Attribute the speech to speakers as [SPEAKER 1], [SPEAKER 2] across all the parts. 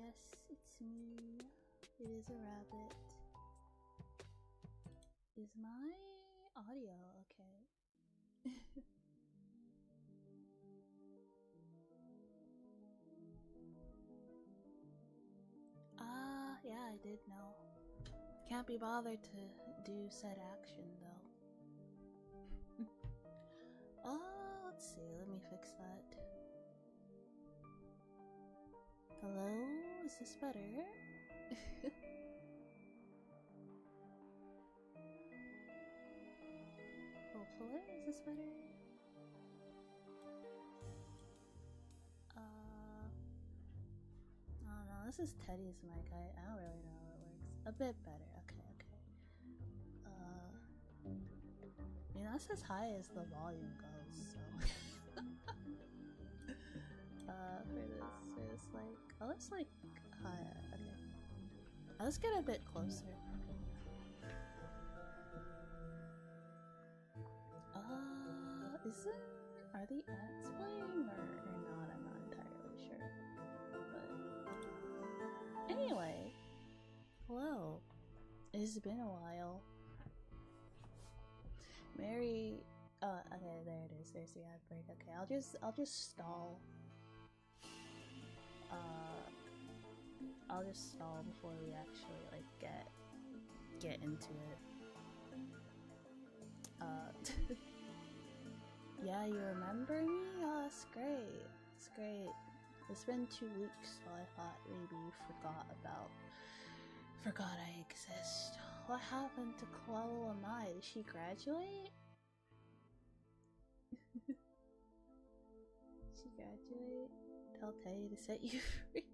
[SPEAKER 1] Yes, it's me. It is a rabbit. Is my audio okay? Yeah, I did know. Can't be bothered to do said action though. Oh, let's see, let me fix that. Hello? Is this better? Hopefully, is this better? I don't know, this is Teddy's mic, I don't really know how it works. A bit better, okay. I mean, that's as high as the volume goes, so... for this, like... Oh, it's like... high, okay. Let's get a bit closer. Is it... Are the ads playing or not? I'm not entirely sure. But... Anyway. Hello. It's been a while. Mary... Oh, okay, there it is. There's the ad break. Okay, I'll just stall. I'll just stall before we actually, like, get into it. Yeah, you remember me? Oh, that's great. It's great. It's been 2 weeks, so I thought maybe you forgot I exist. What happened to Kuala Mai? Did she graduate? Did she graduate? Tell Teddy to set you free.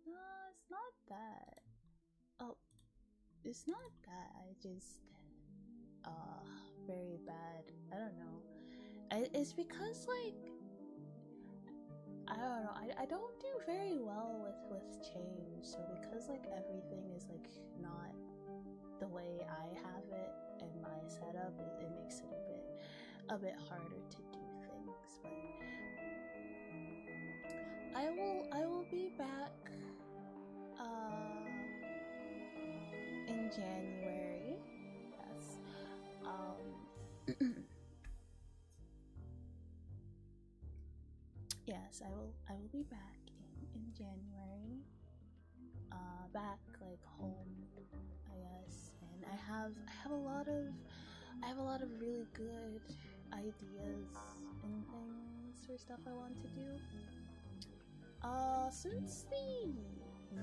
[SPEAKER 1] No, it's not that. Oh, it's not that. I just... very bad. I don't know. It's because, like... I don't know. I don't do very well with change. So because, like, everything is, like, not the way I have it and my setup, it makes it a bit harder to do things. But I will be back in January. Yes. Yes, I will be back in January. Back like home, I guess. And I have a lot of really good ideas and things for stuff I want to do. Since the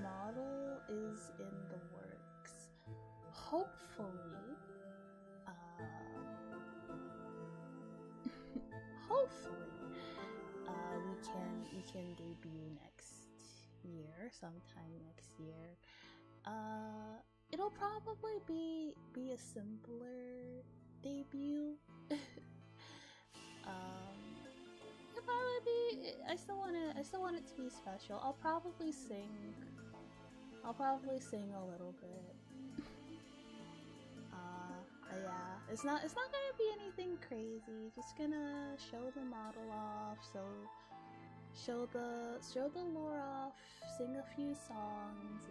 [SPEAKER 1] model is in the works, hopefully, we can debut next year, sometime next year. It'll probably be a simpler debut. It'll probably be. I still want it to be special. I'll probably sing a little bit. Yeah, it's not gonna be anything crazy. Just gonna show the model off, so show the lore off, sing a few songs,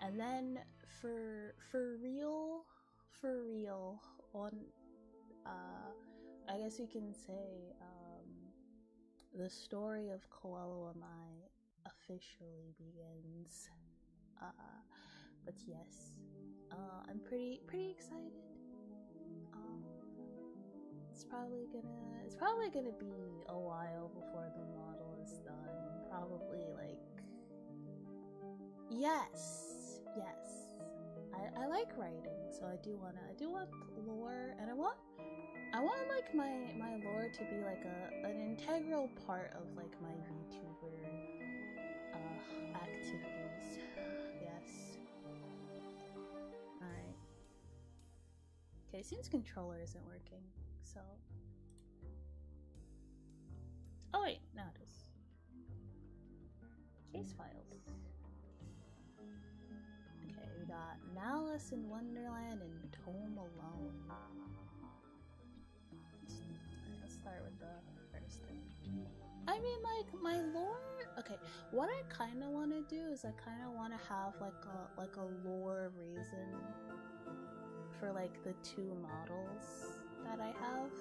[SPEAKER 1] and then for real on I guess you can say the story of Kuala Mai officially begins. But yes, I'm pretty excited. It's probably gonna be a while before the model is done. Probably like yes. I like writing, so I do want lore, and I want like my lore to be like an integral part of like my VTuber activities. Yes. Alright. Okay, seems controller isn't working, so... Oh wait, now it is. Case files. Okay, we got Malice in Wonderland and Home Alone. Let's start with the first thing. I mean, like, my lore. Okay, what I kind of want to do is I kind of want to have like a lore reason for like the 2 models that I have.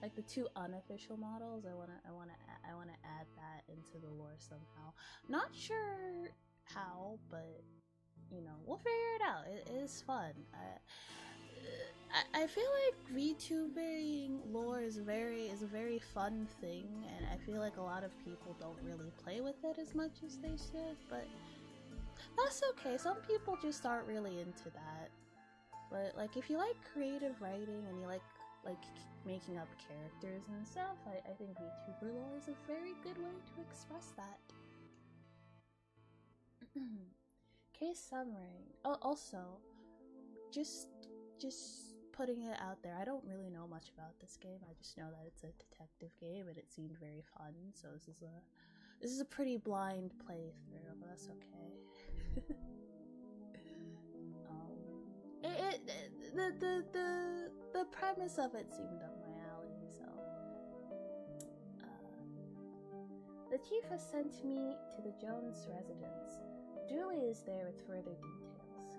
[SPEAKER 1] Like the 2 unofficial models, I wanna add that into the lore somehow. Not sure how, but you know, we'll figure it out. It is fun. I feel like VTubering lore is a very fun thing, and I feel like a lot of people don't really play with it as much as they should, but that's okay. Some people just aren't really into that. But like, if you like creative writing and you like making up characters and stuff, I think VTuber lore is a very good way to express that. Case summary. Oh, also, just putting it out there, I don't really know much about this game. I just know that it's a detective game and it seemed very fun, so this is a pretty blind playthrough, but that's okay. The premise of it seemed up my alley, so the chief has sent me to the Jones residence. Julie is there with further details.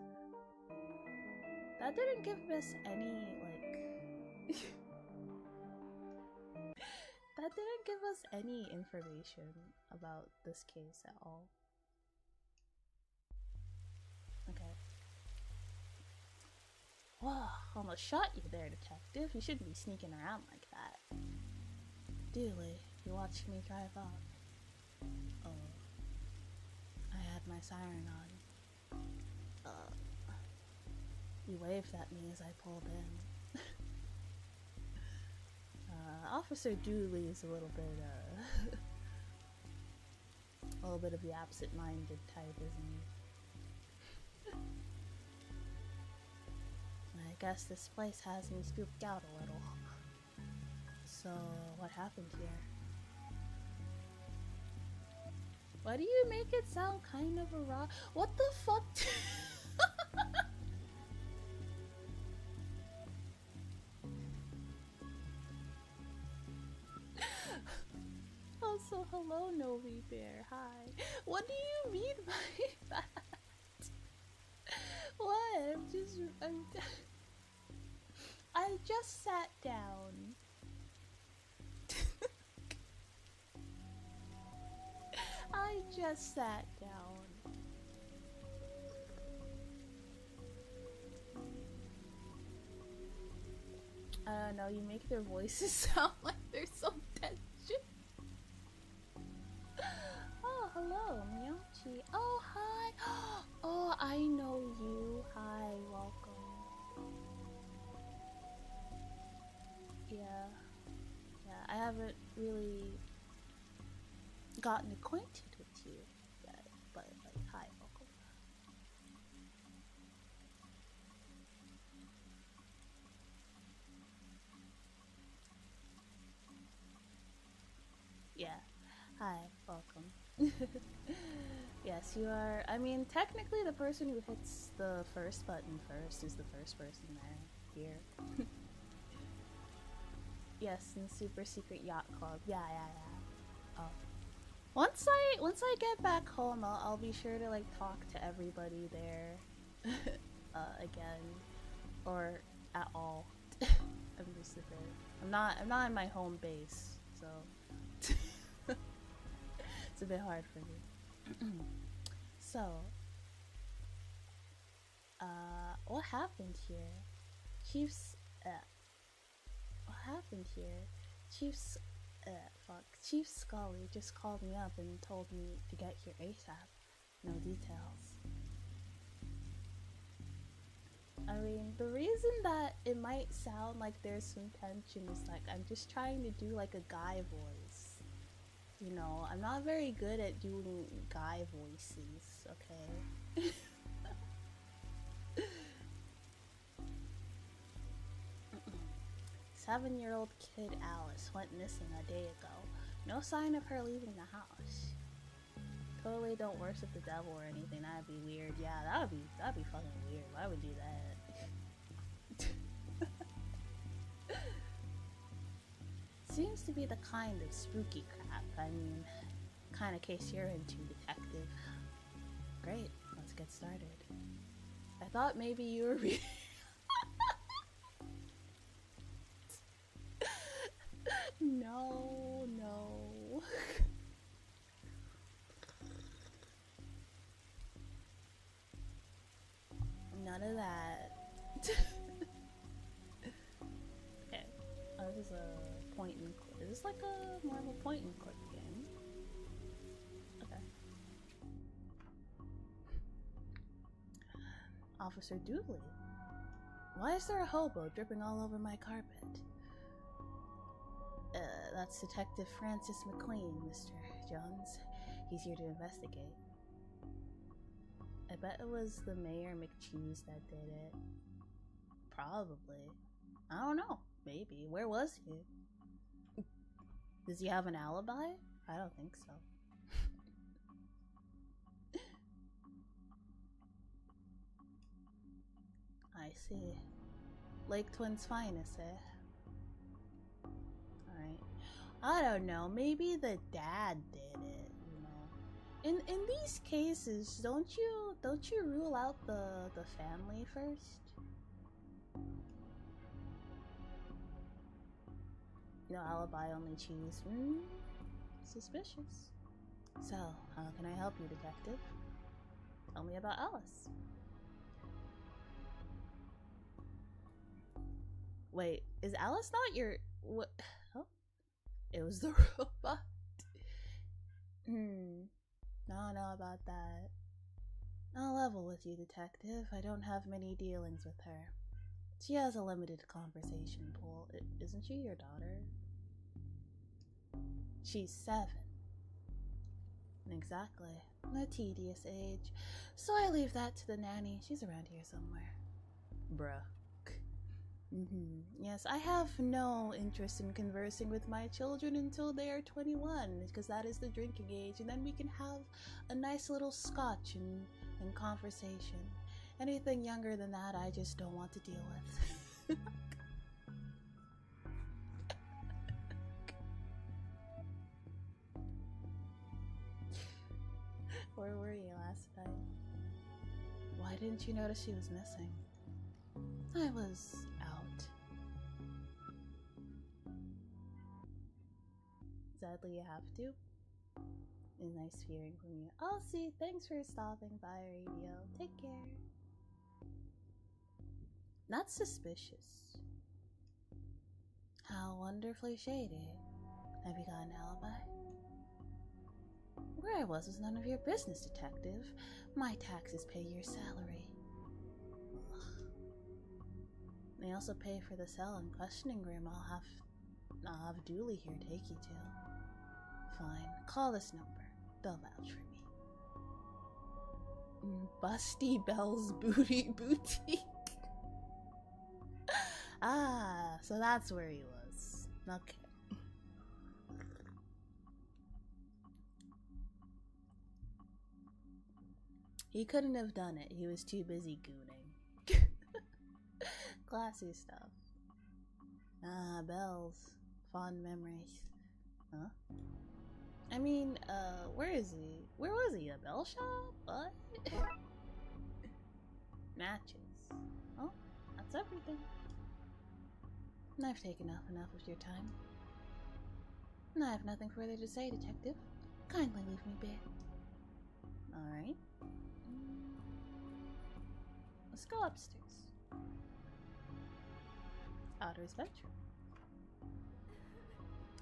[SPEAKER 1] That didn't give us any, like... that didn't give us any information about this case at all. Okay. Whoa, almost shot you there, detective. You shouldn't be sneaking around like that. Dooley, you watched me drive off. Oh. I had my siren on. You waved at me as I pulled in. Officer Dooley is a little bit of the absent-minded type, isn't he? I guess this place has me spooked out a little. So, what happened here? Why do you make it sound kind of a rock? What the fuck? Also, hello, Novi Bear. Hi. What do you mean by that? What? I just sat down. I just sat down. I don't know, you make their voices sound like there's some tension. Oh, hello, Miyochi. Oh, hi. Oh, I know you. Hi, welcome. Yeah, I haven't really gotten acquainted with you yet, but like, hi, welcome. Yeah, hi, welcome. Yes, you are. I mean, technically, the person who hits the first button first is the first person there. Here. Yes, in the Super Secret Yacht Club. Yeah. Oh. Once I get back home, I'll be sure to like talk to everybody there again, or at all. I'm just a bit. I'm not in my home base, so it's a bit hard for me. So, what happened here? What happened here? Chief Scully just called me up and told me to get here ASAP. No details. I mean, the reason that it might sound like there's some tension is like I'm just trying to do like a guy voice. You know, I'm not very good at doing guy voices, okay? 7-year-old kid Alice went missing a day ago. No sign of her leaving the house. Totally don't worship the devil or anything. That'd be weird. Yeah, that'd be fucking weird. Why would you do that? seems to be the kind of spooky crap. I mean, kind of case you're into, detective. Great, let's get started. I thought maybe you were No, no. None of that. Okay. Oh, this is a point and click. Is this like a more of a point and click game? Okay. Officer Dooley. Why is there a hobo dripping all over my carpet? That's Detective Francis McQueen, Mr. Jones. He's here to investigate. I bet it was the Mayor McCheese that did it. Probably. I don't know. Maybe. Where was he? Does he have an alibi? I don't think so. I see. Lake Twin's finest, eh? Alright. I don't know. Maybe the dad did it, you know. In these cases, don't you rule out the family first? No alibi, only cheese. Suspicious. So, how can I help you, detective? Tell me about Alice. Wait, is Alice not your... what? Oh, it was the robot. Don't know about that. I'll level with you, detective. I don't have many dealings with her. She has a limited conversation pool. Isn't she your daughter? She's 7. Exactly. A tedious age. So I leave that to the nanny. She's around here somewhere. Bruh. Yes, I have no interest in conversing with my children until they are 21, because that is the drinking age, and then we can have a nice little scotch and conversation. Anything younger than that, I just don't want to deal with. Where were you last night? Why didn't you notice she was missing? I was out. Sadly, you have to. It's nice hearing from you. I'll see. Thanks for stopping by, radio. Take care. Not suspicious. How wonderfully shady. Have you got an alibi? Where I was none of your business, detective. My taxes pay your salary. Ugh. They also pay for the cell and questioning room I'll have Dooley here take you to. Fine, call this number. They'll vouch for me. Busty Bell's Booty Boutique. Ah, so that's where he was. Okay. He couldn't have done it. He was too busy gooning. Classy stuff. Ah, bells. Fond memories. Huh? I mean, where is he? Where was he? A bell shop? What? Matches. Oh, that's everything. I've taken up enough of your time. I have nothing further to say, detective. Kindly leave me be. Alright. Let's go upstairs. Otter's bedroom.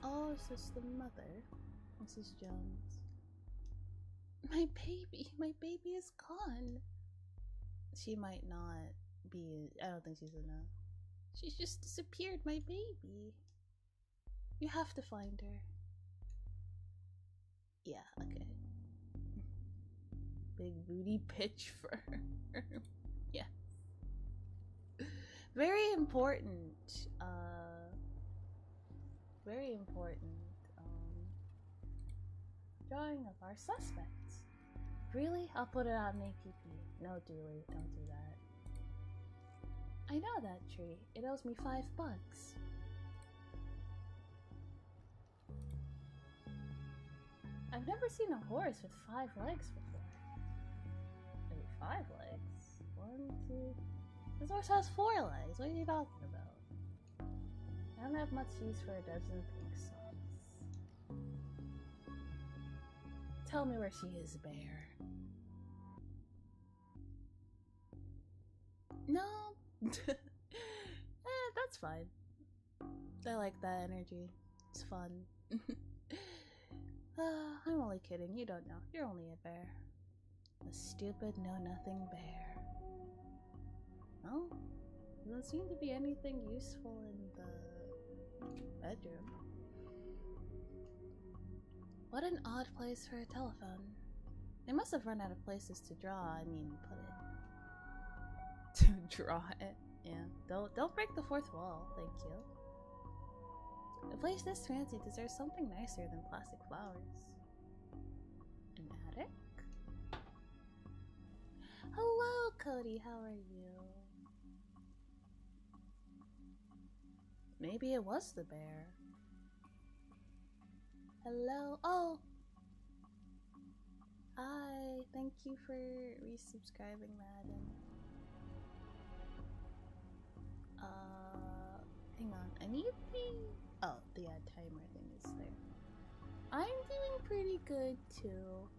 [SPEAKER 1] Oh, is this the mother? Mrs. Jones. My baby is gone. She might not be, I don't think she's enough. She's just disappeared, my baby. You have to find her. Yeah, okay. Big booty pitch for her. Yeah. Very important, drawing of our suspects. Really? I'll put it on APP. No, Dooley, don't do that. I know that tree. It owes me $5. I've never seen a horse with 5 legs before. Wait, 5 legs? 1, 2. This horse has 4 legs. What are you talking about? I don't have much use for a dozen pink socks. Tell me where she is, bear. No. That's fine. I like that energy. It's fun. I'm only kidding. You don't know. You're only a bear. A stupid know-nothing bear. Well, doesn't seem to be anything useful in the bedroom. What an odd place for a telephone. They must have run out of places to draw. I mean, put it. To draw it. Yeah. Don't break the fourth wall. Thank you. A place this fancy deserves something nicer than plastic flowers. An attic? Hello, Cody. How are you? Maybe it was the bear. Hello. Oh. Hi. Thank you for resubscribing, madam. Hang on. I need the... Oh, the ad timer thing is there. I'm doing pretty good, too.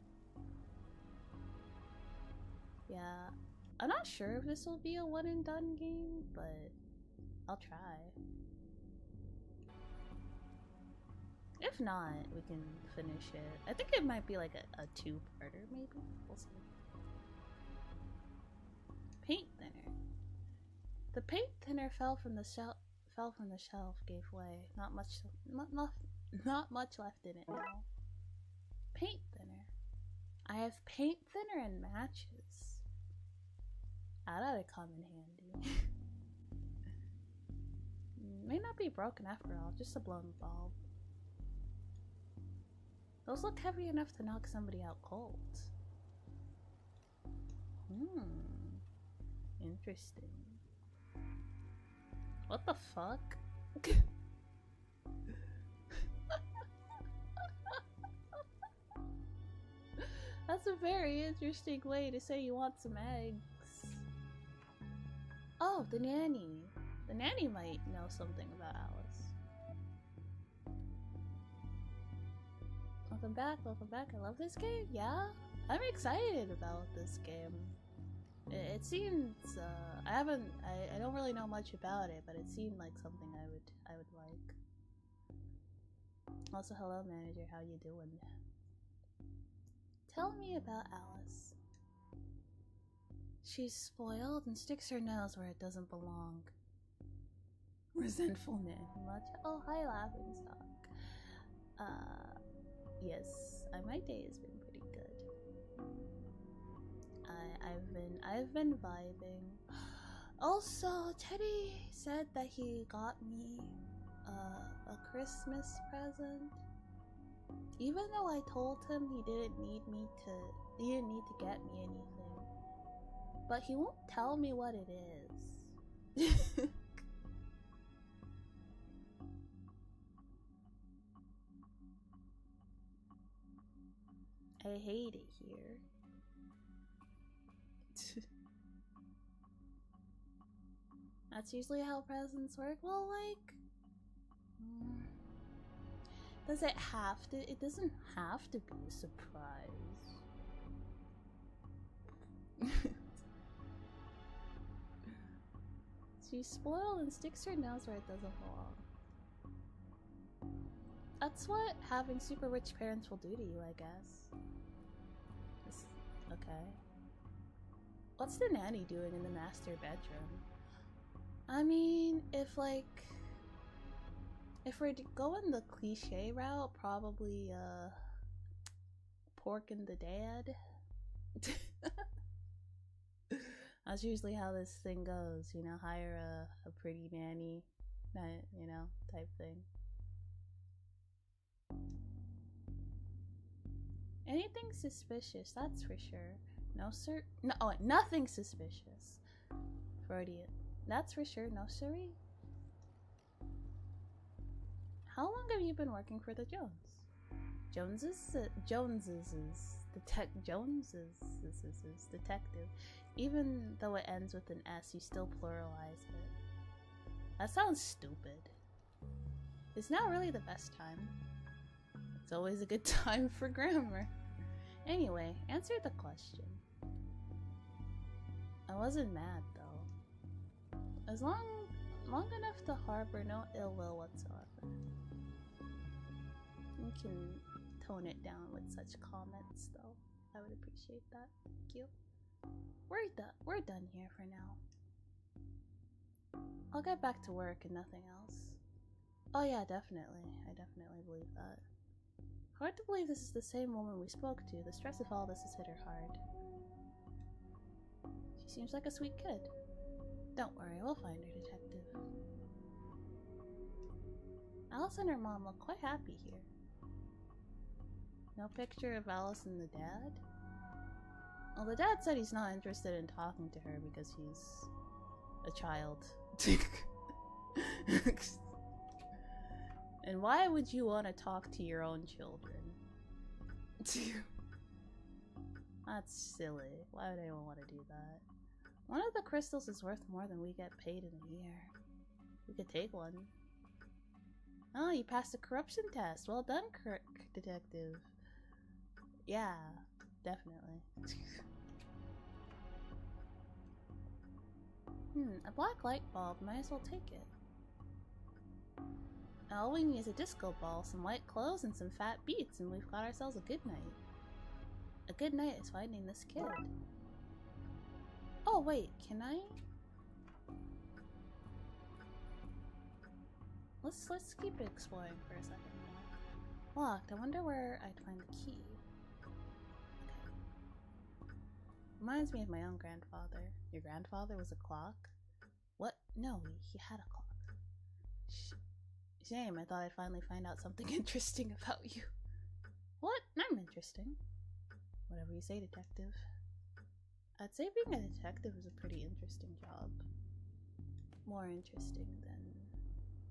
[SPEAKER 1] Yeah. I'm not sure if this will be a one and done game, but I'll try. If not, we can finish it. I think it might be like a two-parter, maybe. We'll see. Paint thinner. The paint thinner fell from the shelf, gave way. Not much left in it now. Paint thinner. I have paint thinner and matches. That ought to come in handy. May not be broken after all, just a blown bulb. Those look heavy enough to knock somebody out cold. Interesting. What the fuck? That's a very interesting way to say you want some eggs. Oh, the nanny. The nanny might know something about Alice. Welcome back, welcome back. I love this game. Yeah, I'm excited about this game. It seems I don't really know much about it, but it seemed like something I would like. Also, hello manager, how you doing? Tell me about Alice. She's spoiled and sticks her nose where it doesn't belong. Resentful nanny much? Oh, hi Laughingstock. Yes, my day has been pretty good. I've been vibing. Also, Teddy said that he got me a Christmas present. Even though I told him he didn't need to get me anything. But he won't tell me what it is. I hate it here. That's usually how presents work. Well, like, does it have to? It doesn't have to be a surprise. She's spoiled and sticks her nose where it doesn't belong. That's what having super rich parents will do to you, I guess. Okay. What's the nanny doing in the master bedroom? I mean, if we're going the cliche route, probably porking the dad. That's usually how this thing goes, you know, hire a pretty nanny, you know, type thing. Anything suspicious, that's for sure. No sir, no, oh, nothing suspicious. Freudian, that's for sure. No siree. How long have you been working for the Jones? Jones's detective. Even though it ends with an S, you still pluralize it. That sounds stupid. It's not really the best time. It's always a good time for grammar. Anyway, answer the question. I wasn't mad though. As long enough to harbor no ill will whatsoever. You can tone it down with such comments though. I would appreciate that. Thank you. We're done here for now. I'll get back to work and nothing else. Oh yeah, definitely. I definitely believe that. Hard to believe this is the same woman we spoke to. The stress of all this has hit her hard. She seems like a sweet kid. Don't worry, we'll find her, detective. Alice and her mom look quite happy here. No picture of Alice and the dad? Well, the dad said he's not interested in talking to her because he's a child. And why would you want to talk to your own children? That's silly. Why would anyone want to do that? One of the crystals is worth more than we get paid in a year. We could take one. Oh, you passed the corruption test. Well done, detective. Yeah, definitely. A black light bulb. Might as well take it. All we need is a disco ball, some white clothes, and some fat beats, and we've got ourselves a good night. A good night is finding this kid. Oh wait, can I? Let's keep exploring for a second more. Locked. I wonder where I'd find the key. Okay. Reminds me of my own grandfather. Your grandfather was a clock? What? No, he had a clock. Shame, I thought I'd finally find out something interesting about you. What? I'm interesting. Whatever you say, detective. I'd say being a detective is a pretty interesting job. More interesting than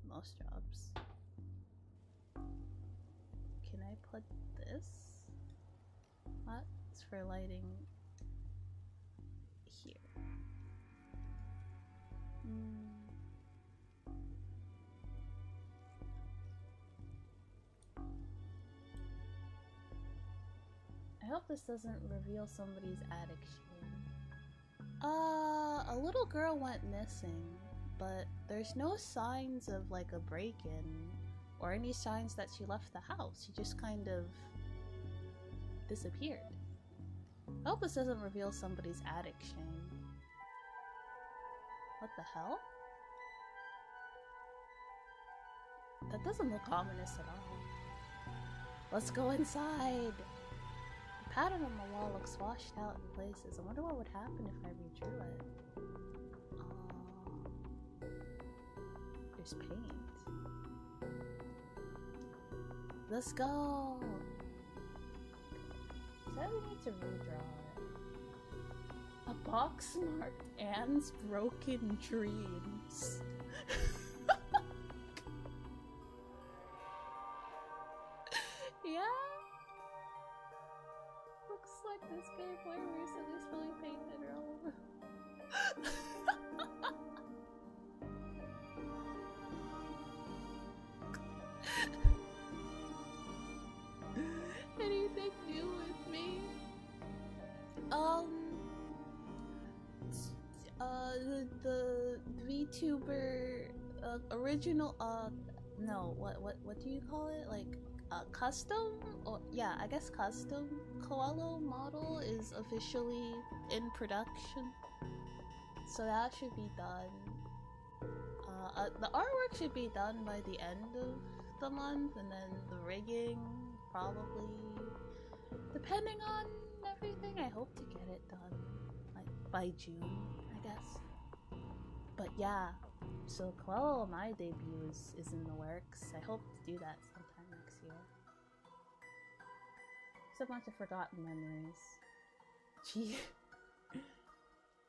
[SPEAKER 1] most jobs. Can I put this? What? It's for lighting here. I hope this doesn't reveal somebody's attic shame. A little girl went missing, but there's no signs of like a break-in or any signs that she left the house. She just kind of disappeared. I hope this doesn't reveal somebody's attic shame. What the hell? That doesn't look ominous at all. Let's go inside! The pattern on the wall looks washed out in places. I wonder what would happen if I redrew it. There's paint. Let's go! So we need to redraw it. A box marked Anne's broken dreams. Yeah? Looks like this Game Boy recently painted wrong. Anything new with me? The VTuber original no, what do you call it? Like custom, or yeah, I guess custom koala model is officially in production, so that should be done. The artwork should be done by the end of the month, and then the rigging probably, depending on everything, I hope to get it done like by June, I guess. But yeah, so Koala My debut is in the works. I hope to do that sometime next year. Just a bunch of forgotten memories. Gee.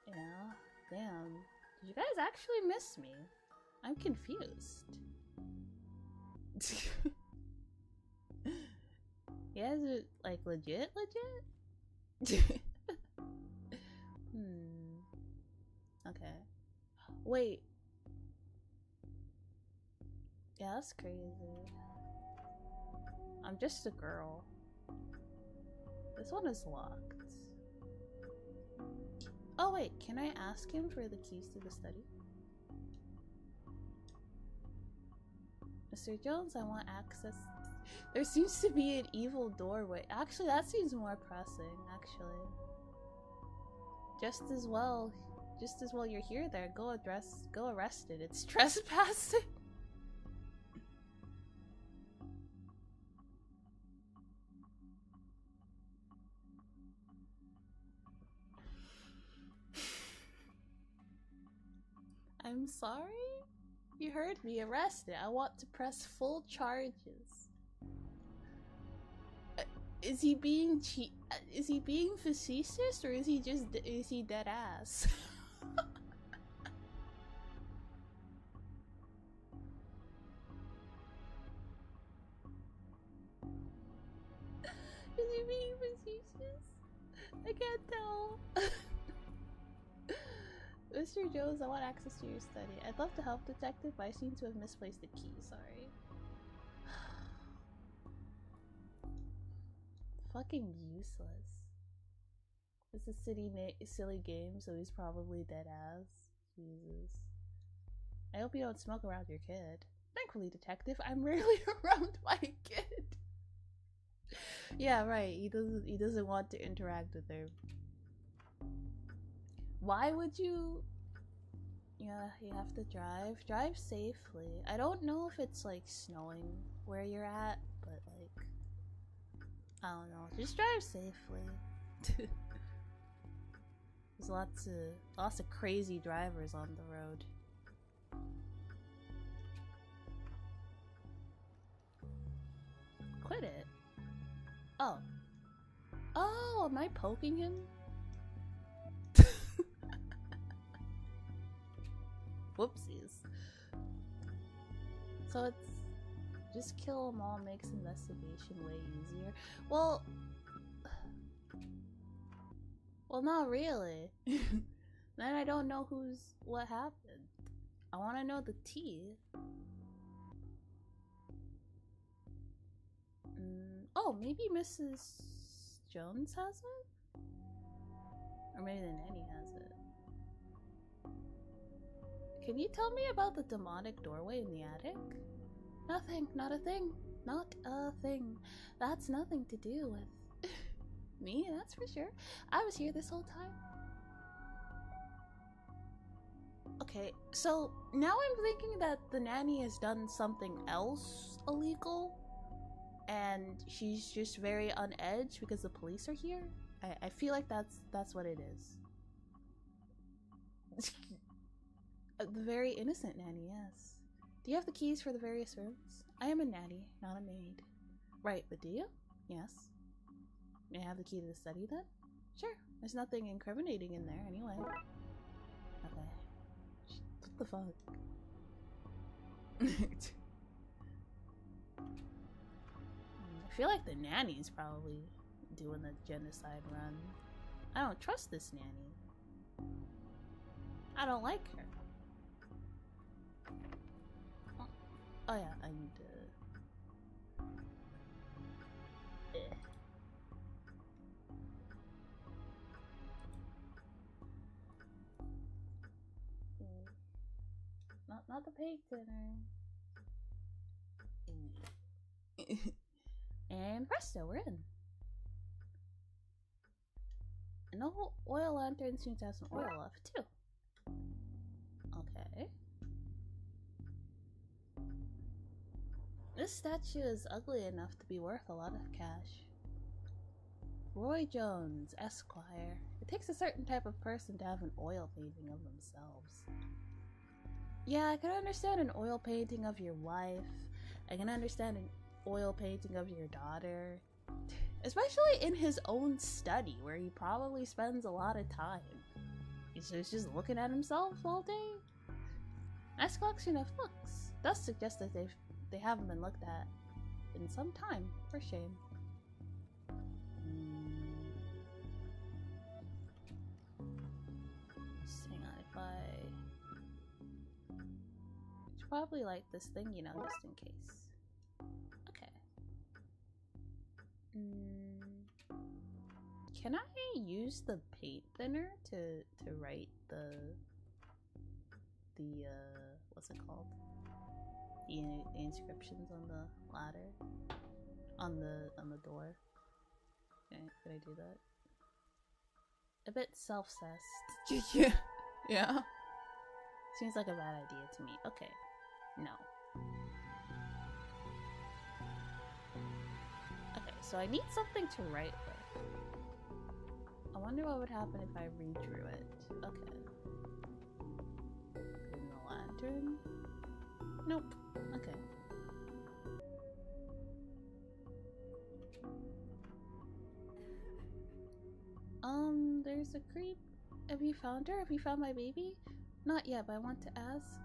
[SPEAKER 1] Yeah, damn. Did you guys actually miss me? I'm confused. He has it like legit? Okay. Wait. Yeah, that's crazy. I'm just a girl. This one is locked. Oh wait, can I ask him for the keys to the study? Mr. Jones, I want access. There seems to be an evil doorway. Actually, that seems more pressing, actually. Just as well you're here there. Go arrest it. It's trespassing. I'm sorry? You heard me. Arrest it. I want to press full charges. Is he being facetious, or is he dead ass? Is he being facetious? I can't tell. Mr. Jones, I want access to your study. I'd love to help, detective, but I seem to have misplaced the key. Sorry. Fucking useless. It's a silly game, so he's probably dead ass. Jesus. I hope you don't smoke around your kid. Thankfully, detective, I'm rarely around my kid. Yeah, right. He doesn't want to interact with her. Why would you? Yeah, you have to drive. Drive safely. I don't know if it's like snowing where you're at, but like, I don't know. Just drive safely. There's lots of crazy drivers on the road. Quit it. Oh. Oh, am I poking him? Whoopsies. So it's just kill them all makes investigation way easier. Well, not really. Then I don't know what happened. I want to know the tea. Oh, maybe Mrs. Jones has it? Or maybe the nanny has it. Can you tell me about the demonic doorway in the attic? Nothing, not a thing. Not a thing. That's nothing to do with me, that's for sure. I was here this whole time. Okay, so now I'm thinking that the nanny has done something else illegal, and she's just very on edge because the police are here. I feel like that's what it is. The very innocent nanny, yes. Do you have the keys for the various rooms? I am a nanny, not a maid. Right, but do you? Yes. May I have the key to the study then? Sure. There's nothing incriminating in there anyway. Okay. What the fuck? I feel like the nanny's probably doing the genocide run. I don't trust this nanny. I don't like her. Oh yeah, I need to... Not the pig dinner. And presto, we're in. And the whole oil lantern seems to have some oil left too. Okay. This statue is ugly enough to be worth a lot of cash. Roy Jones, Esquire. It takes a certain type of person to have an oil painting of themselves. Yeah, I can understand an oil painting of your wife. I can understand an oil painting of your daughter. Especially in his own study, where he probably spends a lot of time. He's just looking at himself all day. Nice collection of looks. Does suggest that they haven't been looked at in some time. For shame. Just hang on, if I should probably light this thing, you know, just in case. Okay. Can I use the paint thinner to write the what's it called? The inscriptions on the ladder, on the door. Can I do that? A bit self-cessed. Yeah. Yeah. Seems like a bad idea to me. Okay. No. Okay, so I need something to write with. I wonder what would happen if I redrew it. Okay. In the lantern? Nope. Okay. There's a creep. Have you found her? Have you found my baby? Not yet, but I want to ask.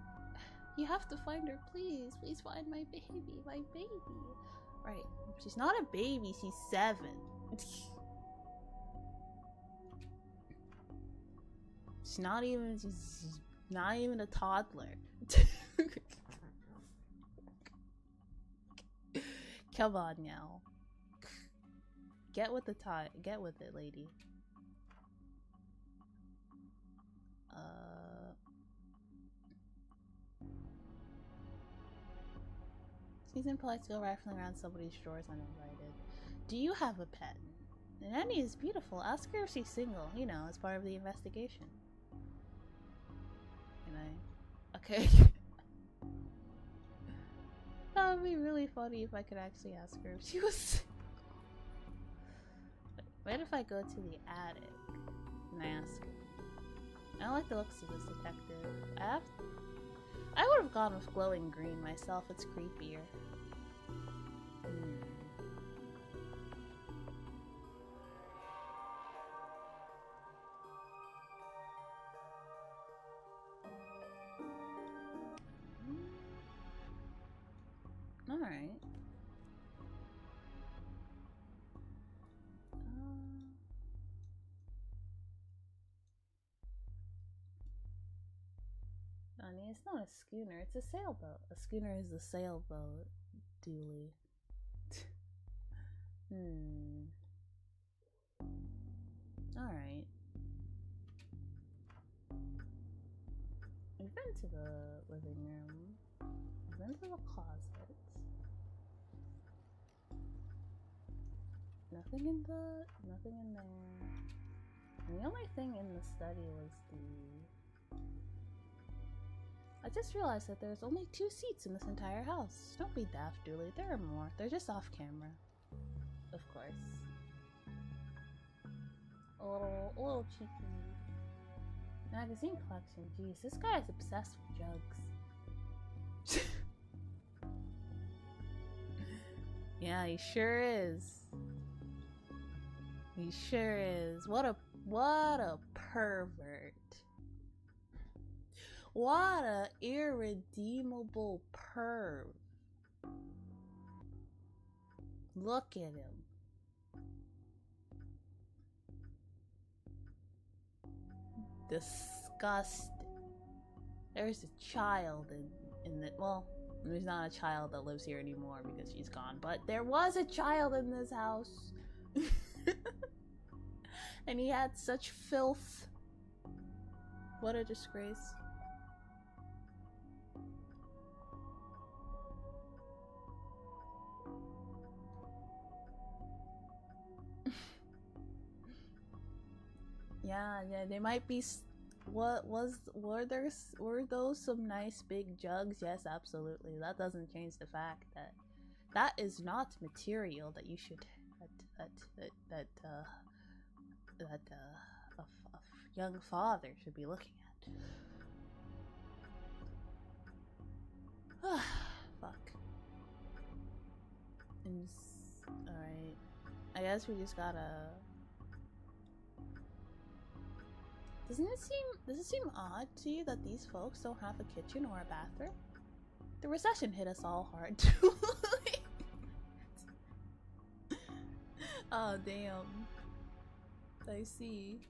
[SPEAKER 1] You have to find her, please. Please find my baby. My baby. Right. She's not a baby, she's 7. She's not even a toddler. Come on now. Get with the get with it, lady. She's impolite to go rifling around somebody's drawers uninvited. Do you have a pet? Nanny is beautiful. Ask her if she's single, you know, as part of the investigation. Can I? Okay. That would be really funny if I could actually ask her if she was single. What if I go to the attic and I ask her? I don't like the looks of this detective. I would have gone with glowing green myself, it's creepier. Alright. Honey, it's not a schooner, it's a sailboat. A schooner is a sailboat, Dooley. Alright. We've been to the living room. We've been to the closet. Nothing in there. And the only thing in the study was I just realized that there's only 2 seats in this entire house. Don't be daft, Dooley. There are more. They're just off camera. Of course. A little cheeky magazine collection. Jeez, this guy is obsessed with jugs. Yeah, he sure is. He sure is. What a pervert. What a irredeemable perv. Look at him. Disgusting. There's a child in the, well, there's not a child that lives here anymore because she's gone, but there was a child in this house. And he had such filth. What a disgrace. Yeah, they might be. Were those some nice big jugs? Yes, absolutely. That doesn't change the fact that that is not material that you should a young father should be looking at. Fuck. Alright. I guess we just gotta. Does it seem odd to you that these folks don't have a kitchen or a bathroom? The recession hit us all hard too. Oh, damn. I see.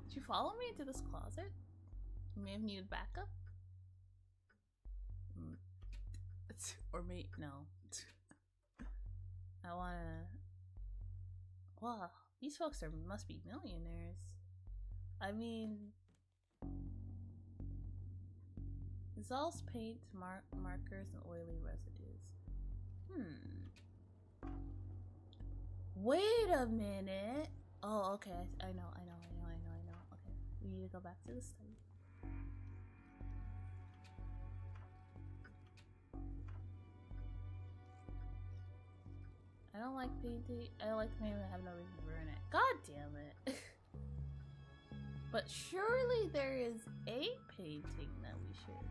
[SPEAKER 1] Did you follow me into this closet? You may have needed backup? Or me? No. I wanna... Wow, these folks must be millionaires. I mean... Dissolves paint, markers, and oily residues. Wait a minute! Oh, okay, I know. Okay, we need to go back to the study. I don't like painting. I don't like to paint when I have no reason to ruin it. God damn it. But surely there is a painting that we should.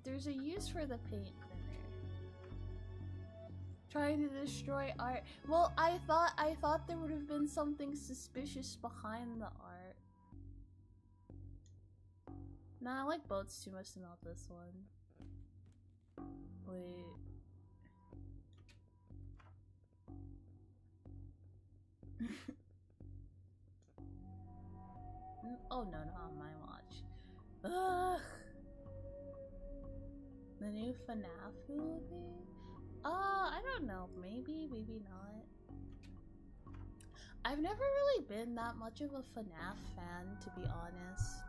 [SPEAKER 1] there's a use for the paint thinner. Trying to destroy art. Well, I thought there would have been something suspicious behind the art. Nah, I like boats too much to melt this one. Wait. Oh no, not on my watch. Ugh. The new FNAF movie? I don't know. Maybe, maybe not. I've never really been that much of a FNAF fan, to be honest.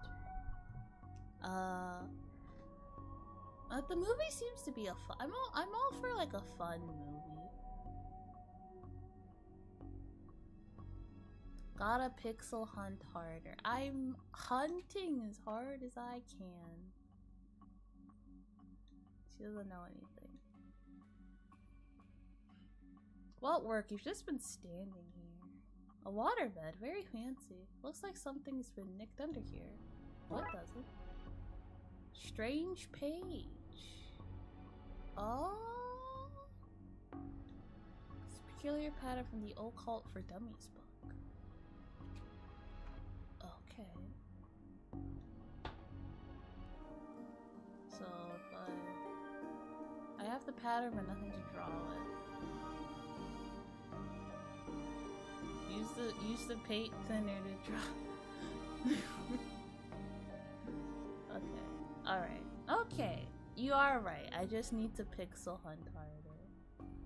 [SPEAKER 1] The movie seems to be a fun. I'm all for like a fun movie. Gotta pixel hunt harder. I'm hunting as hard as I can. She doesn't know anything. What work? You've just been standing here. A waterbed, very fancy. Looks like something's been nicked under here. What does it? Strange page. Oh. It's a peculiar pattern from the Occult for Dummies book. Okay. So if I have the pattern but nothing to draw with. Use the paint thinner to draw. Okay. Alright. Okay. You are right. I just need to pixel hunt harder.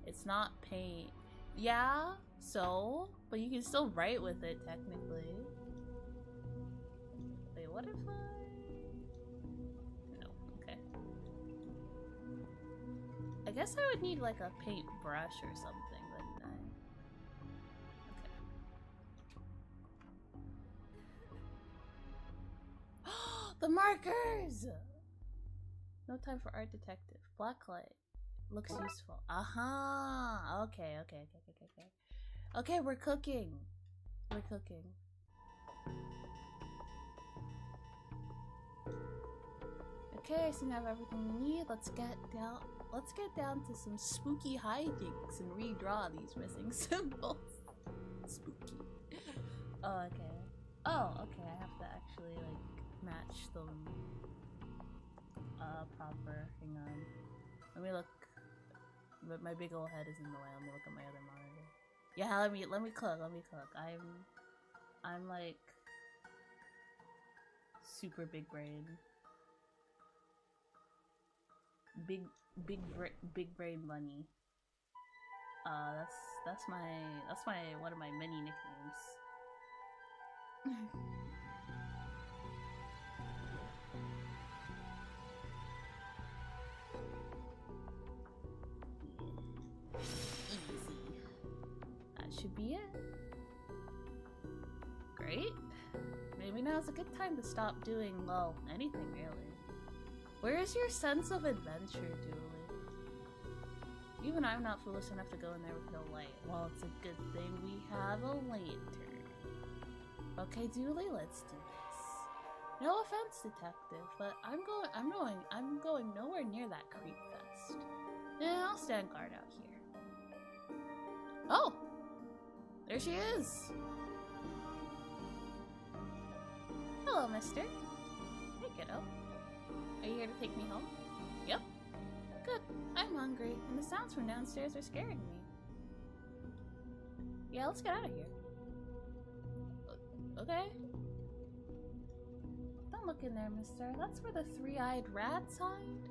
[SPEAKER 1] It's not paint. Yeah, so? But you can still write with it, technically. Wait, what if I... No, okay. I guess I would need like a paint brush or something, wouldn't I? Okay. The markers! No time for art detective. Blacklight. Looks useful. Aha! Okay. Okay, we're cooking. We're cooking. Okay, so now I have everything we need. Let's get down to some spooky hijinks and redraw these missing symbols. Spooky. Oh, okay. Oh, okay, I have to actually like match them proper. Hang on. Let me look. But my big old head is in the way. Let me look at my other monitor. Yeah, let me cook. I'm like super big brain. Big brain bunny. That's my one of my many nicknames. Easy. That should be it. Great. Maybe now's a good time to stop doing, well, anything really. Where is your sense of adventure, Dooley? Even I'm not foolish enough to go in there with no light. Well, it's a good thing we have a lantern. Okay, Dooley, let's do this. No offense, detective, but I'm going nowhere near that creep fest. Yeah, I'll stand guard out here. Oh! There she is! Hello, mister. Hey, kiddo. Are you here to take me home? Yep. Good. I'm hungry, and the sounds from downstairs are scaring me. Yeah, let's get out of here. Okay. Don't look in there, mister. That's where the three-eyed rats hide.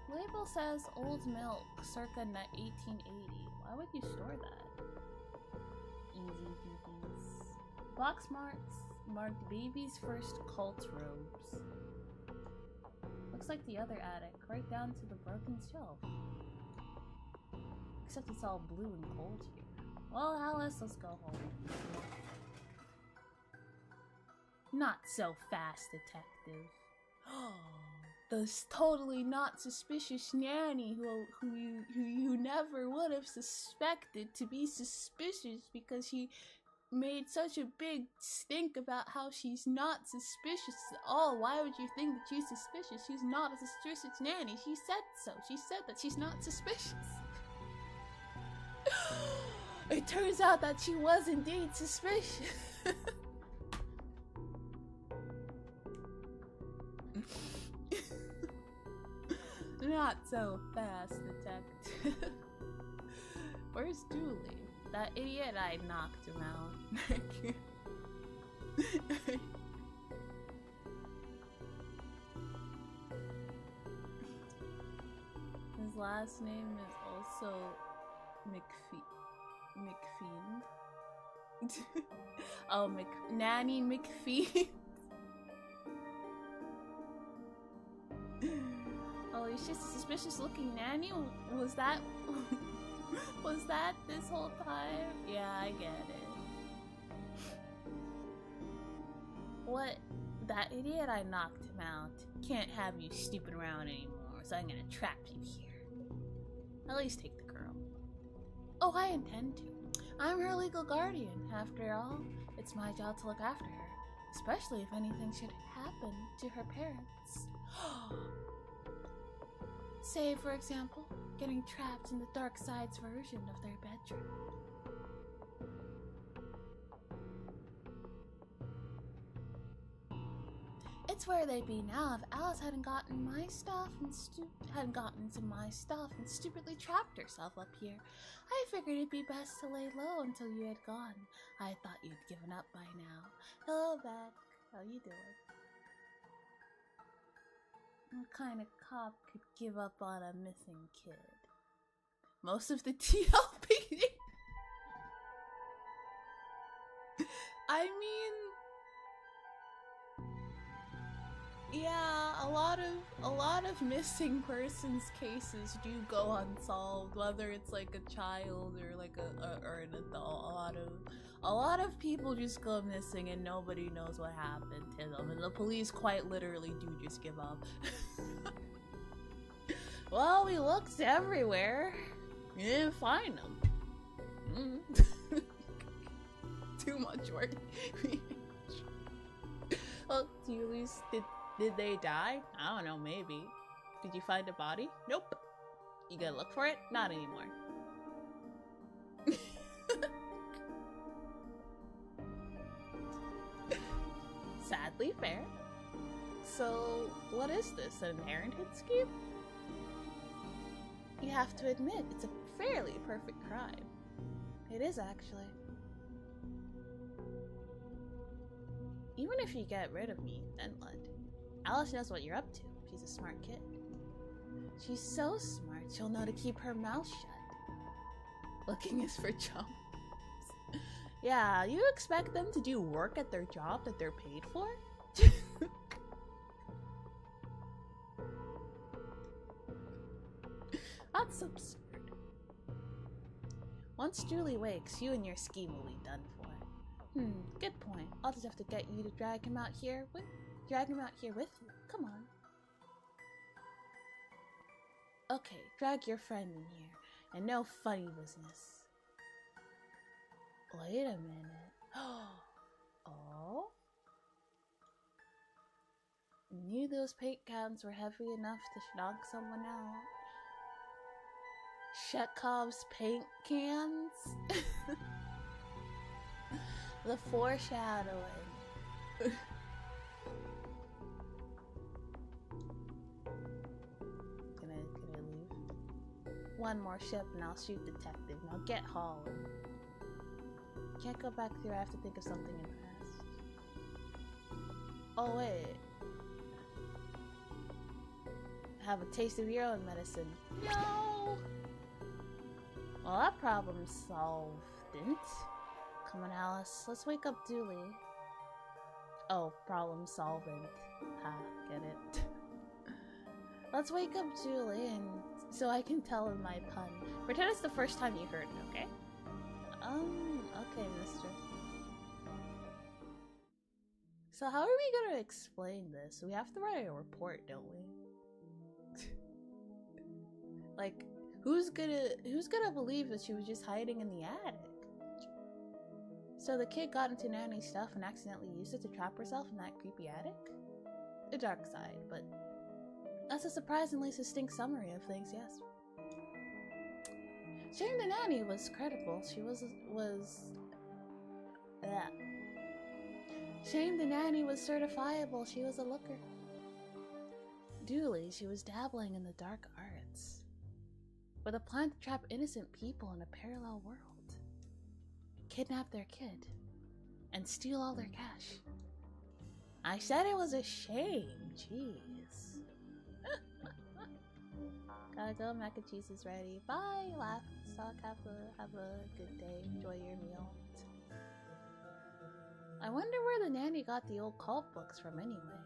[SPEAKER 1] Label says old milk, circa 1880. Why would you store that? Easy peasies. Box marked baby's first cult robes. Looks like the other attic, right down to the broken shelf. Except it's all blue and cold here. Well, Alice, let's go home. Not so fast, detective. The totally not suspicious nanny who you never would have suspected to be suspicious because she made such a big stink about how she's not suspicious at all. Why would you think that she's suspicious? She's not a suspicious nanny. She said so. She said that she's not suspicious. It turns out that she was indeed suspicious. Not so fast, detective. Where's Dooley? That idiot, I knocked him out. His last name is also McFiend. Oh, Nanny McFiend. Oh, she's just a suspicious looking nanny? Was that this whole time? Yeah, I get it. What? That idiot, I knocked him out. Can't have you snooping around anymore, so I'm gonna trap you here. At least take the girl. Oh, I intend to. I'm her legal guardian. After all, it's my job to look after her. Especially if anything should happen to her parents. Say, for example, getting trapped in the Darkside's version of their bedroom. It's where they'd be now if Alice hadn't gotten into my stuff and stupidly trapped herself up here. I figured it'd be best to lay low until you had gone. I thought you'd given up by now. Hello, Beck. How you doing? What kind of cop could give up on a missing kid? Most of the TLPD. I mean, yeah, a lot of missing persons cases do go unsolved, whether it's like a child or like or an adult. A lot of people just go missing and nobody knows what happened to them, and the police quite literally do just give up. Well, we looked everywhere. We didn't find them. Too much work. Well, do you at least did they die? I don't know, maybe. Did you find a body? Nope. You gotta look for it? Not anymore. Sadly fair. So, what is this? An parenthood scheme? You have to admit, it's a fairly perfect crime. It is, actually. Even if you get rid of me, then what? Alice knows what you're up to. She's a smart kid. She's so smart, she'll know to keep her mouth shut. Looking is for chumps. Yeah, you expect them to do work at their job that they're paid for? That's absurd. Once Julie wakes, you and your scheme will be done for. Good point. I'll just have to get you to drag him out here with you. Come on. Okay, drag your friend in here, and no funny business. Wait a minute. Oh? Knew those paint cans were heavy enough to knock someone out. Chekhov's paint cans? The foreshadowing. one more ship and I'll shoot detective. Now get hauling. Can't go back through, I have to think of something in fast. Oh wait. Have a taste of your own medicine. No! Well, that problem's solved, didn't? Come on, Alice. Let's wake up Dooley. Oh, problem solvent. Ha, get it? Let's wake up Julie and so I can tell him my pun. Pretend it's the first time you heard it, okay? Okay, mister. So how are we gonna explain this? We have to write a report, don't we? Like, who's gonna believe that she was just hiding in the attic? So the kid got into Nanny's stuff and accidentally used it to trap herself in that creepy attic? The dark side, but that's a surprisingly succinct summary of things, yes. Shame the Nanny was credible. She was Shame the Nanny was certifiable. She was a looker. Dooley, she was dabbling in the dark arts, with a plan to trap innocent people in a parallel world. Kidnap their kid and steal all their cash. I said it was a shame. Jeez. Gotta go. Mac and cheese is ready. Bye. Laugh. Stock. Have a good day. Enjoy your meal. I wonder where the Nanny got the old cult books from anyway.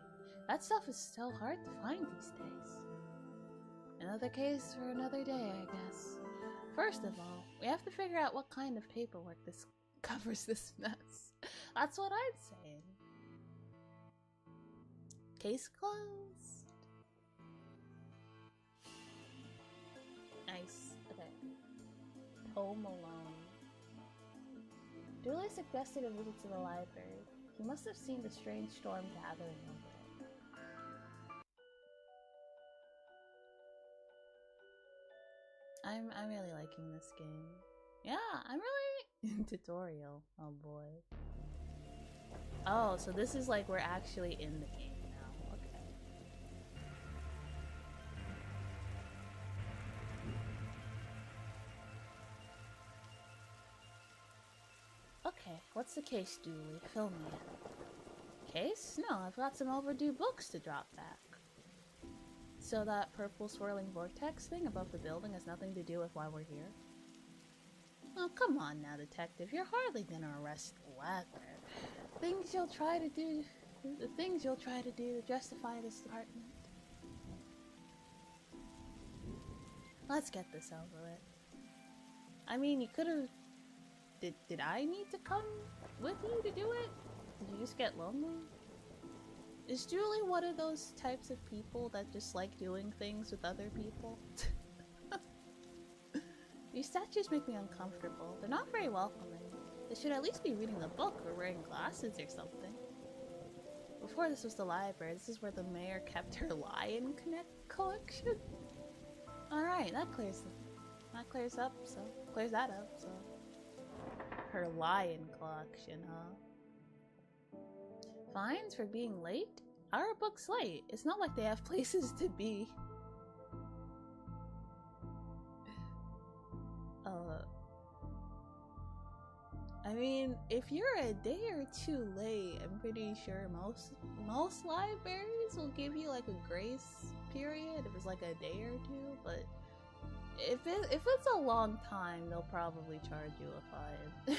[SPEAKER 1] That stuff is so hard to find these days. Another case for another day, I guess. First of all, we have to figure out what kind of paperwork this covers this mess. That's what I'm saying. Case closed. Nice. Okay. Home alone. Dooley suggested a visit to the library. He must have seen the strange storm gathering over it. I'm really liking this game. Yeah, I'm really tutorial. Oh boy. Oh, so this is like we're actually in the game now. Okay. Okay, what's the case, Dooley? Fill me in. Case? No, I've got some overdue books to drop back. So that purple swirling vortex thing above the building has nothing to do with why we're here? Oh, come on now, detective. You're hardly gonna arrest Weather. The things you'll try to do to justify this department. Let's get this over with. I mean, you could've... Did I need to come with you to do it? Did you just get lonely? Is Julie one of those types of people that just like doing things with other people? These statues make me uncomfortable. They're not very welcoming. They should at least be reading the book or wearing glasses or something. Before this was the library, this is where the mayor kept her lion collection. Alright, that clears that up, so her lion collection, huh? Fines for being late? Our book's late. It's not like they have places to be. I mean, if you're a day or two late, I'm pretty sure most libraries will give you like a grace period if it's like a day or two, but if it's a long time, they'll probably charge you a fine.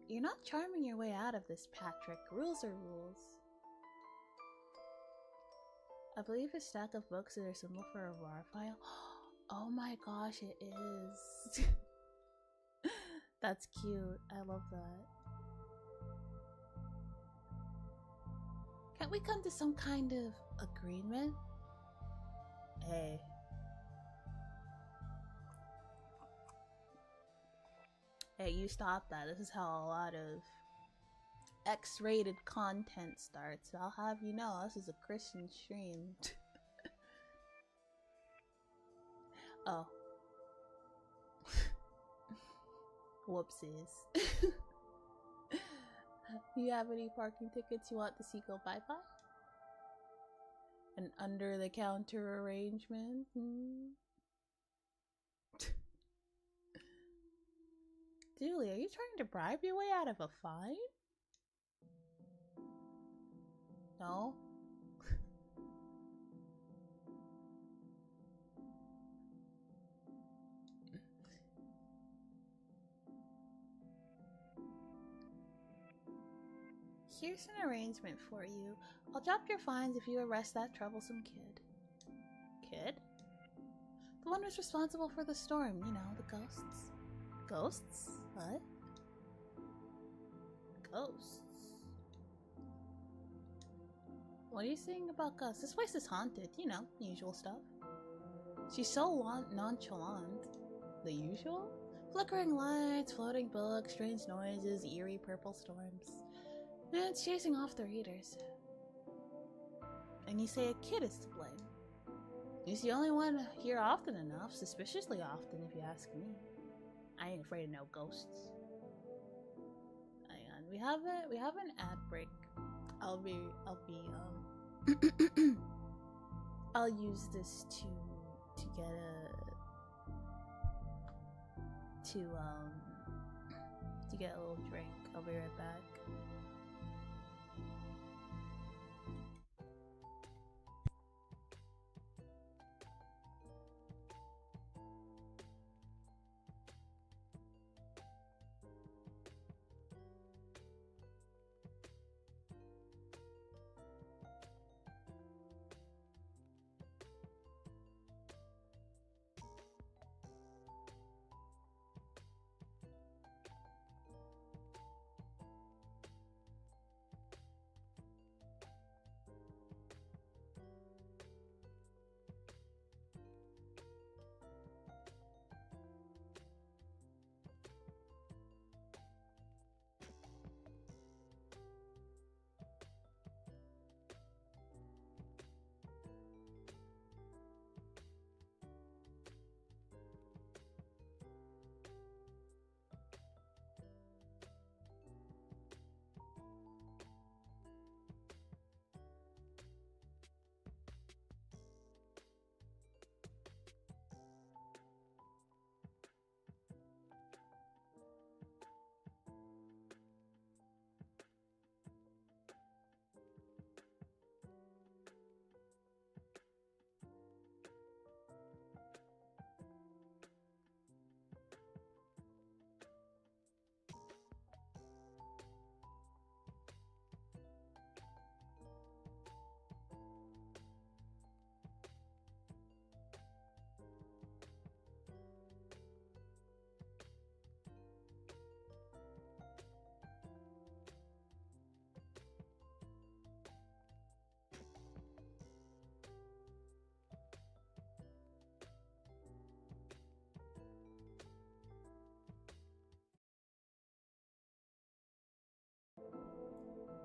[SPEAKER 1] You're not charming your way out of this, Patrick. Rules are rules. I believe a stack of books is a symbol for a RAR file. Oh my gosh, it is. That's cute. I love that. Can't we come to some kind of agreement? Hey. Hey, you stop that. This is how a lot of X-rated content starts. I'll have you know, this is a Christian stream. Oh. Whoopsies. You have any parking tickets you want to see go bye-bye? An under-the-counter arrangement? Dooley, are you trying to bribe your way out of a fine? No? Here's an arrangement for you. I'll drop your fines if you arrest that troublesome kid. Kid? The one who's responsible for the storm, you know, the ghosts. Ghosts? What? Ghosts? What are you saying about ghosts? This place is haunted, you know, usual stuff. She's so nonchalant. The usual? Flickering lights, floating books, strange noises, eerie purple storms. And it's chasing off the readers. And you say a kid is to blame. He's the only one here often enough, suspiciously often if you ask me. I ain't afraid of no ghosts. Hang on, we have an ad break. I'll use this to get a little drink. I'll be right back.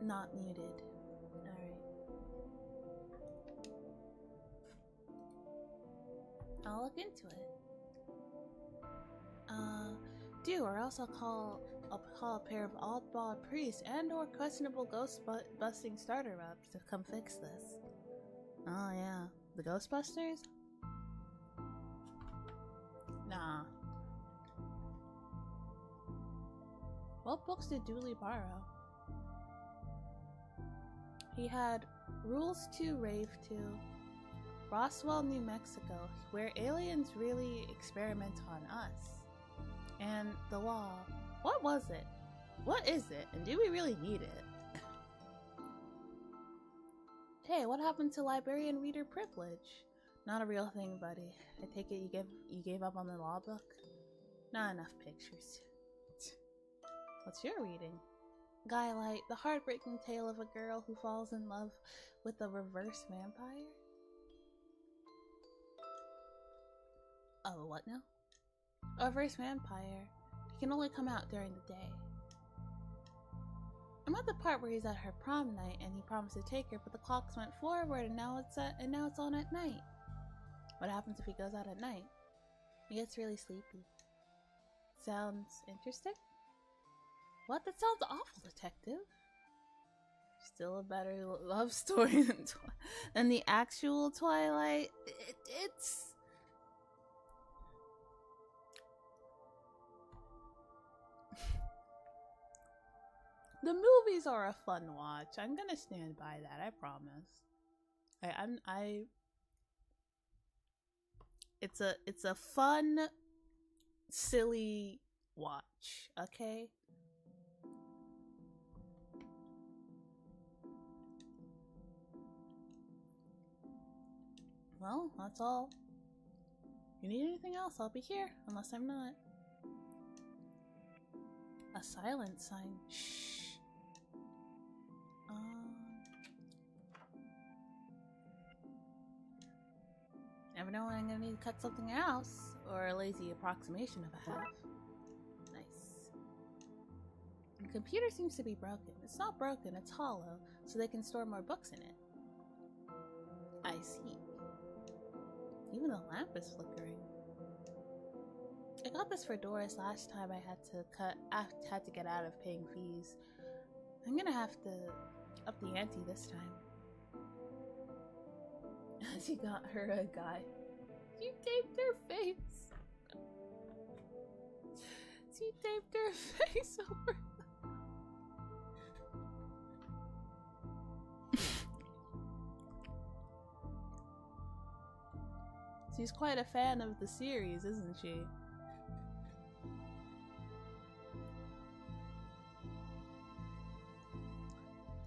[SPEAKER 1] Not muted. Alright. I'll look into it. Do, or else I'll call a pair of oddball priests and or questionable ghost-busting starter reps to come fix this. Oh yeah, the Ghostbusters? Nah. What books did Dooley borrow? He had Rules to Rave to, Roswell, New Mexico, where aliens really experiment on us, and The Law. What was it? What is it? And do we really need it? Hey, what happened to librarian reader privilege? Not a real thing, buddy. I take it you gave up on the law book? Not enough pictures. What's your reading? Guylight, the heartbreaking tale of a girl who falls in love with a reverse vampire? Oh, what now? A reverse vampire. He can only come out during the day. I'm at the part where he's at her prom night and he promised to take her, but the clocks went forward and now it's on at night. What happens if he goes out at night? He gets really sleepy. Sounds interesting? What? That sounds awful, detective. Still a better love story than the actual Twilight. It's... The movies are a fun watch. I'm gonna stand by that, I promise. It's a fun, silly watch, okay? Well, that's all. If you need anything else, I'll be here, unless I'm not. A silent sign. Shh. Never know when I'm gonna need to cut something else, or a lazy approximation of a half. Nice. The computer seems to be broken. It's not broken, it's hollow, so they can store more books in it. I see. Even the lamp is flickering. I got this for Doris last time I had to get out of paying fees. I'm gonna have to up the ante this time. She got her a guy. She taped her face. She taped her face over. She's quite a fan of the series, isn't she?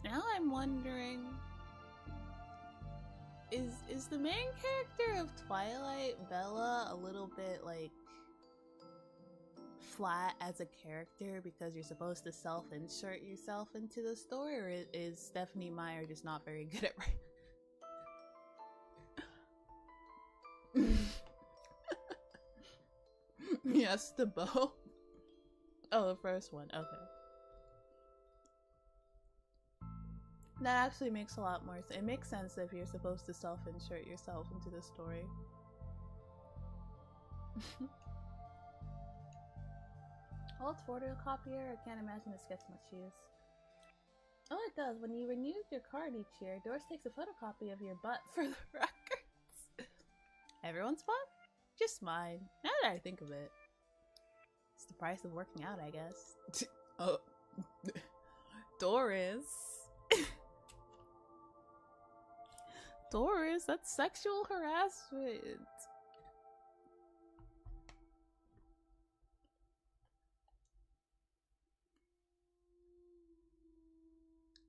[SPEAKER 1] Now I'm wondering, is the main character of Twilight, Bella, a little bit like flat as a character because you're supposed to self-insert yourself into the story, or is Stephenie Meyer just not very good at writing? Yes, the bow. Oh, the first one. Okay. That actually makes a lot more sense. It makes sense if you're supposed to self-insert yourself into the story. Well, it's photocopier. I can't imagine this gets much use. Oh, it does. When you renew your card each year, Doris takes a photocopy of your butt for the records. Everyone's butt? Just mine. Now that I think of it. It's the price of working out, I guess. Oh. Doris. Doris, that's sexual harassment.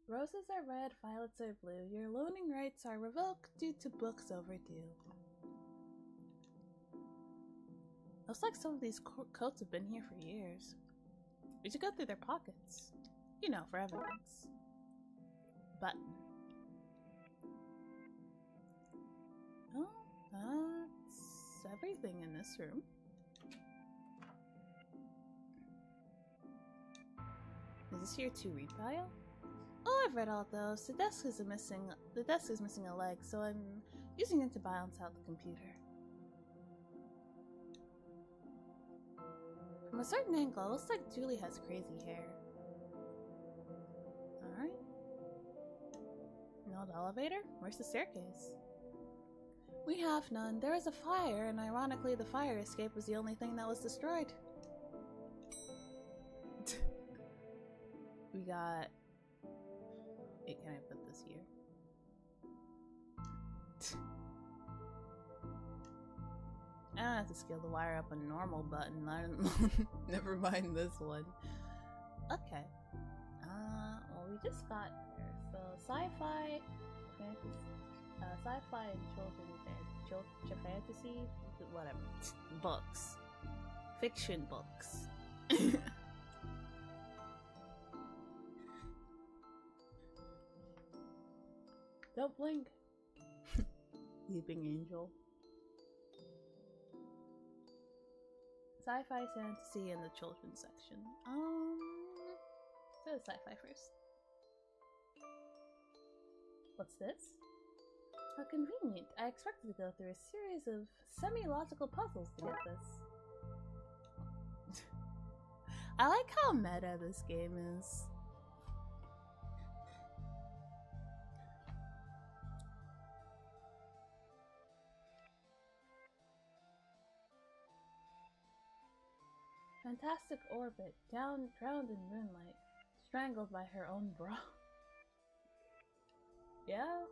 [SPEAKER 1] Roses are red, violets are blue. Your loaning rights are revoked due to books overdue. Looks like some of these coats have been here for years. We should go through their pockets. You know, for evidence. Button. Oh, that's everything in this room. Is this your to read pile? Oh, I've read all those. The desk is missing a leg, so I'm using it to balance out the computer. From a certain angle, it looks like Julie has crazy hair. Alright. No elevator? Where's the staircase? We have none. There was a fire, and ironically the fire escape was the only thing that was destroyed. We got... Wait, can I put this here? I don't have to scale the wire up a normal button. Never mind this one. Okay. Well, we just got there. So, sci-fi, sci-fi and fantasy, whatever. Books. Fiction books. Don't blink. Weeping Angel. Sci-fi, fantasy, and the children's section. So sci-fi first. What's this? How convenient. I expected to go through a series of semi-logical puzzles to get this. I like how meta this game is. Fantastic orbit, drowned in moonlight, strangled by her own bra. Yeah?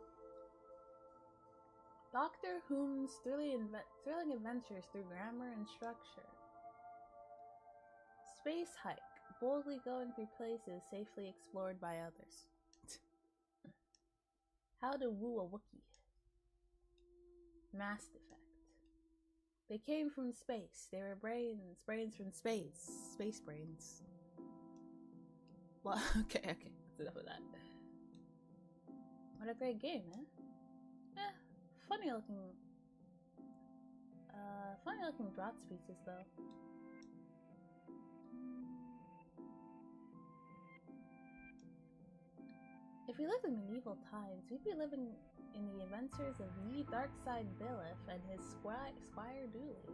[SPEAKER 1] Doctor Whom's thrilling adventures through grammar and structure. Space hike, boldly going through places safely explored by others. How to woo a Wookiee. Mass Effect. They came from space. They were brains from space. Space brains. Well, okay, that's enough of that. What a great game, eh? Funny looking drop speeches though. If we lived in medieval times, we'd be living in the adventures of ye Darkside Bailiff and his squire Dooley.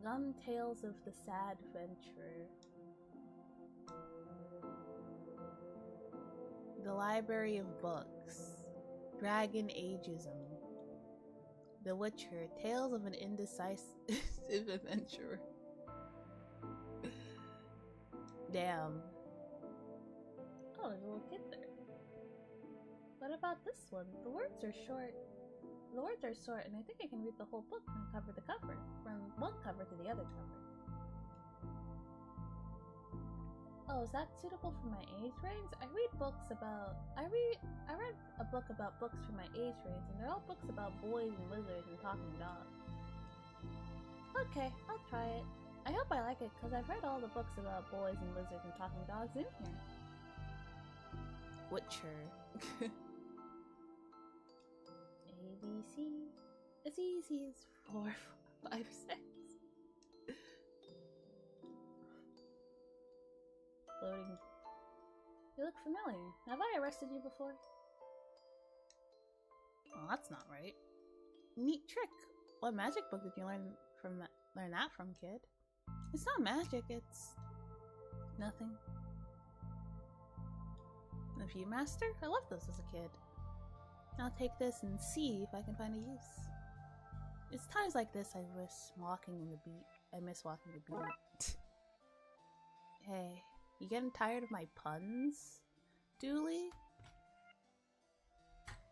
[SPEAKER 1] Gum Tales of the Sad Venturer. The Library of Books. Dragon Ageism. The Witcher. Tales of an Indecisive Adventurer. Damn. Oh, there's a little kid there. What about this one? The words are short, and I think I can read the whole book from cover to cover. From one cover to the other cover. Oh, is that suitable for my age range? I read I read a book about books for my age range, and they're all books about boys and lizards and talking dogs. Okay, I'll try it. I hope I like it, because I've read all the books about boys and lizards and talking dogs in here. Witcher. ABC. As easy as 4, 5, 6. Loading. You look familiar. Have I arrested you before? Well, that's not right. Neat trick. What magic book did you learn that from, kid? It's not magic, it's nothing. The Viewmaster? I loved those as a kid. I'll take this and see if I can find a use. It's times like this I miss walking the beat. Hey, you getting tired of my puns, Dooley?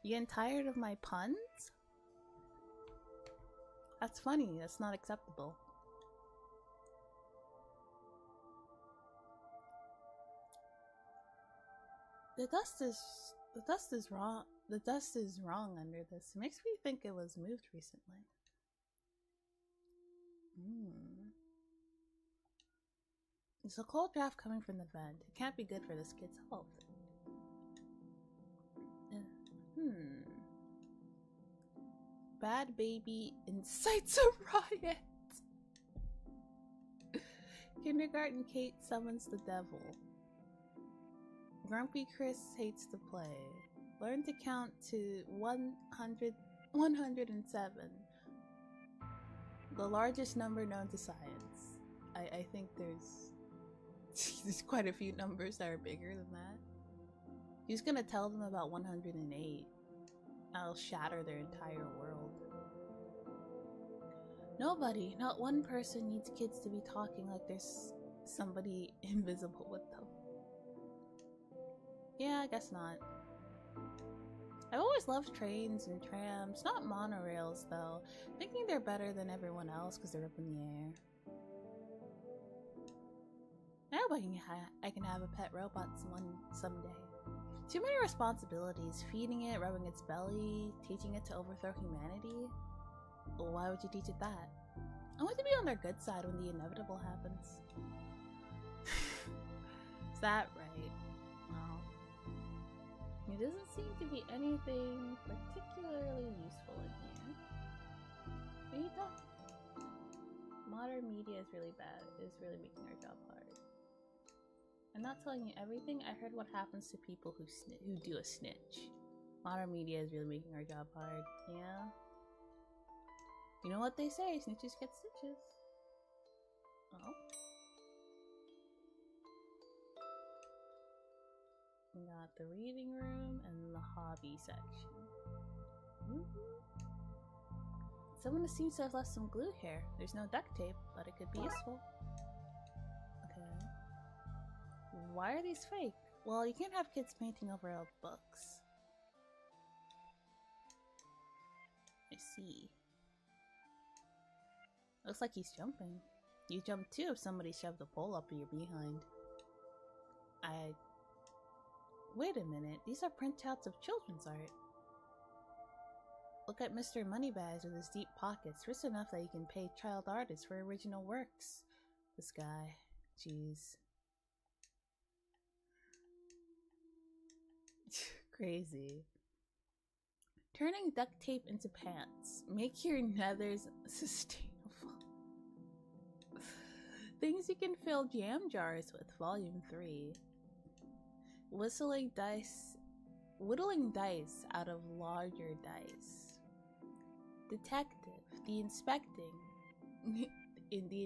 [SPEAKER 1] You getting tired of my puns? That's funny, that's not acceptable. The dust is wrong. The dust is wrong under this. It makes me think it was moved recently. There's a cold draft coming from the vent. It can't be good for this kid's health. Bad baby incites a riot. Kindergarten Kate summons the devil. Grumpy Chris hates to play. Learn to count to 107. The largest number known to science. I think there's quite a few numbers that are bigger than that. He's gonna tell them about 108. I'll shatter their entire world. Nobody, not one person needs kids to be talking like there's somebody invisible with them. Yeah, I guess not. I've always loved trains and trams, not monorails though, thinking they're better than everyone else because they're up in the air. I hope I can have a pet robot someday. Too many responsibilities, feeding it, rubbing its belly, teaching it to overthrow humanity. Well, why would you teach it that? I want to be on their good side when the inevitable happens. Is that right? Well, it doesn't seem to be anything particularly useful in here. What are you talking? Modern media is really bad. It's really making our job hard. I'm not telling you everything. I heard what happens to people who do a snitch. Modern media is really making our job hard. Yeah. You know what they say, snitches get stitches. Oh. We got the reading room and the hobby section. Someone seems to have left some glue here. There's no duct tape, but it could be useful. Okay. Why are these fake? Well, you can't have kids painting over old books. I see. Looks like he's jumping. You jump too if somebody shoved a pole up your behind. Wait a minute, these are printouts of children's art. Look at Mr. Moneybags with his deep pockets, rich enough that he can pay child artists for original works. This guy, jeez. Crazy. Turning duct tape into pants. Make your nethers sustainable. Things you can fill jam jars with, Volume 3. Whittling dice out of larger dice. Detective, the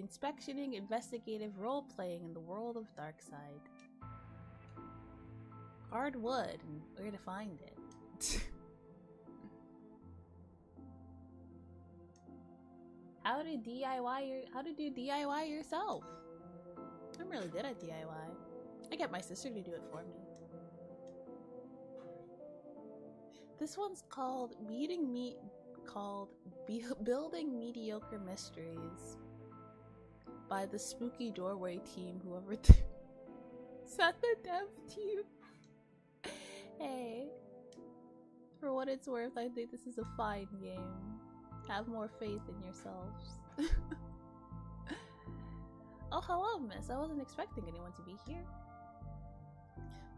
[SPEAKER 1] inspectioning, investigative role-playing in the world of Darkside. Hard wood, and where to find it. How to do DIY yourself? I'm really good at DIY. I get my sister to do it for me. This one's called Building Mediocre Mysteries by the Spooky Doorway team, whoever set the dev team. Hey, for what it's worth, I think this is a fine game. Have more faith in yourselves. Oh, hello, miss. I wasn't expecting anyone to be here.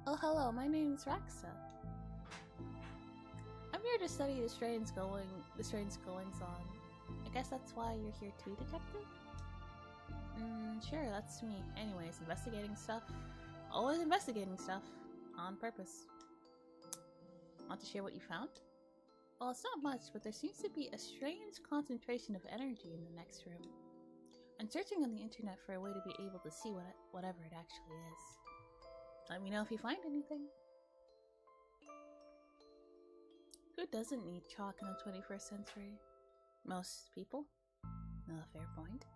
[SPEAKER 1] Oh, hello. My name's Raxa. I'm here to study the strange goings on. I guess that's why you're here too, detective? Sure, that's me. Anyways, investigating stuff. Always investigating stuff. On purpose. Want to share what you found? Well, it's not much, but there seems to be a strange concentration of energy in the next room. I'm searching on the internet for a way to be able to see whatever it actually is. Let me know if you find anything. Who doesn't need chalk in the 21st century? Most people. Fair point.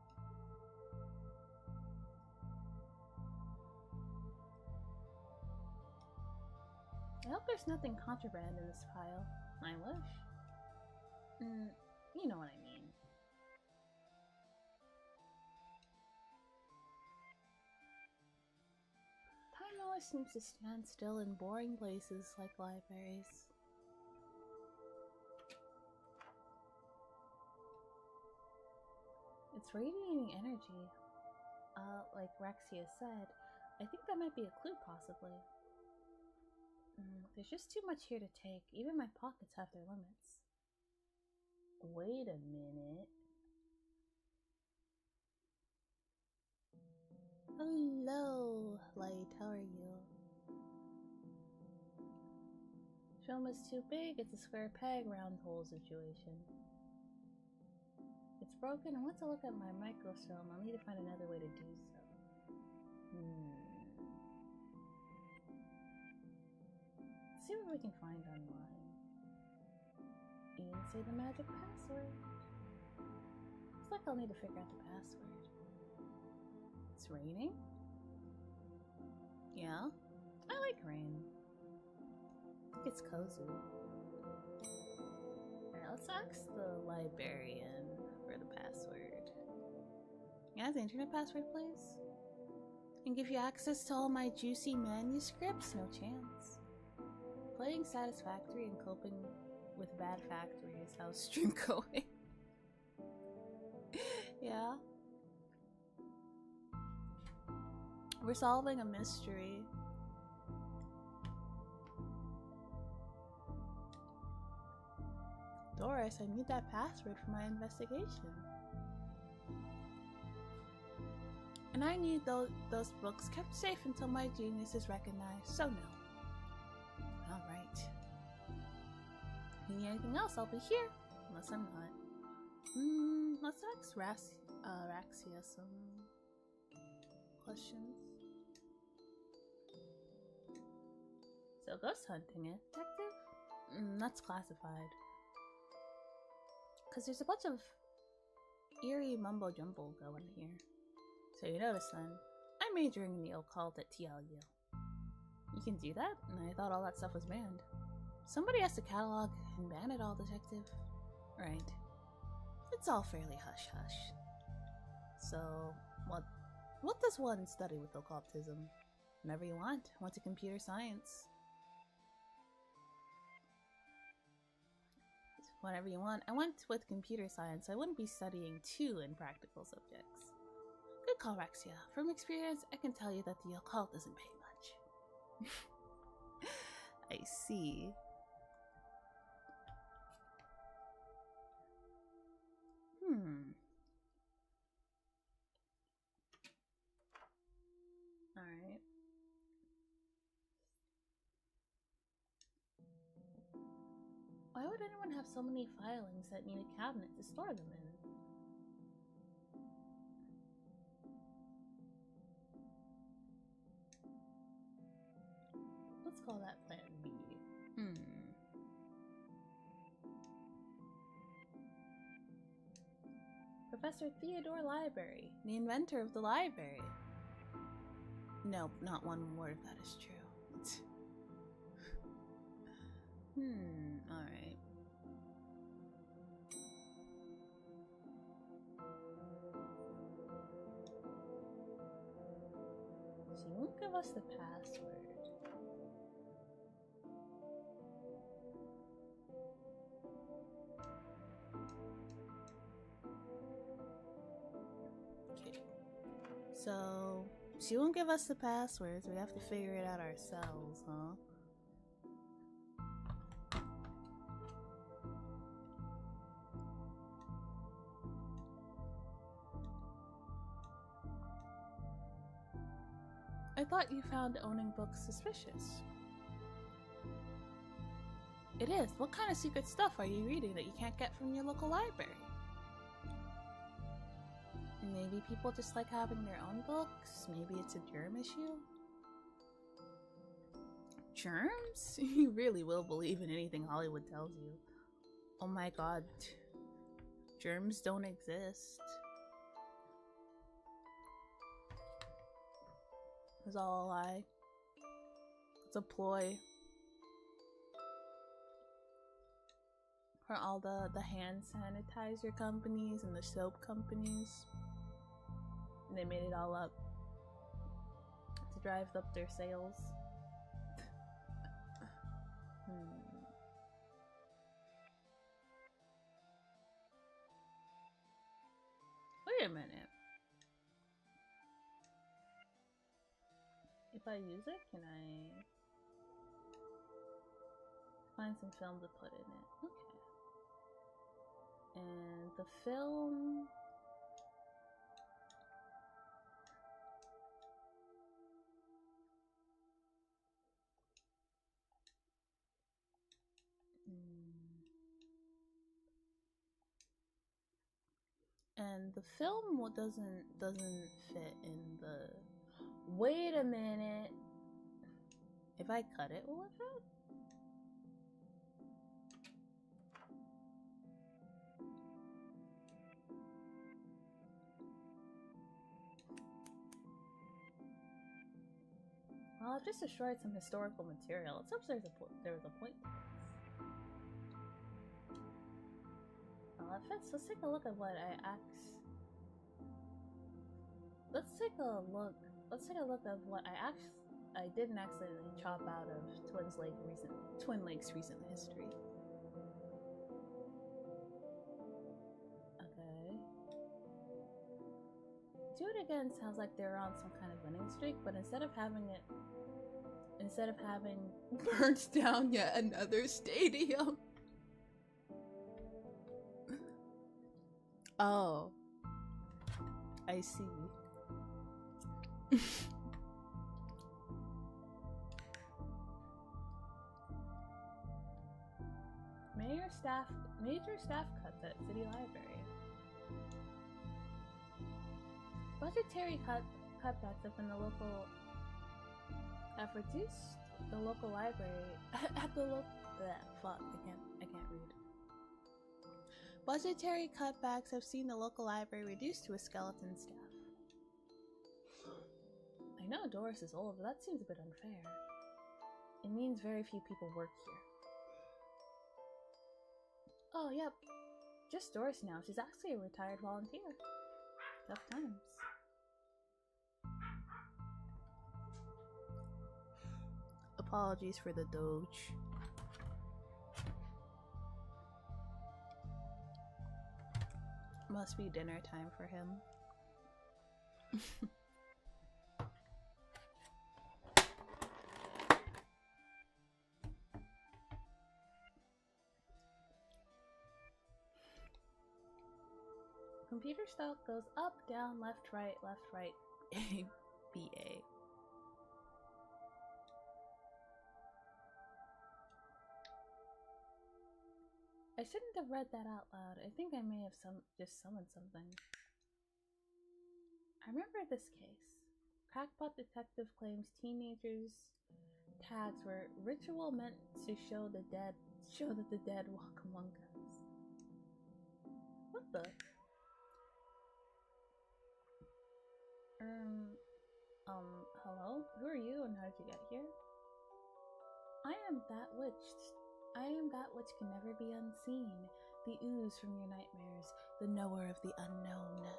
[SPEAKER 1] I hope there's nothing contraband in this pile. I wish. You know what I mean. Time always seems to stand still in boring places like libraries. It's radiating energy. Like Rexia said, I think that might be a clue, possibly. There's just too much here to take. Even my pockets have their limits. Wait a minute. Hello, Light. How are you? Film is too big. It's a square peg, round hole situation. It's broken. I want to look at my microfilm. I'll need to find another way to do so. See what we can find online. You didn't say the magic password. Looks like I'll need to figure out the password. It's raining? Yeah, I like rain. I think it's cozy. Alright, let's ask the librarian for the password. Can I have the internet password, please? And give you access to all my juicy manuscripts? No chance. Playing Satisfactory and coping with bad factory is how stream going. Yeah. We're solving a mystery. Doris, I need that password for my investigation. And I need those books kept safe until my genius is recognized, so no. Alright. If you need anything else, I'll be here. Unless I'm not. Let's ask Raxia some questions. So ghost hunting, eh, detective? That's classified. Cause there's a bunch of eerie mumbo jumbo going here. So you notice then, I'm majoring in the occult at TLU. You can do that? And I thought all that stuff was banned. Somebody has to catalog and ban it all, detective. Right. It's all fairly hush-hush. So, what does one study with occultism? Whenever you want. Went to computer science. Whenever you want. I went with computer science, so I wouldn't be studying too in practical subjects. Good call, Rexia. From experience, I can tell you that the occult doesn't pay much. I see. Alright. Why would anyone have so many filings that need a cabinet to store them in? Let's call that plan B. Professor Theodore Library, the inventor of the library. Nope, not one word of that is true. Alright. She won't give us the password. Okay. So, she won't give us the passwords. We have to figure it out ourselves, huh? I thought you found owning books suspicious. It is. What kind of secret stuff are you reading that you can't get from your local library? Maybe people just like having their own books? Maybe it's a germ issue? Germs? You really will believe in anything Hollywood tells you. Oh my god. Germs don't exist. It's all a lie. It's a ploy. For all the hand sanitizer companies and the soap companies. And they made it all up to drive up their sales. Wait a minute. If I use it, can I find some film to put in it? Okay. And the film... And the film doesn't fit in the... Wait a minute. If I cut it, will it fit? Well, I've just destroyed some historical material. It seems there was a point to this. Well, it fits. Let's take a look at what Let's take a look at what I didn't accidentally chop out of Twin Lakes' recent history. Okay. Do It Again sounds like they're on some kind of winning streak, but instead of having burnt down yet another stadium. Oh. I see. Major staff cuts at City Library. Budgetary cutbacks have been have reduced the local library at the local. Fuck, I can't read. Budgetary cutbacks have seen the local library reduced to a skeleton staff. I know Doris is old, but that seems a bit unfair. It means very few people work here. Oh, yep. Just Doris now. She's actually a retired volunteer. Tough times. Apologies for the Doge. Must be dinner time for him. Computer stock goes up, down, left, right, A, B, A. I shouldn't have read that out loud. I think I may have just summoned something. I remember this case. Crackpot detective claims teenagers' tags were ritual meant to show that the dead walk among us. What the? Hello? Who are you and how did you get here? I am that which can never be unseen, the ooze from your nightmares, the knower of the unknown.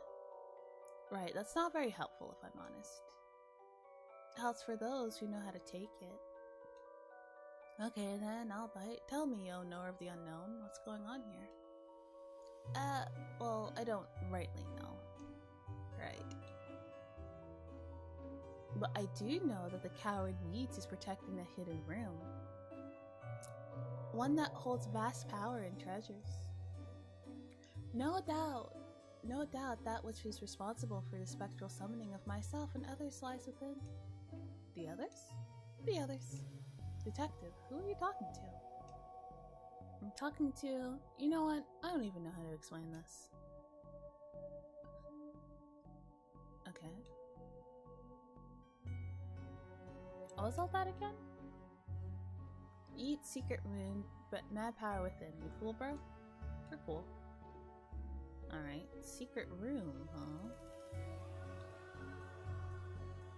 [SPEAKER 1] Right, that's not very helpful if I'm honest. Helps for those who know how to take it. Okay then, I'll bite. Tell me, oh knower of the unknown, what's going on here? Well, I don't rightly know. Right. But I do know that the coward Yeats is protecting the hidden room. One that holds vast power and treasures. No doubt that which is responsible for the spectral summoning of myself and others lies within. The others? The others. Detective, who are you talking to? I'm talking to... You know what? I don't even know how to explain this. Okay. What was all that again? Eat secret moon, but mad power within. You fool, bro? You're cool. Alright. Secret room, huh?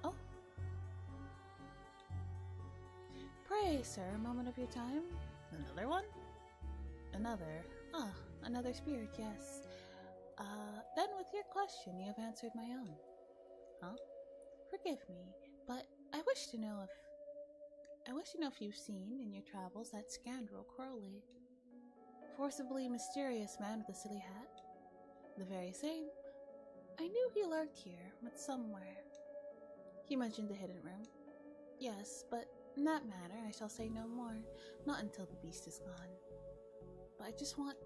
[SPEAKER 1] Oh. Pray, sir, a moment of your time. Another one? Another. Ah, another spirit, yes. Then with your question, you have answered my own. Huh? Forgive me, but I wish to know if you've seen in your travels that scoundrel Crowley. Forcibly mysterious man with a silly hat? The very same. I knew he lurked here, but somewhere. He mentioned the hidden room. Yes, but in that matter I shall say no more, not until the beast is gone. But I just want...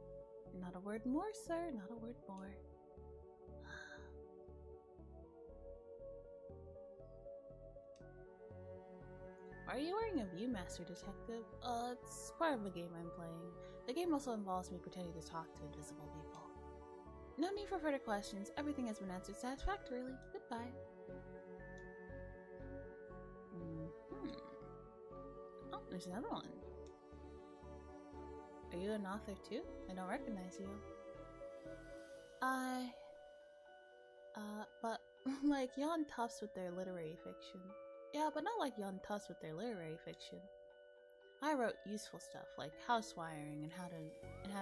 [SPEAKER 1] Not a word more, sir, not a word more. Are you wearing a Viewmaster, detective? It's part of a game I'm playing. The game also involves me pretending to talk to invisible people. No need for further questions. Everything has been answered satisfactorily. Goodbye. Oh, there's another one. Are you an author too? I don't recognize you. But like Young Tufts with their literary fiction. Yeah, but not like Young Tufts with their literary fiction. I wrote useful stuff like house wiring and how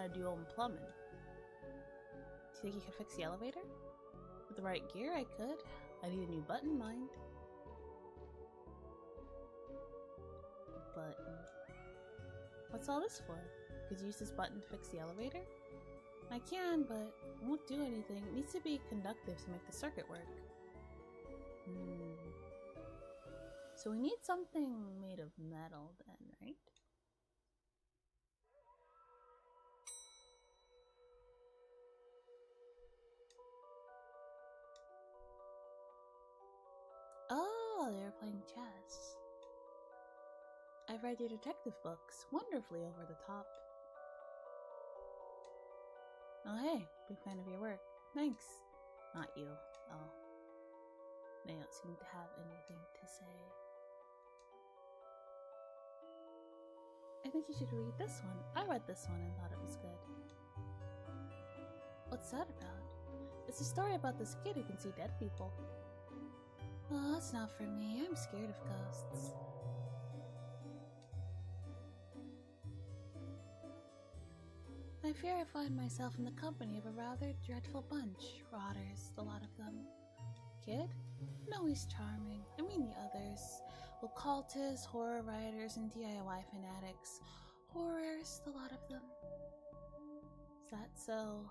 [SPEAKER 1] to do home plumbing. Do you think you could fix the elevator? With the right gear, I could. I need a new button, mind. Button. What's all this for? Could you use this button to fix the elevator? I can, but it won't do anything. It needs to be conductive to make the circuit work. So we need something made of metal then, right? Oh, they're playing chess. I've read your detective books. Wonderfully over the top. Oh hey, big fan of your work. Thanks. Not you. Oh. They don't seem to have anything to say. I think you should read this one. I read this one and thought it was good. What's that about? It's a story about this kid who can see dead people. Oh, that's not for me. I'm scared of ghosts. I fear I find myself in the company of a rather dreadful bunch. Rotters, the lot of them. Kid? No, he's charming. I mean the others. Occultists, horror writers, and DIY fanatics. Horrors, the lot of them. Is that so?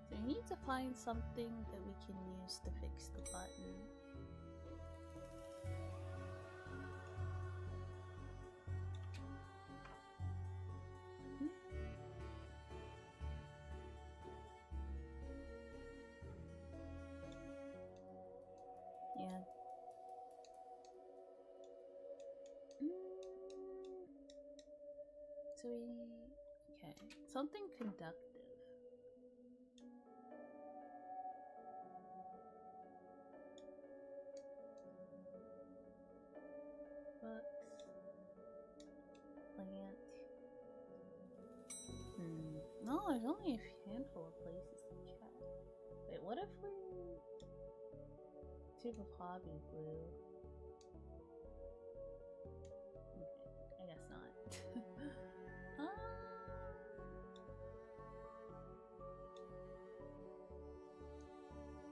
[SPEAKER 1] So we need to find something that we can use to fix the button. Yeah. So okay, something conductive. Books. Plant. No, there's only a handful of places to chat. Wait, what if we... Tube of hobby glue. Okay, I guess not.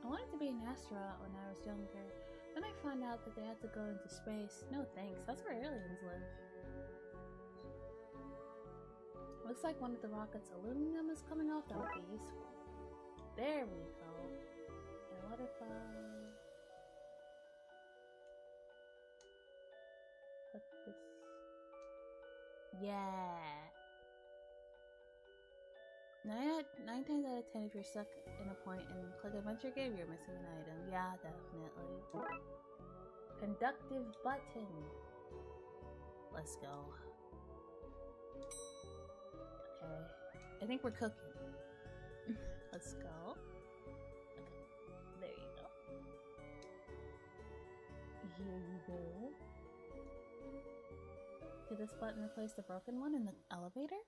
[SPEAKER 1] I wanted to be an astronaut when I was younger. Then I found out that they had to go into space. No thanks, that's where aliens live. Looks like one of the rocket's aluminum is coming off. That would be useful. There we go. And what if put this... Yeah. 9 times out of 10 if you're stuck in a point and click adventure game, you're missing an item. Yeah, definitely. Conductive button. Let's go. Okay. I think we're cooking. Let's go. Okay. There you go. Here you go. Could this button replace the broken one in the elevator?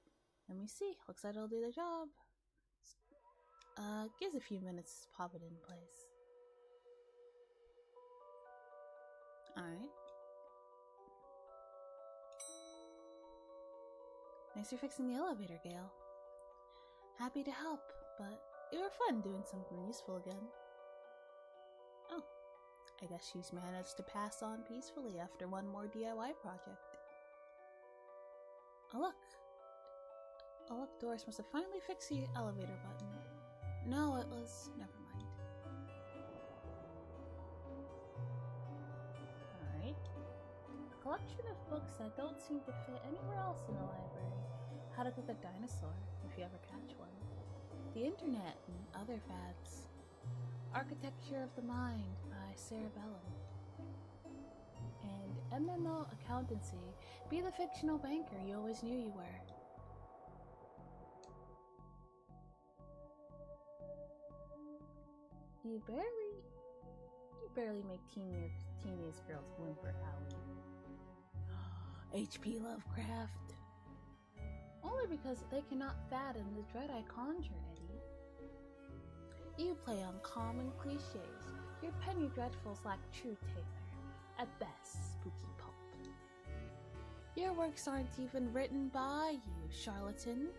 [SPEAKER 1] Let me see. Looks like it'll do the job. Gives a few minutes to pop it in place. Alright. Thanks for fixing the elevator, Gale. Happy to help, but it were fun doing something useful again. Oh, I guess she's managed to pass on peacefully after one more DIY project. Oh look, Doris must have finally fixed the elevator button. No, it was... never mind. Alright. A collection of books that don't seem to fit anywhere else in the library. How to Cook a Dinosaur, if you ever catch one. The Internet and Other Fads. Architecture of the Mind by Sarah Bellum. And MMO Accountancy. Be the fictional banker you always knew you were. You barely make teenage girls whimper, Howie. H.P. Lovecraft. Only because they cannot fathom the dread I conjure, Eddie. You play on common cliches. Your penny dreadfuls lack true tailor. At best, spooky pulp. Your works aren't even written by you, charlatan.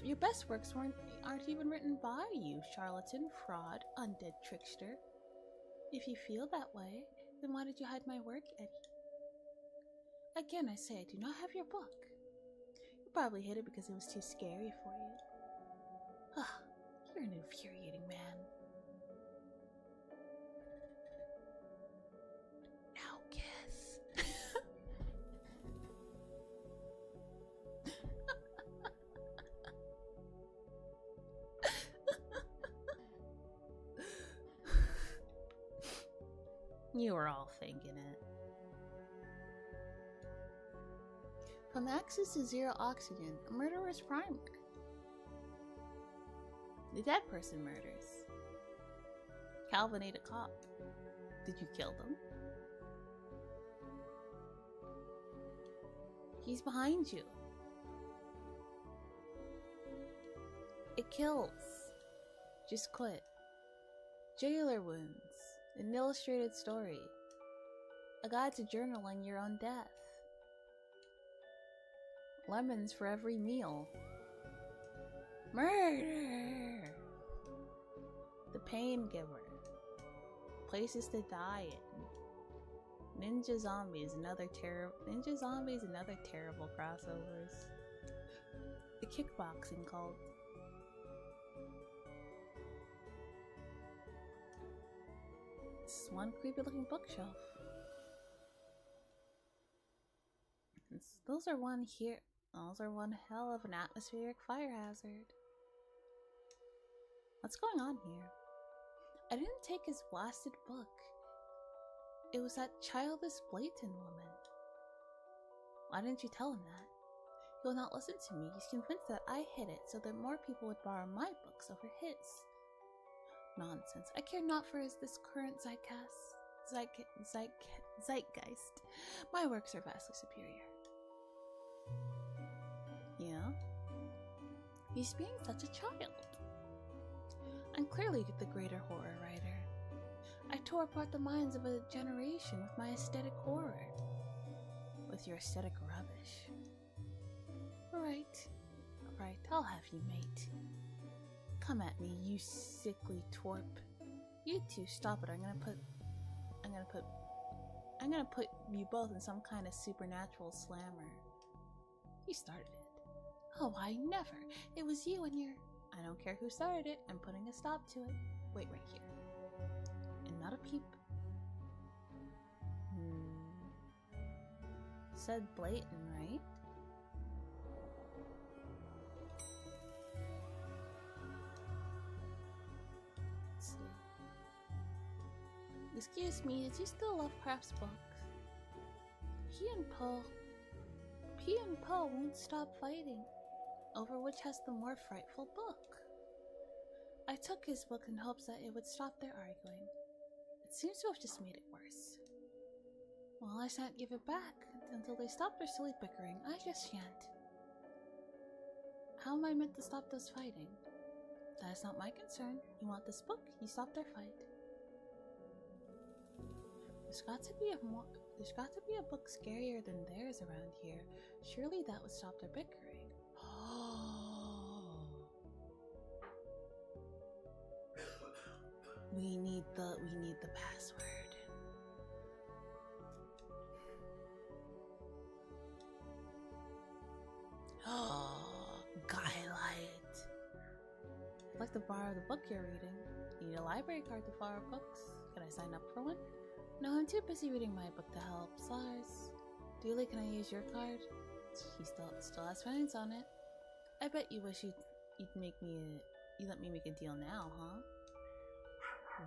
[SPEAKER 1] Your best works aren't even written by you, charlatan, fraud, undead trickster. If you feel that way, then why did you hide my work, Eddie? Again, I say I do not have your book. You probably hid it because it was too scary for you. Ah, you're an infuriating man. Now kiss. You were all thinking it. From access to zero oxygen, a murderer's primer. The dead person murders. Calvin ate a cop. Did you kill them? He's behind you. It kills. Just quit. Jailer wounds. An illustrated story. A guide to journaling your own death. Lemons for every meal. Murder! The Pain Giver. Places to die in. Ninja Zombies and other terrible crossovers. The Kickboxing Cult. This one creepy looking bookshelf. Those are one hell of an atmospheric fire hazard. What's going on here? I didn't take his blasted book. It was that childish Blayton woman. Why didn't you tell him that? He will not listen to me. He's convinced that I hid it so that more people would borrow my books over his. Nonsense. I care not for this current zeitgeist. My works are vastly superior. Yeah? He's being such a child. I'm clearly the greater horror writer. I tore apart the minds of a generation with my aesthetic horror. With your aesthetic rubbish. Right, I'll have you, mate. Come at me, you sickly twerp. You two, stop it. I'm gonna put you both in some kind of supernatural slammer. You started it. Oh, I never. It was you and your... I don't care who started it. I'm putting a stop to it. Wait right here. And not a peep. Said Blayton, right? Let's see. Excuse me, did you still love Lovecraft's books? P and Poe won't stop fighting over which has the more frightful book. I took his book in hopes that it would stop their arguing. It seems to have just made it worse. Well, I shan't give it back until they stop their silly bickering. I just shan't. How am I meant to stop this fighting? That is not my concern. You want this book, you stop their fight. There's got to be a book scarier than theirs around here. Surely that would stop their bickering. We need the password. Oh, Skylight. I'd like to borrow the book you're reading. You need a library card to borrow books. Can I sign up for one? No, I'm too busy reading my book to help. Slurs. Dooley, can I use your card? He still has finance on it. I bet you wish you'd let me make a deal now, huh?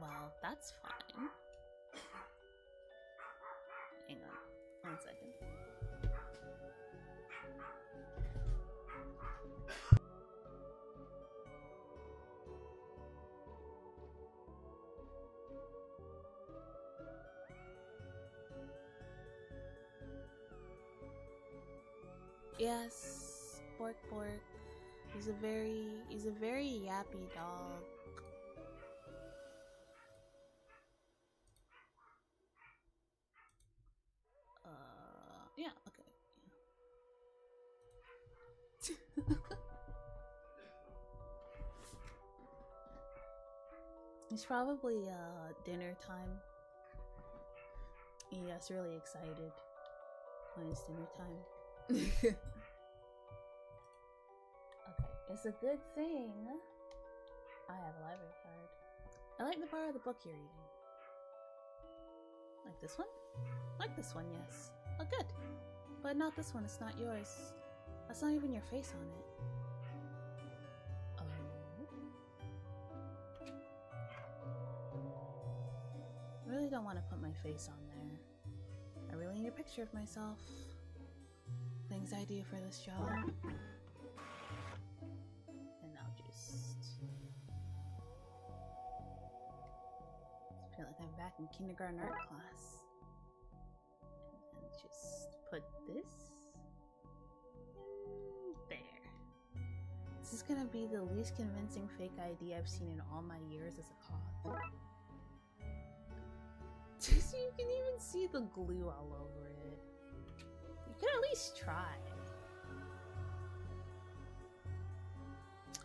[SPEAKER 1] Well, that's fine. Hang on. 1 second. Yes, Bork Bork. He's a very yappy dog. Yeah, okay. It's probably dinner time. He gets really excited when it's dinner time. Okay, it's a good thing I have a library card. I'd like to borrow the book you're reading. Like this one? Like this one, yes. Oh, good. But not this one, it's not yours. That's not even your face on it. I really don't want to put my face on there. I really need a picture of myself. Fleming's idea for this job. And I'll just feel like I'm back in kindergarten art class. And then just put this in there. This is gonna be the least convincing fake ID I've seen in all my years as a cop. You can even see the glue all over it. You could at least try.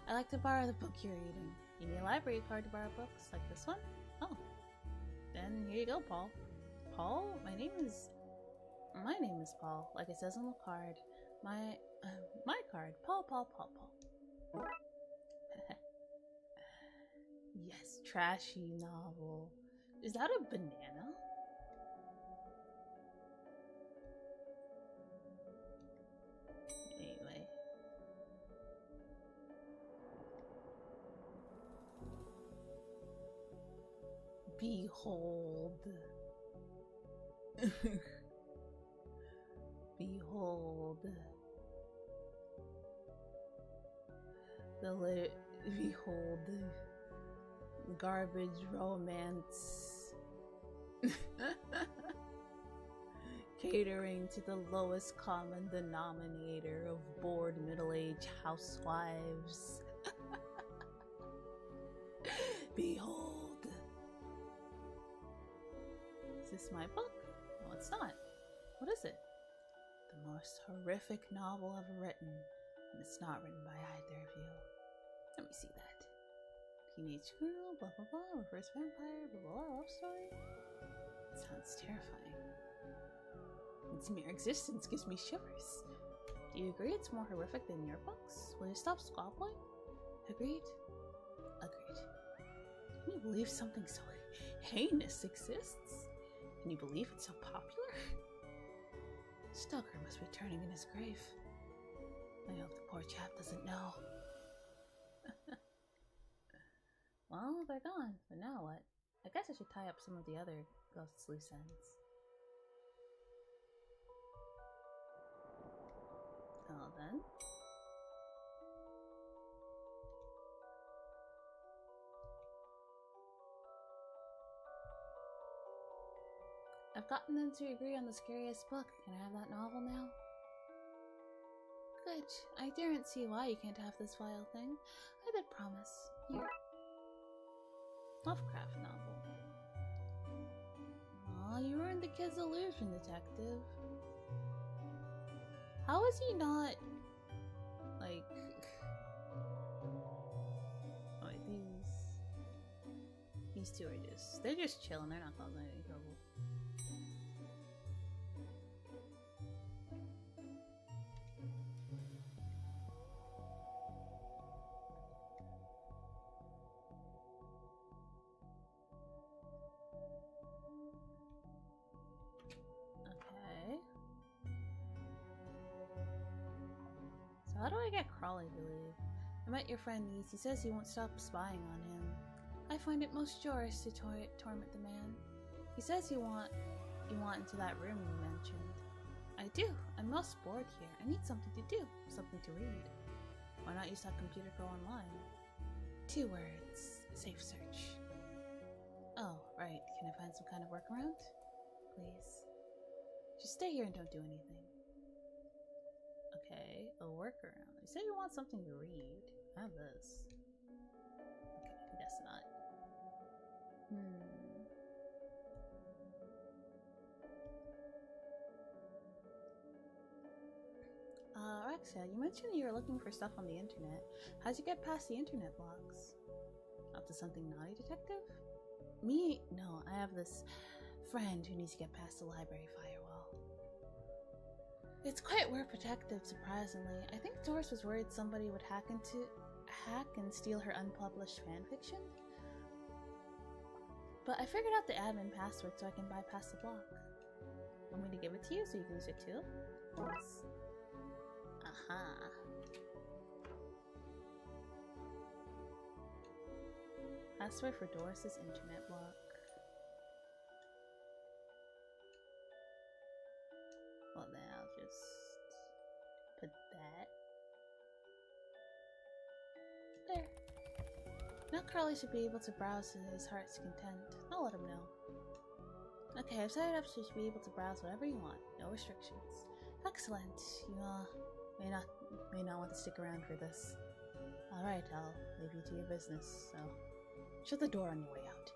[SPEAKER 1] I like to borrow the book you're reading. You need a library card to borrow books like this one? Oh. Then here you go, Paul. Paul? My name is Paul. Like it says on the card. My card. Paul. Yes, trashy novel. Is that a banana? Anyway. Behold. Behold. Behold. Garbage romance. Catering to the lowest common denominator of bored middle-aged housewives. Behold. Is this my book? No, it's not. What is it? The most horrific novel ever written, and it's not written by either of you. Let me see that. Teenage girl, blah blah blah, reverse vampire, blah blah blah, love story. It sounds terrifying. Its mere existence gives me shivers. Do you agree it's more horrific than your books? Will you stop squabbling? Agreed? Agreed. Can you believe something so heinous exists? Can you believe it's so popular? Stoker must be turning in his grave. I hope the poor chap doesn't know. Well, they're gone, but now what? I guess I should tie up some of the other ghosts' loose ends. Well then. I've gotten them to agree on the scariest book. Can I have that novel now? Good. I daren't see why you can't have this vile thing. I did promise. Here. Lovecraft novel. Aw, you ruined the kid's illusion, detective. How is he not, like... Oh wait, these two are just... They're just chilling, they're not causing any trouble. How do I get Crawley to leave? I met your friend Niece. He says he won't stop spying on him. I find it most joyous to torment the man. He says you want into that room you mentioned. I do. I'm most bored here. I need something to do. Something to read. Why not use that computer go online? 2 words. Safe search. Oh, right. Can I find some kind of workaround? Please. Just stay here and don't do anything. Okay, a workaround. You said you want something to read. I have this. Okay, I guess not. Rexia, you mentioned you were looking for stuff on the internet. How'd you get past the internet blocks? Up to something naughty, detective? Me? No, I have this friend who needs to get past the library firewall. It's quite word protective, surprisingly. I think Doris was worried somebody would hack and steal her unpublished fanfiction. But I figured out the admin password so I can bypass the block. Want me to give it to you so you can use it too? Yes. Aha. Password for Doris's internet block. Well then I'll just... put that there. Now Carly should be able to browse to his heart's content. I'll let him know. Okay, I've set it up so you should be able to browse whatever you want. No restrictions. Excellent. You may not want to stick around for this. Alright, I'll leave you to your business, so shut the door on your way out.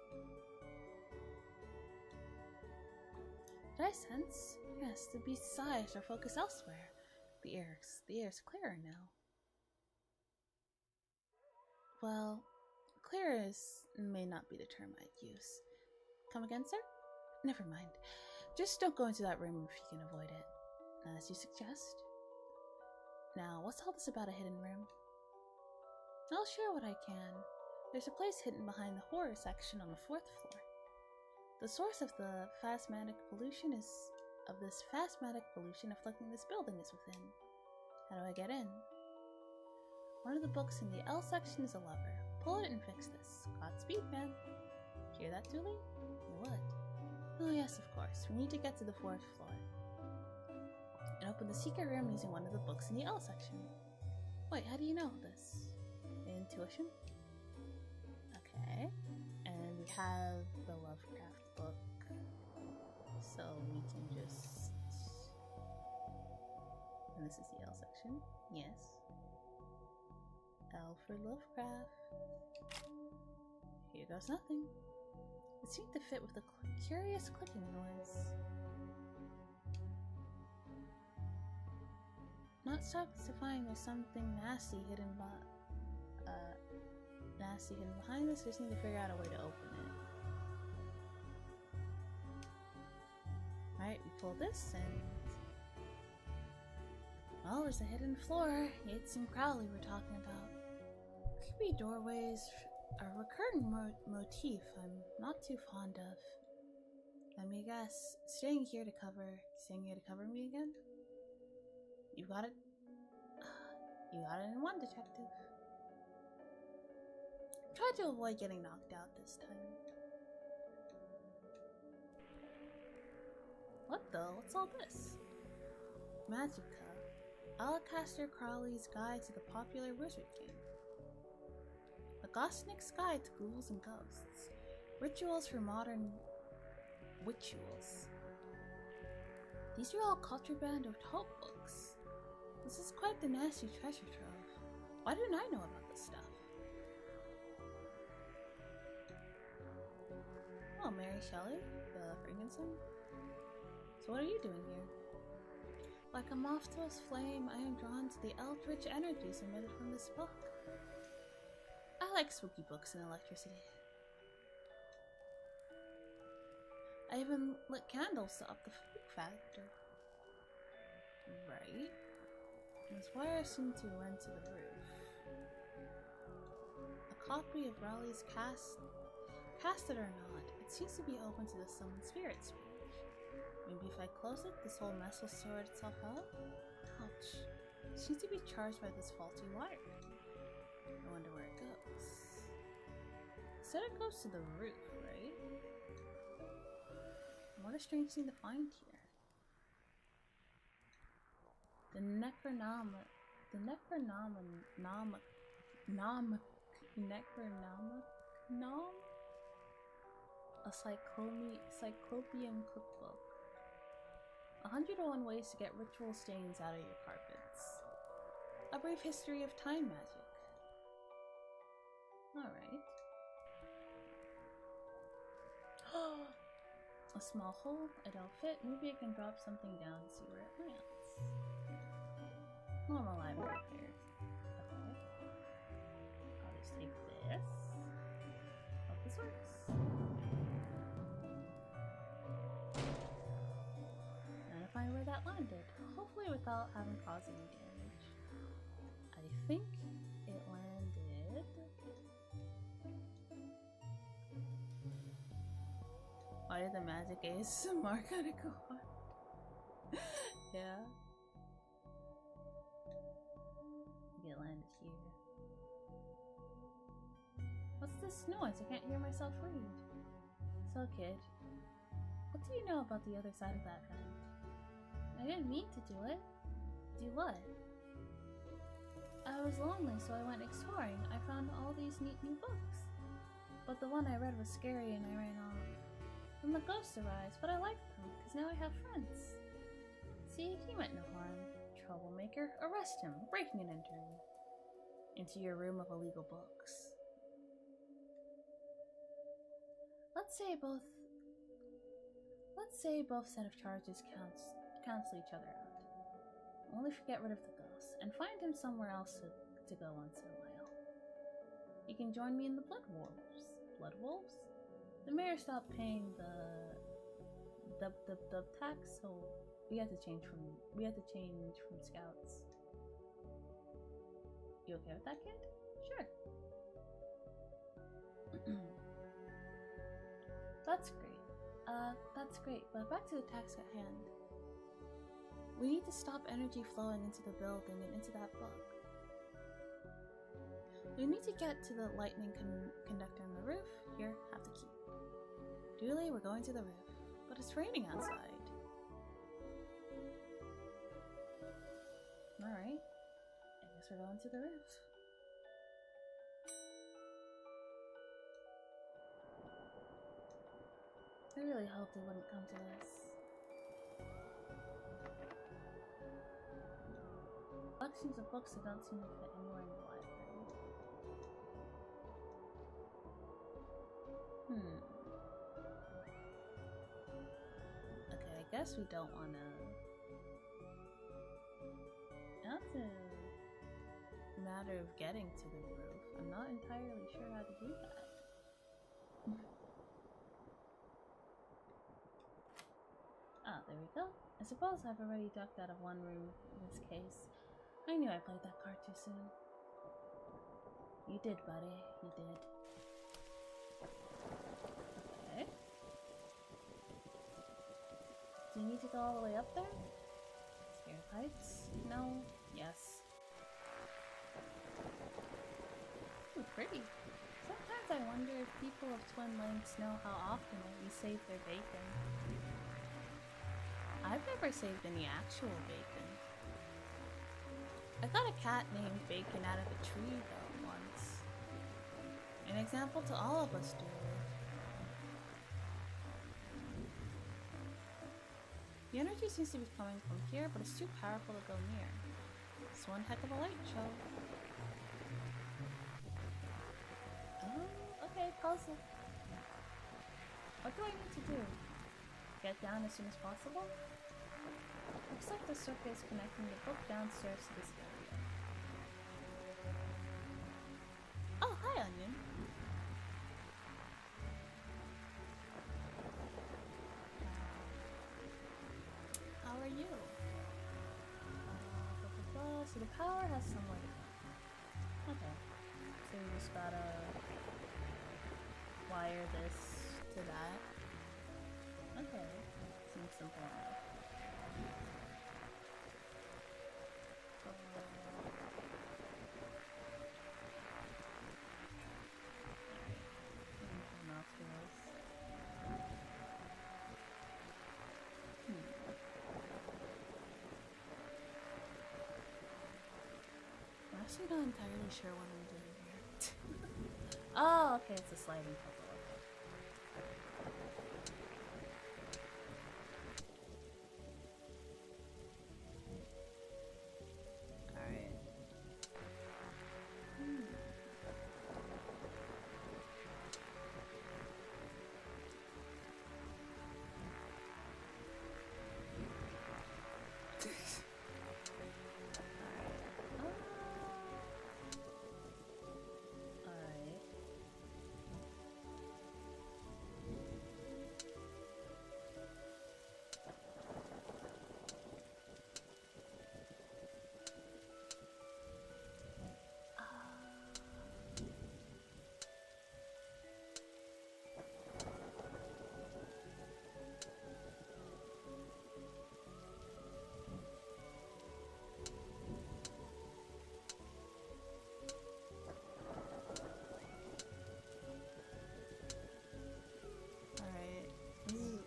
[SPEAKER 1] Did I sense? Yes, the beast's eyes are focused elsewhere. The air's clearer now. Well, clear may not be the term I'd use. Come again, sir? Never mind. Just don't go into that room if you can avoid it. As you suggest. Now, what's all this about a hidden room? I'll share what I can. There's a place hidden behind the horror section on the 4th floor. The source of this phasmatic pollution afflicting this building is within. How do I get in? One of the books in the L section is a lever. Pull it and fix this. Godspeed, man. Hear that, Dooley? You would. Oh yes, of course. We need to get to the 4th floor. And open the secret room using one of the books in the L section. Wait, how do you know this? Intuition? Okay. And we have the Lovecraft book. So we can just... And this is the L section. Yes. L for Lovecraft. Here goes nothing. It seemed to fit with the curious clicking noise. Not shocked to find there's something nasty hidden behind this. We just need to figure out a way to open it. Alright, we pull this and... Well, there's a hidden floor. Yates and Crowley were talking about. Creepy doorways are a recurring motif I'm not too fond of. Let me guess, staying here to cover me again? You got it? You got it in one, detective. Try to avoid getting knocked out this time. What the? What's all this? Magica. Alacaster Crowley's Guide to the Popular Wizard Game. A Gosnick's Guide to Ghouls and Ghosts. Rituals for Modern Witchuals. These are all contraband or hope books. This is quite the nasty treasure trove. Why didn't I know about this stuff? Oh, Mary Shelley, the Frankenstein. So what are you doing here? Like a moth to a flame, I am drawn to the eldritch energies emitted from this book. I like spooky books and electricity. I even lit candles to up the spook factor. Right. Those wires seem to run to the roof. A copy of Rowley's Cast It or Not. It seems to be open to the summoned spirits page. Maybe if I close it, this whole mess will sort itself out? Ouch. It seems to be charged by this faulty wire. I wonder where it goes. It said it goes to the roof, right? What a strange thing to find here. The Necronomicon? A Cyclopean cookbook. 101 ways to get ritual stains out of your carpets. A brief history of time magic. Alright. A small hole. It don't fit. Maybe I can drop something down and see where it lands. Normal library repairs. Okay. I'll just take this. Hope this works. And find where that landed. Hopefully without having caused any damage. I think it landed... Why did the magic ASMR kinda go on? Yeah. It landed here. What's this noise? I can't hear myself read. So kid, what do you know about the other side of that vent? I didn't mean to do it. Do what? I was lonely, so I went exploring. I found all these neat new books. But the one I read was scary and I ran off. Then the ghosts arise, but I liked them, because now I have friends. See, he meant no harm. Troublemaker, arrest him, breaking and entering into your room of illegal books. Let's say both set of charges cancel each other out. Only get rid of the ghosts, and find him somewhere else to go once in a while. You can join me in the Blood Wolves. Blood Wolves? The mayor stopped paying the tax, so we had to change from scouts. You okay with that, kid? Sure. That's great, but back to the task at hand. We need to stop energy flowing into the building and into that book. We need to get to the lightning conductor on the roof. Here, have the key. Dooley, we're going to the roof. But it's raining outside. Alright. I guess we're going to the roof. I really hoped it wouldn't come to this. Collections of books that don't seem to fit anywhere in the library. Okay, I guess we don't wanna... That's a matter of getting to the roof. I'm not entirely sure how to do that. Ah, there we go. I suppose I've already ducked out of one room in this case. I knew I played that card too soon. You did, buddy. You did. Okay. Do you need to go all the way up there? Scared heights? No? Yes. Ooh, pretty. Sometimes I wonder if people of Twin Links know how often we save their bacon. I've never saved any actual bacon. I got a cat named Bacon out of a tree, though, once. An example to all of us, Dooley. The energy seems to be coming from here, but it's too powerful to go near. It's one heck of a light show. Oh, okay, puzzle. What do I need to do? Get down as soon as possible? Looks like the circuit is connecting the book downstairs to this area. Oh, hi, Onion. How are you? So the power has somewhere to go. Okay. So we just gotta wire this to that. Okay. Seems simple enough. I'm actually not entirely sure what I'm doing here. Oh, okay, it's a sliding puzzle.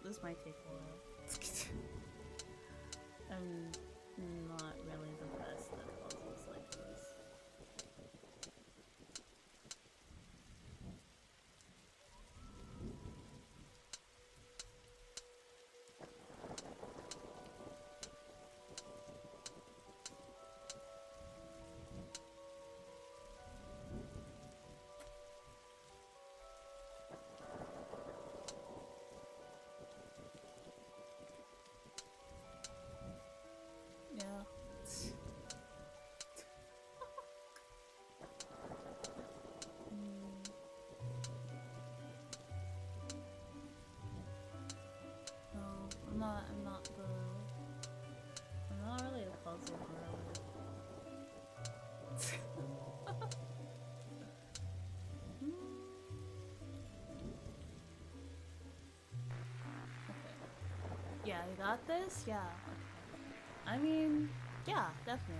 [SPEAKER 1] This might take a while. I'm not really the best at puzzles like this. puzzle earlier. Okay. Yeah, you got this? Yeah, okay. I mean, yeah, definitely.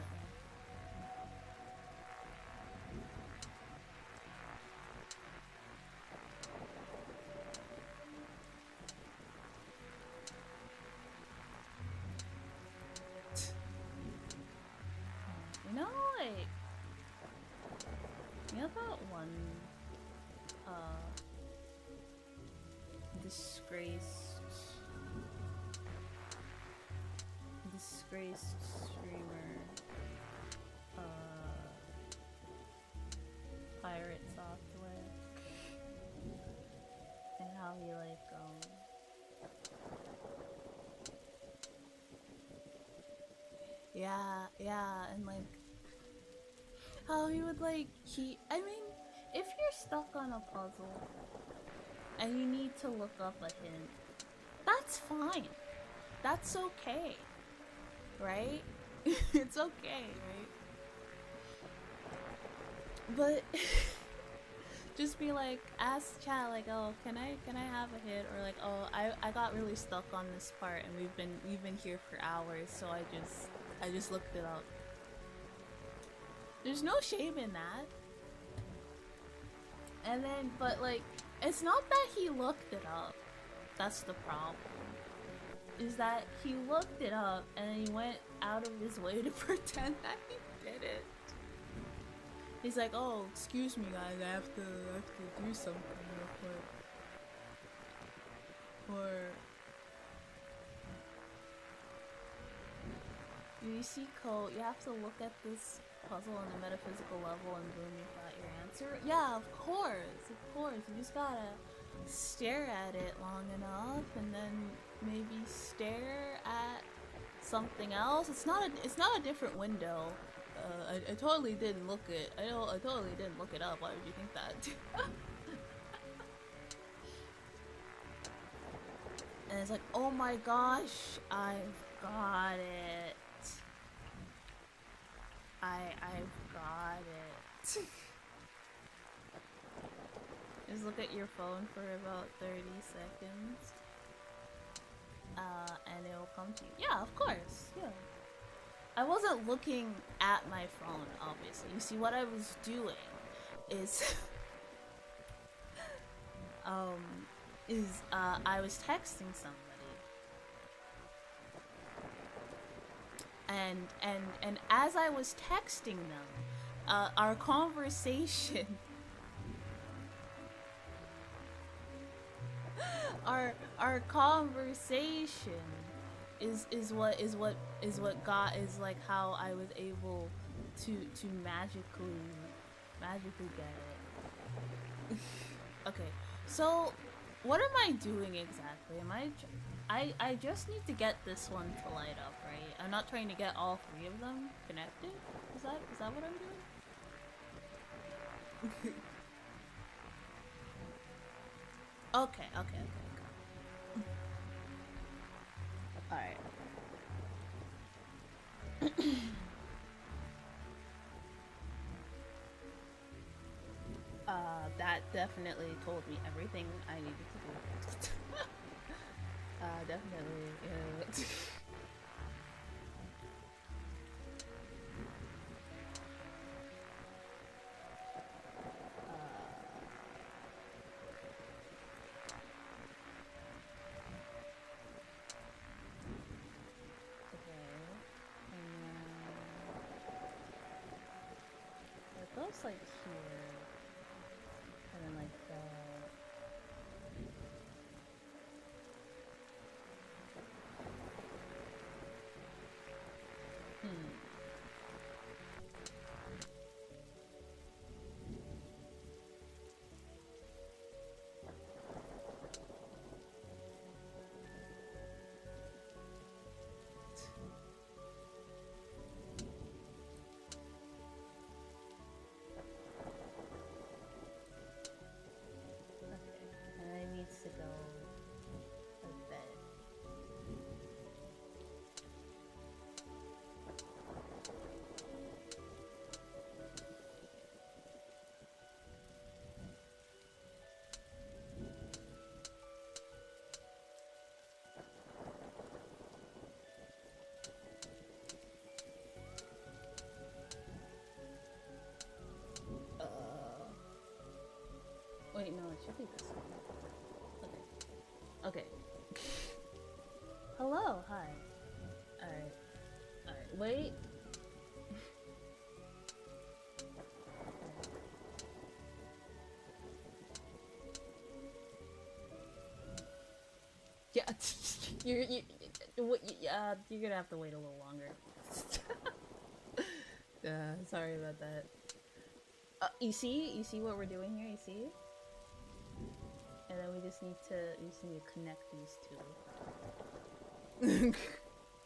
[SPEAKER 1] You know, like, you know that one, disgraced streamer, Pirate Software, and how he, like, yeah, and, like, how he would, like, I mean, if you're stuck on a puzzle, and you need to look up a hint, that's fine. That's okay. Right? It's okay, right? But just be like, ask chat like, oh, can I have a hit? Or like, oh, I got really stuck on this part and we've been here for hours, so I just looked it up. There's no shame in that. And then, but like, it's not that he looked it up. That's the problem. Is that he looked it up and he went out of his way to pretend that he did it. He's like, oh, excuse me guys, I have to do something real quick. Or you see code, you have to look at this puzzle on a metaphysical level and boom, you got your answer. Yeah, of course. You just gotta stare at it long enough and then maybe stare at something else. It's not a different window. I totally didn't look it. I totally didn't look it up. Why would you think that? And it's like, oh my gosh, I've got it. I've got it. Just look at your phone for about 30 seconds. And it'll come to you. Yeah, of course. Yeah. I wasn't looking at my phone, obviously. You see, what I was doing is... I was texting somebody. And as I was texting them, our conversation... our conversation is how I was able to magically get it. Okay, so what am I doing exactly? I just need to get this one to light up, right? I'm not trying to get all three of them connected. Is that what I'm doing? Okay. Alright. That definitely told me everything I needed to do. Definitely, yeah. Goes like here, and then like that. To go a bit. hi. Alright. Alright, wait. Yeah, you're gonna have to wait a little longer. Sorry about that. You see what we're doing here? You see? And then we just need to connect these two.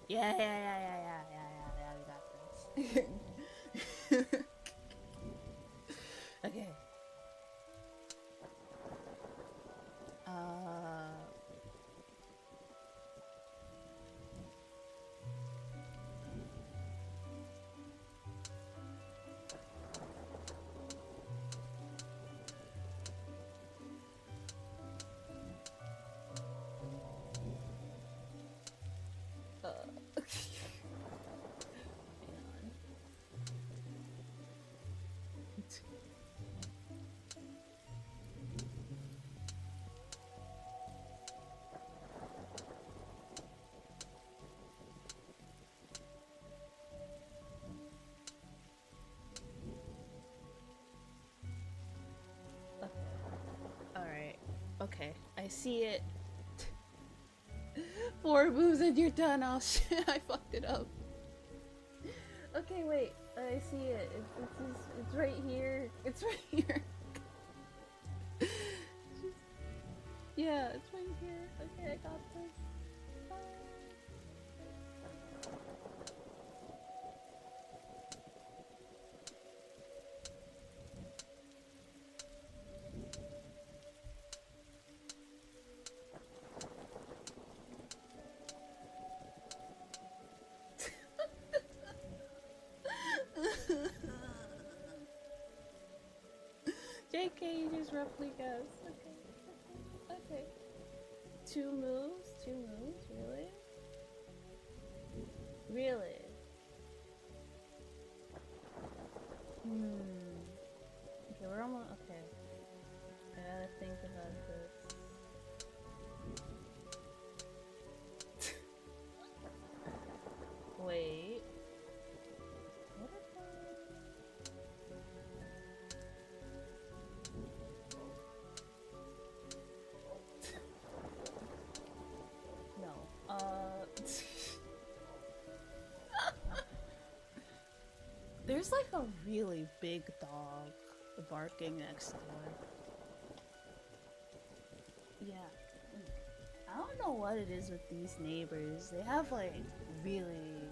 [SPEAKER 1] Yeah, we got this. Okay. Alright. Okay. I see it. 4 moves and you're done. Oh shit, I fucked it up. Okay, wait. I see it. It's right here. It's right here. Yeah, it's right here. Okay, I got this. JK, you just roughly guessed. Okay. 2 moves? 2 moves? Really? Really? Okay, we're almost. Okay. I gotta think about this. Wait. What if No. There's like a really big dog barking next door. Yeah. I don't know what it is with these neighbors. They have like really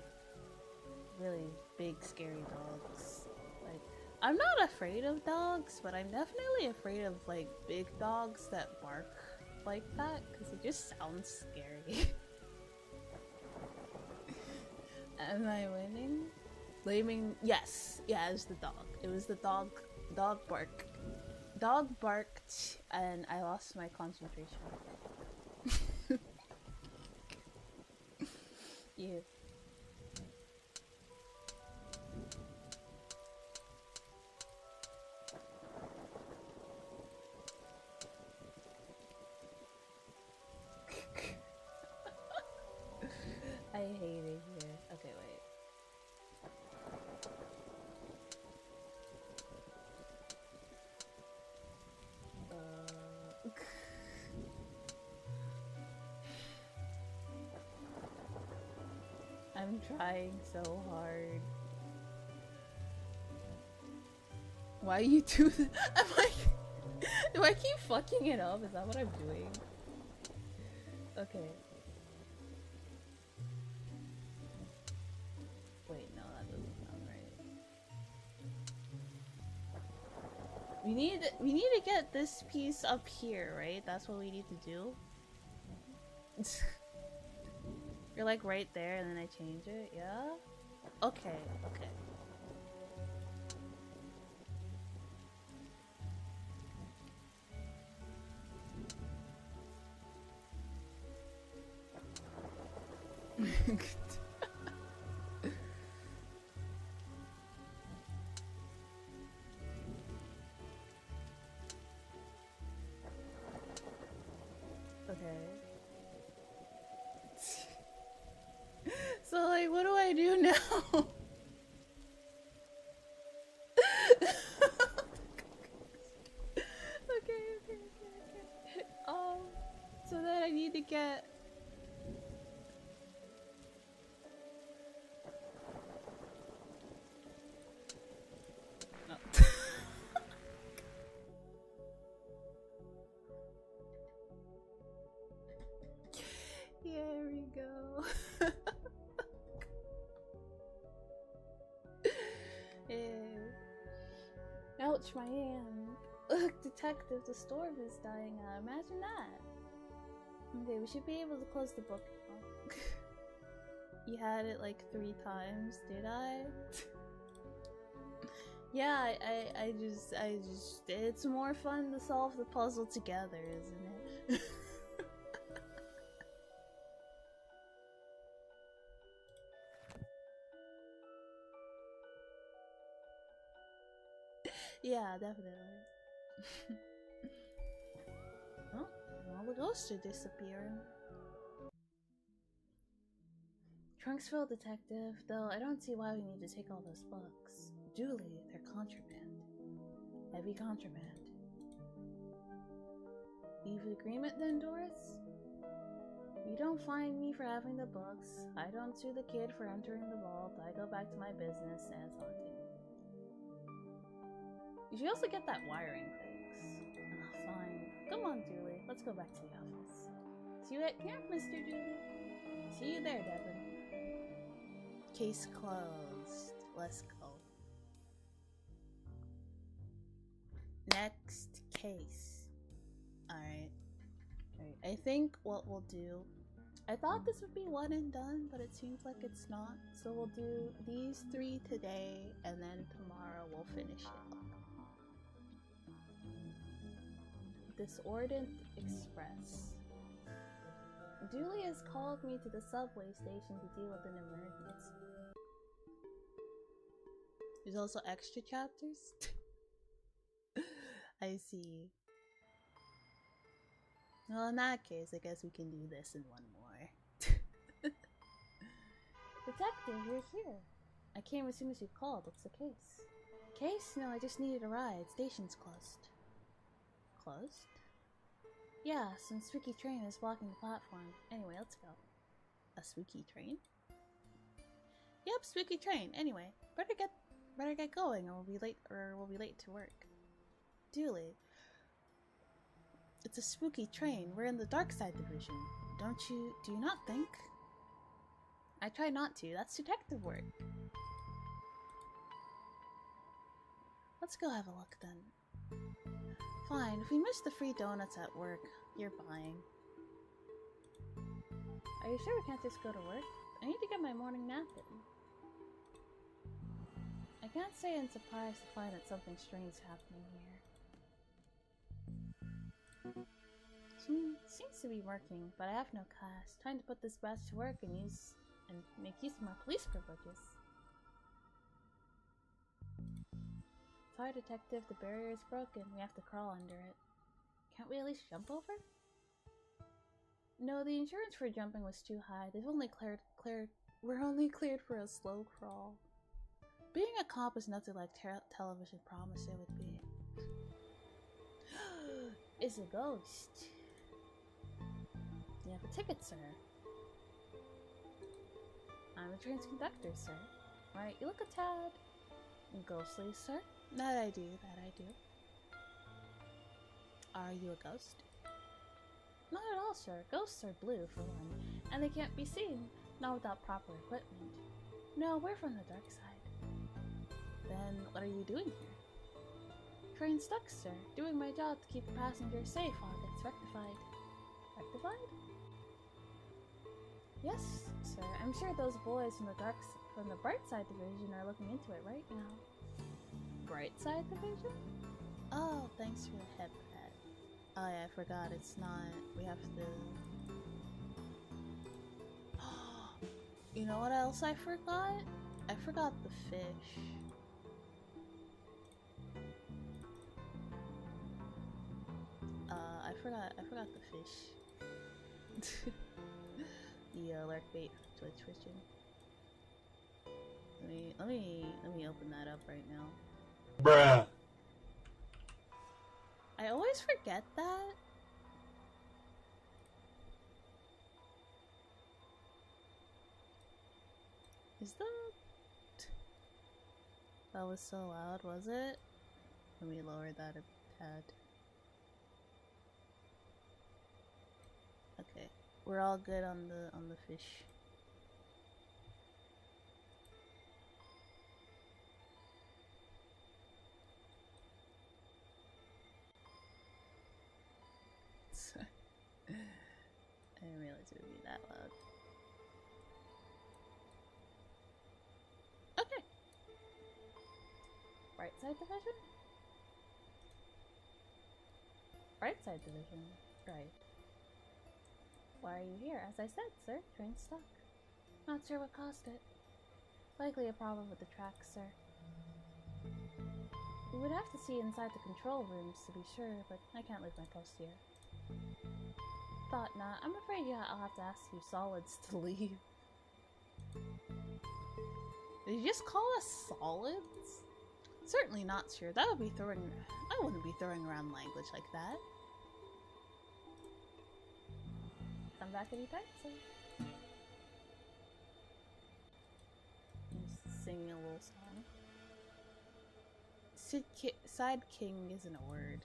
[SPEAKER 1] big scary dogs. Like, I'm not afraid of dogs, but I'm definitely afraid of like big dogs that bark like that because it just sounds scary. Am I winning? Blaming? Yes. Yeah, it was the dog. It was the dog. Dog bark. Dog barked and I lost my concentration. Yeah. I hate it here. Okay, wait. I'm trying so hard. Why you do that? I'm like, do I keep fucking it up? Is that what I'm doing? Okay. Wait, no, that doesn't sound right. We need to get this piece up here, right? That's what we need to do. You're like right there and then I change it, yeah? Okay, okay. Okay. No! Okay. So then I need to get... No. Here we go. Ew. Ouch, my hand. Look, detective, the storm is dying out. Imagine that. Okay, we should be able to close the book now. You had it like 3 times, did I? Yeah, I just, it's more fun to solve the puzzle together, isn't it? Yeah, definitely. Oh, all the ghosts are disappearing. Trunksville detective, though I don't see why we need to take all those books. Duly, they're contraband. Heavy contraband. Leave agreement then, Doris? You don't fine me for having the books. I don't sue the kid for entering the vault. I go back to my business, sans haunting. You should also get that wiring fixed. Oh, fine. Come on, Dooley. Let's go back to the office. See you at camp, Mr. Dooley. See you there, Devin. Case closed. Let's go. Next case. Alright. I think what we'll do... I thought this would be one and done, but it seems like it's not. So we'll do these 3 today, and then tomorrow we'll finish it up. Disordant Express. Dooley has called me to the subway station to deal with an emergency. There's also extra chapters? I see. Well, in that case, I guess we can do this and one more. Detective, you're here. I came as soon as you called. What's the case? Case? No, I just needed a ride. Station's closed. Closed? Yeah, some spooky train is blocking the platform. Anyway, let's go. A spooky train? Yep, spooky train. Anyway, better get going, or we'll be late to work. Dooley. It's a spooky train. We're in the Darkside division. Do you not think? I try not to. That's detective work. Let's go have a look then. Fine, if we miss the free donuts at work, you're buying. Are you sure we can't just go to work? I need to get my morning nap in. I can't say I'm surprised to find that something strange is happening here. Seems to be working, but I have no cash. Time to put this badge to work and make use of my police privileges. Sorry, detective, the barrier is broken. We have to crawl under it. Can't we at least jump over? No, the insurance for jumping was too high. We're only cleared for a slow crawl. Being a cop is nothing like television promised it would be. It's a ghost. You have a ticket, sir. I'm the train's conductor, sir. Right, you look a tad ghostly, sir. That I do. Are you a ghost? Not at all, sir. Ghosts are blue, for one, and they can't be seen, not without proper equipment. No, we're from the dark side. Then, what are you doing here? Train stuck, sir. Doing my job to keep the passengers safe while it gets rectified. Rectified? Yes, sir. I'm sure those boys from the Brightside division are looking into it right now. Brightside division? Oh, thanks for the head pat. Oh yeah, I forgot. It's not. We have to. You know what else I forgot? I forgot the fish. I forgot the fish. The alert bait twitching. let me open that up right now.
[SPEAKER 2] Bruh.
[SPEAKER 1] I always forget that. That was so loud, was it? Let me lower that a tad. Okay, we're all good on the fish. I didn't realize it would be that loud. Okay. Right side division? Right side division. Right. Why are you here? As I said, sir, train's stuck. Not sure what caused it. Likely a problem with the tracks, sir. We would have to see inside the control rooms to be sure, but I can't leave my post here. Thought not. I'm afraid I'll have to ask you solids to leave. Did you just call us solids? Certainly not, sure. That would be throwing... I wouldn't be throwing around language like that. Come back anytime, sir. Just sing a little song. Side king isn't a word.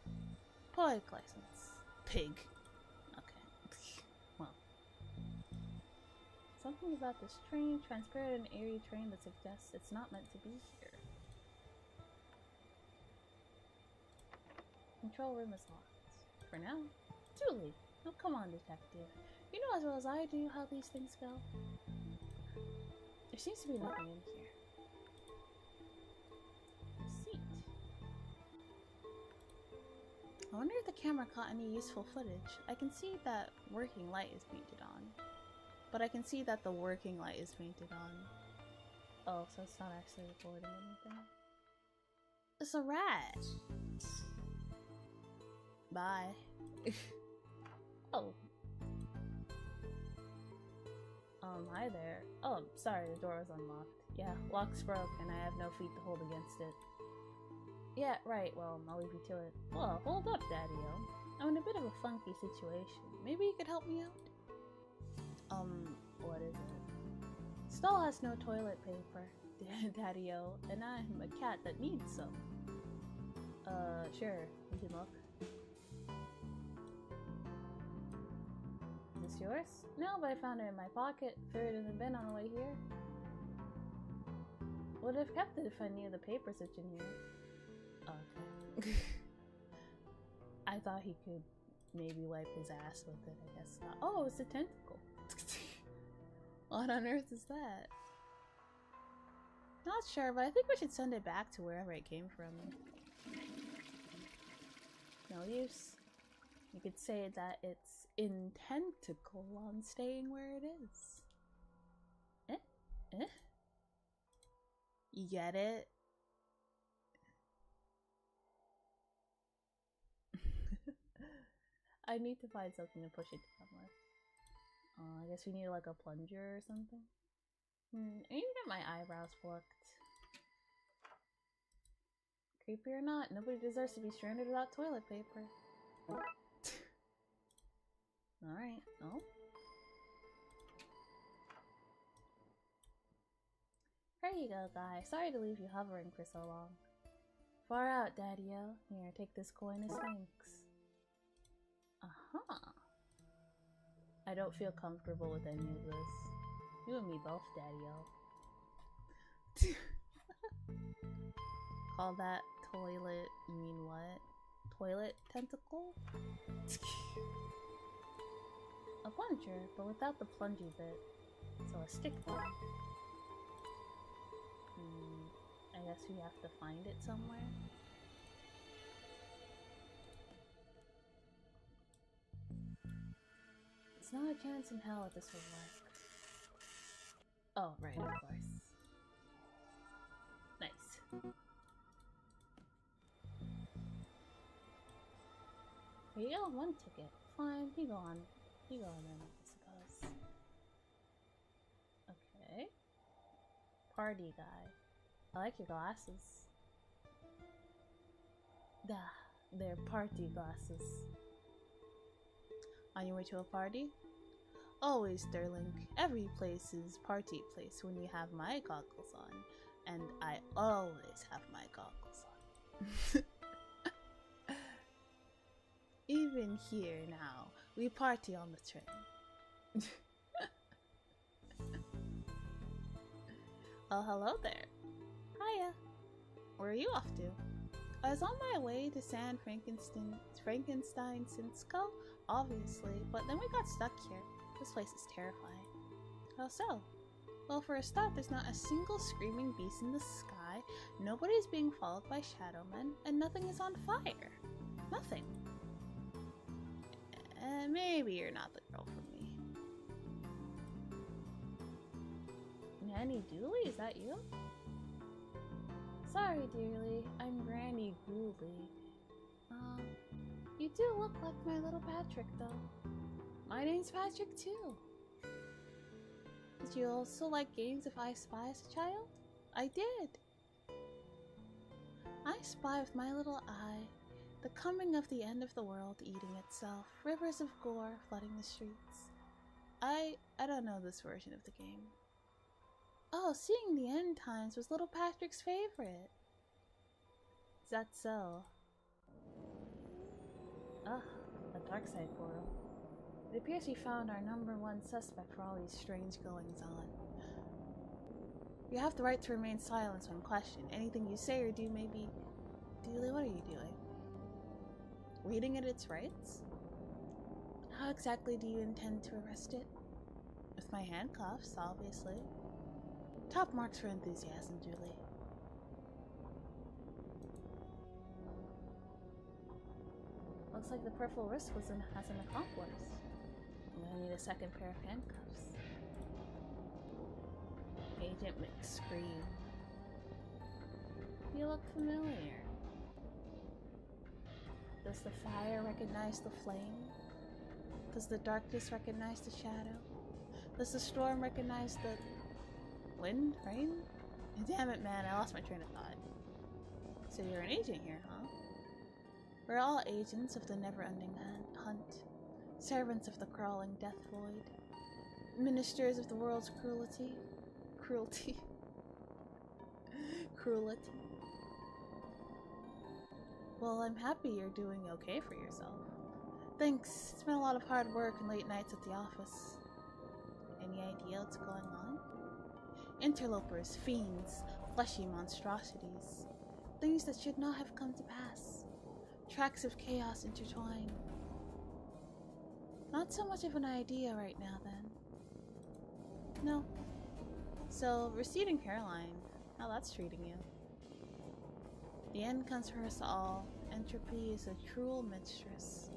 [SPEAKER 1] Poetic license. Pig. Okay. Well. Something about this train, transparent and airy train that suggests it's not meant to be here. Control room is locked. For now. Julie. Oh, come on, detective. You know as well as I do how these things go. There seems to be nothing in here. Seat. I wonder if the camera caught any useful footage. I can see that working light is painted on. But I can see that the working light is painted on. Oh, so it's not actually recording anything. It's a rat! Bye. Oh. Hi there. Oh, sorry, the door was unlocked. Yeah, lock's broke and I have no feet to hold against it. Yeah, right, well, I'll leave you to it. Well, hold up, Daddy-o. I'm in a bit of a funky situation. Maybe you could help me out? What is it? Stall has no toilet paper, Daddy-o, and I'm a cat that needs some. Sure, you can look. Is this yours? No, but I found it in my pocket, threw it in the bin on the way here. Would have kept it if I knew the paper such in here. Okay. I thought he could maybe wipe his ass with it, I guess not. Oh, it's a tentacle. What on earth is that? Not sure, but I think we should send it back to wherever it came from. No use. You could say that it's intentical on staying where it is. You get it? I need to find something to push it down with. I guess we need like a plunger or something. I need to get my eyebrows plucked. Creepy or not, nobody deserves to be stranded without toilet paper. Alright, oh. There you go, guy. Sorry to leave you hovering for so long. Far out, Daddy-o. Here, take this coin as thanks. Uh-huh. I don't feel comfortable with any of this. You and me both, Daddy-o. Call that toilet, you mean what? Toilet tentacle? A plunger, but without the plungy bit. So a stick one. I guess we have to find it somewhere. There's not a chance in hell that this will work. Oh, right, of course. Nice. Here you go, one ticket. Fine, you go on. You go on then, I suppose. Okay. Party guy. I like your glasses. Duh, they're party glasses. On your way to a party? Always, Sterling. Every place is party place when you have my goggles on. And I always have my goggles on. Even here now, we party on the train. Oh, hello there. Hiya. Where are you off to? I was on my way to San Frankenstein-Cinco, obviously, but then we got stuck here. This place is terrifying. How so? Well, for a start, there's not a single screaming beast in the sky, nobody's being followed by shadow men, and nothing is on fire. Nothing. Maybe you're not the girl for me. Nanny Dooley, is that you? Sorry, dearly, I'm Granny Dooley. You do look like my little Patrick, though. My name's Patrick, too. Did you also like games of I Spy as a child? I did. I spy with my little eye, the coming of the end of the world eating itself, rivers of gore flooding the streets. I don't know this version of the game. Oh, seeing the end times was little Patrick's favorite. Is that so? Ugh, a Darkside portal. It appears we found our #1 suspect for all these strange goings-on. You have the right to remain silent when questioned. Anything you say or do may be... Dooley, what are you doing? Reading it its rights? How exactly do you intend to arrest it? With my handcuffs, obviously. Top marks for enthusiasm, Dooley. Looks like the purple wrist has an accomplice. I'm gonna need a second pair of handcuffs. Agent McScream. You look familiar. Does the fire recognize the flame? Does the darkness recognize the shadow? Does the storm recognize the... wind? Rain? Damn it, man, I lost my train of thought. So you're an agent here, huh? We're all agents of the never-ending hunt. Servants of the crawling death void. Ministers of the world's cruelty. Cruelty. Well, I'm happy you're doing okay for yourself. Thanks. It's been a lot of hard work and late nights at the office. Any idea what's going on? Interlopers, fiends, fleshy monstrosities. Things that should not have come to pass. Tracks of chaos intertwined. Not so much of an idea right now, then. No. So, receding hairline. How that's treating you. The end comes for us all. Entropy is a cruel mistress.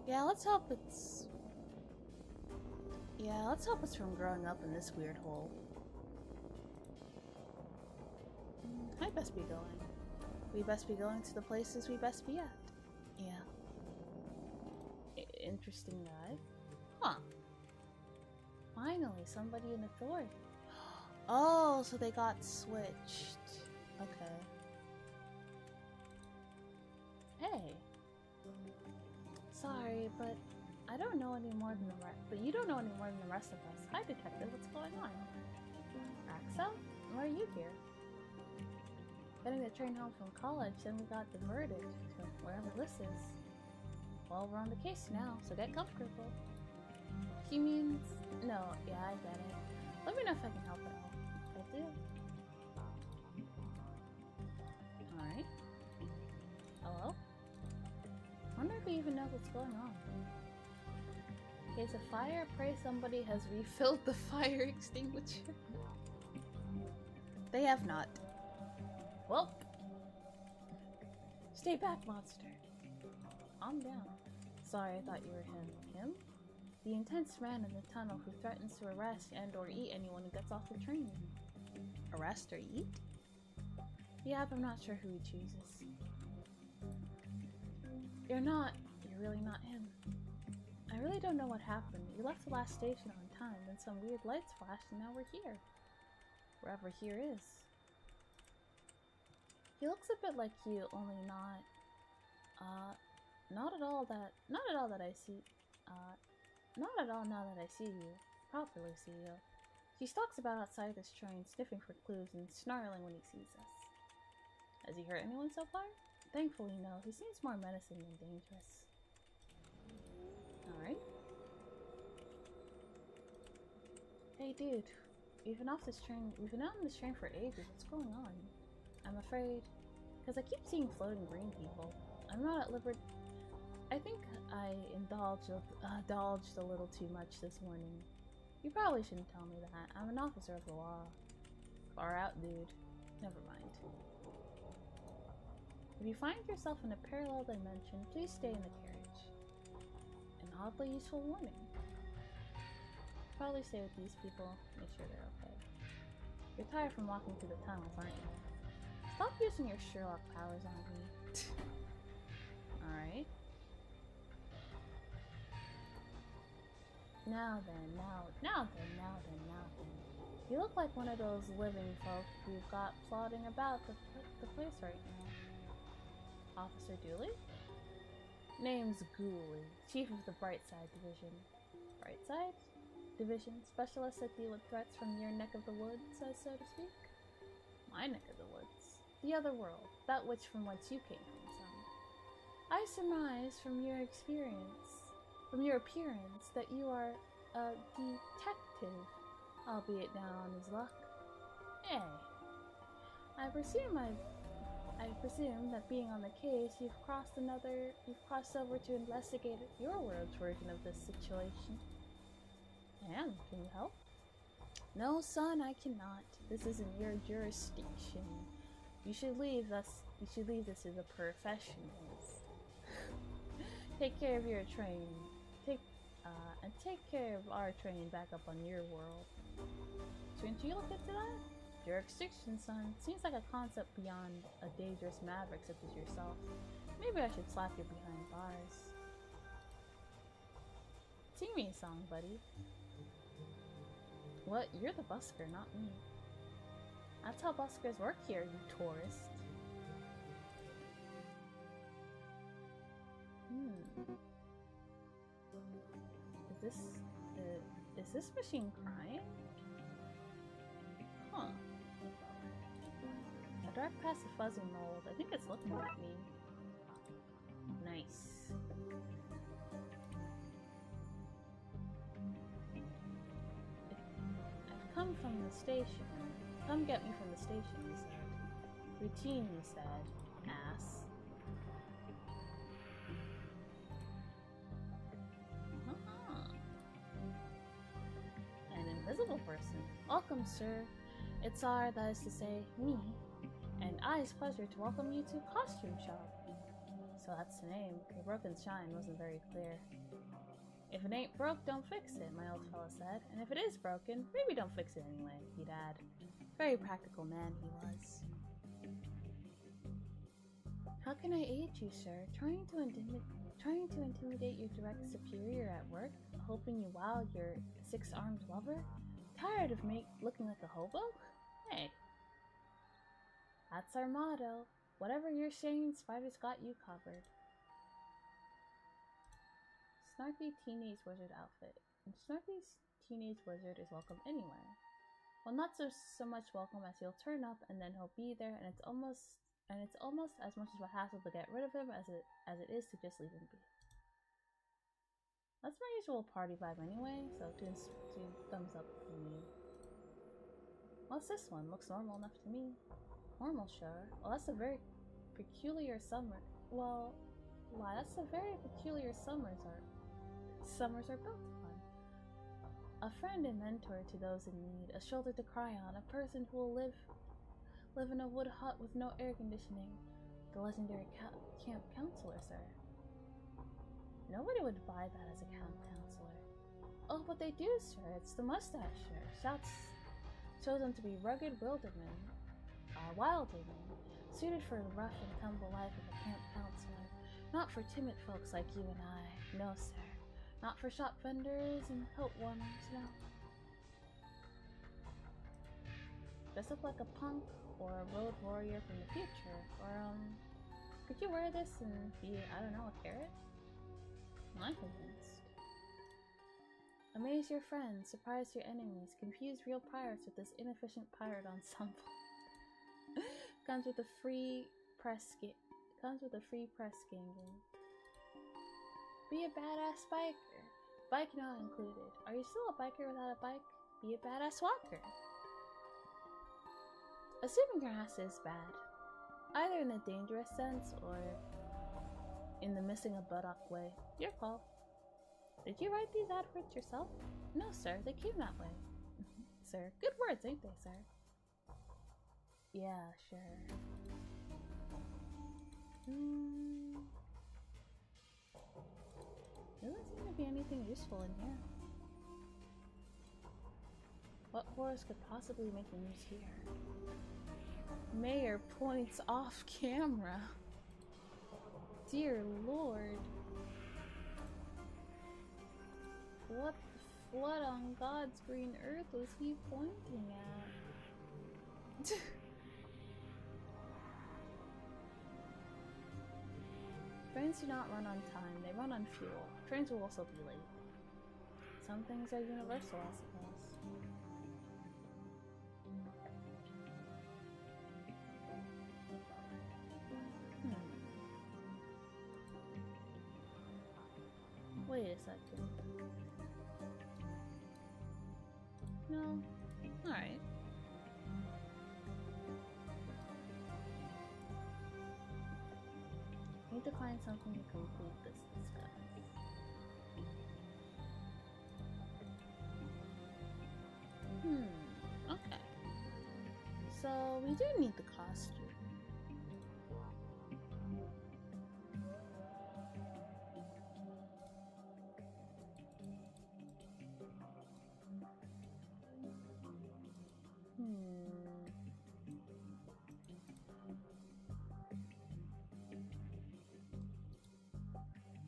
[SPEAKER 1] Yeah, let's hope it's from growing up in this weird hole. I'd best be going. We best be going to the places we best be at. Yeah. Interesting guy. Huh. Finally, somebody in authority. Oh, so they got switched. Okay. Hey. Sorry, but I don't know any more than the rest. But you don't know any more than the rest of us. Hi, detective. What's going on? Axel? Why are you here? Getting the train home from college, then we got diverted to wherever this is. Well, we're on the case now, so get comfortable. He means... No, yeah, I get it. Let me know if I can help at all. I do. Alright. Hello? I wonder if we even know what's going on. Case of fire, pray somebody has refilled the fire extinguisher. They have not. Well, stay back, monster. Calm down. Sorry, I thought you were him. Him? The intense man in the tunnel who threatens to arrest and or eat anyone who gets off the train. Arrest or eat? Yeah, but I'm not sure who he chooses. You're really not him. I really don't know what happened. We left the last station on time, then some weird lights flashed and now we're here. Wherever here is. He looks a bit like you, only not, not at all that I see, not at all now that I see you, properly see you. He stalks about outside this train, sniffing for clues and snarling when he sees us. Has he hurt anyone so far? Thankfully, no. He seems more menacing than dangerous. Alright. Hey dude, we've been on this train for ages. What's going on? I'm afraid, because I keep seeing floating green people. I'm not at liberty. I think I indulged a little too much this morning. You probably shouldn't tell me that. I'm an officer of the law. Far out, dude. Never mind. If you find yourself in a parallel dimension, please stay in the carriage. An oddly useful warning. Probably stay with these people, make sure they're okay. You're tired from walking through the tunnels, aren't you? Stop using your Sherlock powers on me. Alright. Now then. You look like one of those living folk we've got plodding about the place right now. Officer Dooley? Name's Ghoulie, Chief of the Brightside Division. Brightside? Division, specialists that deal with threats from your neck of the woods, so to speak? My neck of the woods. The other world, that which from whence you came from, son. I surmise from your appearance, that you are a detective, albeit down on his luck. Hey, I presume that being on the case, you've crossed over to investigate your world's version of this situation. And can you help? No, son, I cannot. This isn't your jurisdiction. You should leave this to the professionals. Take care of your train. Take care of our train back up on your world. Shouldn't you look into that? Jurisdiction, son. Seems like a concept beyond a dangerous maverick such as yourself. Maybe I should slap you behind bars. Sing me a song, buddy. What? You're the busker, not me. That's how buskers work here, you tourist. Is this machine crying? Huh. A dark past the fuzzy mold. I think it's looking at me. Nice. I've come from the station. Come get me from the station, he said. Routine, he said. Ass. Invisible person. Welcome, sir. It's our, that is to say, me, and I's pleasure to welcome you to Costume Shop. So that's the name. The broken shine wasn't very clear. If it ain't broke, don't fix it, my old fella said. And if it is broken, maybe don't fix it anyway, he'd add. Very practical man he was. How can I aid you, sir? Trying to intimidate your direct superior at work? Hoping you wow your six-armed lover? Tired of looking like a hobo? Hey. That's our motto. Whatever you're saying, Spider's got you covered. Snarky teenage wizard outfit. And Snarky's teenage wizard is welcome anywhere. Well, not so much welcome as he'll turn up and then he'll be there, and it's almost as much of a hassle to get rid of him as it is to just leave him be. That's my usual party vibe anyway, so two thumbs up for me. What's this one? Looks normal enough to me. Normal, sure. Well, that's a very peculiar summer. Well, why? That's a very peculiar summers are built upon. A friend and mentor to those in need, a shoulder to cry on, a person who will live in a wood hut with no air conditioning. The legendary camp counselor, sir. Nobody would buy that as a camp counselor. Oh, but they do, sir. It's the mustache, sir. Shouts shows them to be rugged wildermen, wildmen, suited for the rough and tumble life of a camp counselor. Not for timid folks like you and I. No, sir. Not for shop vendors and coat warmers, no. Dress up like a punk or a road warrior from the future. Or, could you wear this and be, I don't know, a carrot? I'm convinced. Amaze your friends, surprise your enemies, confuse real pirates with this inefficient pirate ensemble. Comes with a free press game. Be a badass biker. Bike not included. Are you still a biker without a bike? Be a badass walker. Assuming grass is bad, either in the dangerous sense or in the missing a buttock way. Your call. Did you write these adverts yourself? No, sir, they came that way. Sir, good words, ain't they, sir? Yeah, sure. Doesn't seem to be anything useful in here. What horse could possibly make the news here? Mayor points off camera. Dear Lord. What on God's green earth was he pointing at? Trains do not run on time, they run on fuel. Trains will also be late. Some things are universal, I suppose. Wait a second. No. Alright. Need to find something to complete this disguise. Okay. So we do need the costume.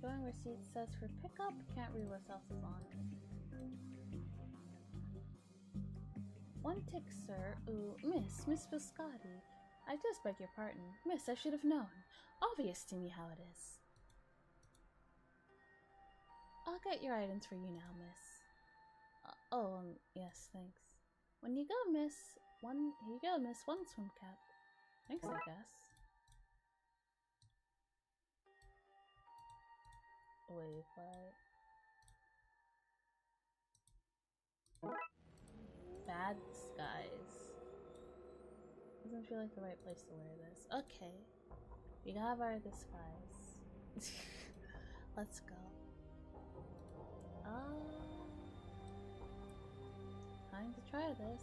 [SPEAKER 1] Showing receipt says for pickup, can't read what else is on it. One tick, sir. Ooh, Miss Biscotti. I just beg your pardon. Miss, I should have known. Obvious to me how it is. I'll get your items for you now, miss. Yes, thanks. When you go, miss. Here you go, miss. One swim cap. Thanks, I guess. Wait, what? Bad disguise. Doesn't feel like the right place to wear this. Okay. We have our disguise. Let's go. Time to try this.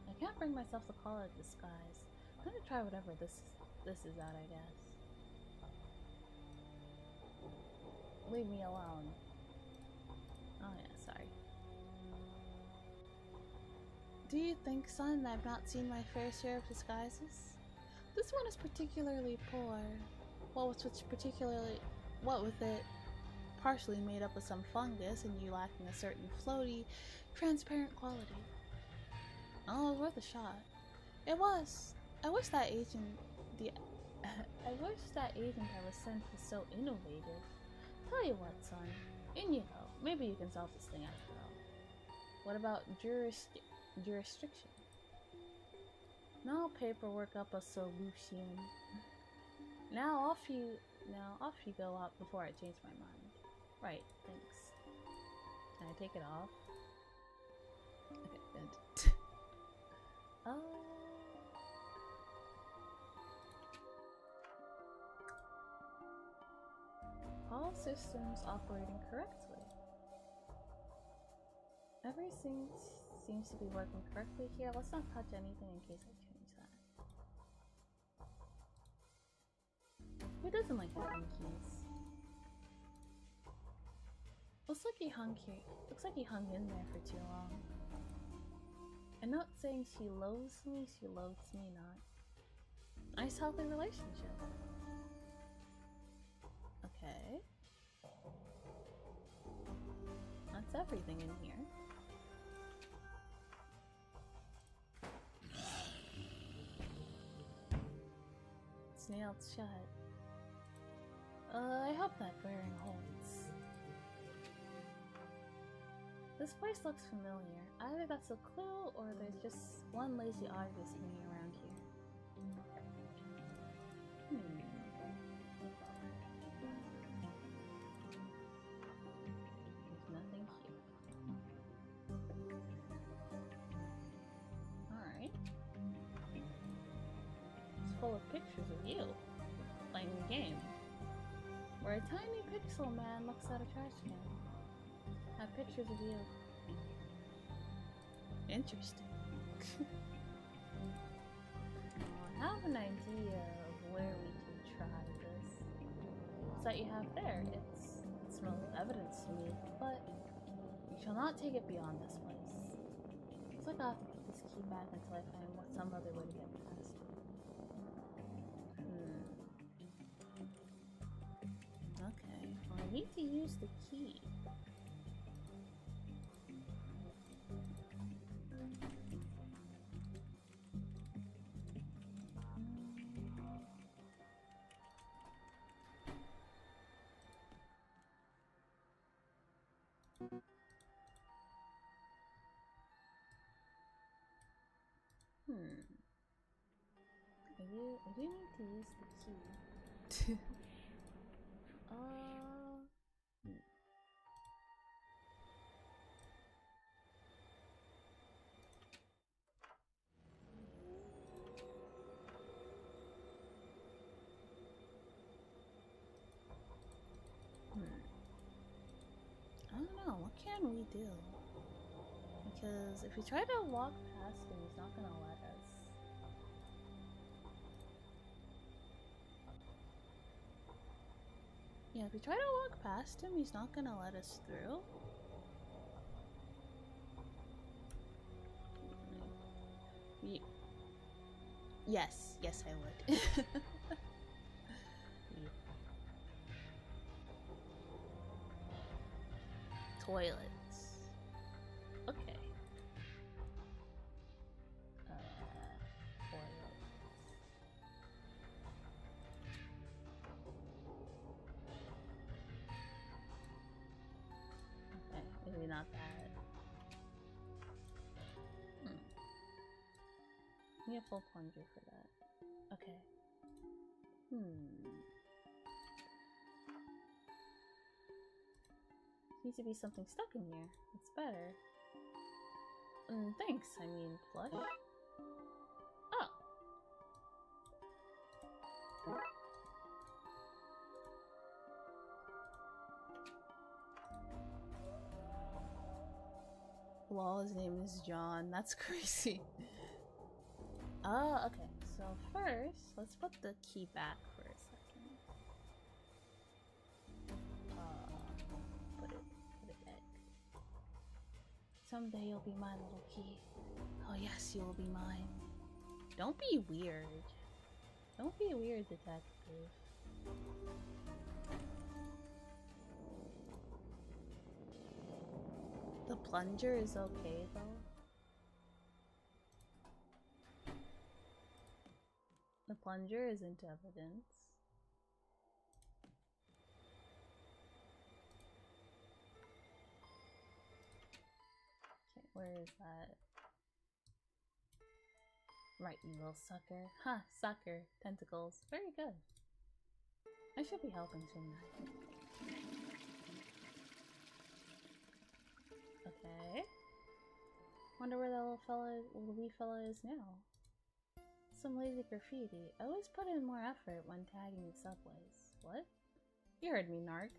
[SPEAKER 1] I can't bring myself to call it disguise. I'm gonna try whatever this is at, I guess. Leave me alone. Oh yeah, sorry. Do you think, son, I've not seen my fair share of disguises? This one is particularly poor. What with it partially made up of some fungus and you lacking a certain floaty, transparent quality. Oh, it was worth a shot. It was. I wish that agent I was sent was so innovative. Tell you what, son. In you go. Maybe you can solve this thing after all. What about jurisdiction? No paperwork up a solution. Now off you go out before I change my mind. Right, thanks. Can I take it off? Okay, good. All systems operating correctly. Everything seems to be working correctly here. Let's not touch anything in case I change that. Who doesn't like monkeys? Looks like he hung in there for too long. A note saying she loathes me not. Nice healthy relationship. Okay. That's everything in here. nailed shut. I hope that bearing holds. This place looks familiar. Either that's a clue or there's just one lazy artist hanging around here. There's nothing here. Alright. It's full of pictures of you playing the game. Where a tiny pixel man looks at a trash can. Have pictures of you. Interesting. I have an idea of where we can try this. It's that you have there. It's no evidence to me, but you shall not take it beyond this place. It's like I'll have to put this key back until I find some other way to get past it. Okay, well, I need to use the key. I do need to use the key. I don't know, what can we do? Because if we try to walk past him, he's not gonna let us. Yeah, if we try to walk past him, he's not gonna let us through. Yes, I would. Toilets. Okay. Toilets. Okay, maybe not that. Need a full plunger for that. Okay. Needs to be something stuck in here. It's better. Thanks. I mean, flush. Oh. Lol, his name is John. That's crazy. Okay. So first, let's put the key back for a second. Put it back. Someday you'll be my little key. Oh yes, you will be mine. Don't be weird. Don't be weird, detective. The plunger is okay though. The plunger isn't evidence. Okay, where is that? Right, you little sucker. Ha, sucker. Tentacles. Very good. I should be helping tonight. Okay. Wonder where that little wee fella is now. Some lazy graffiti. I always put in more effort when tagging subways. What? You heard me, Narc.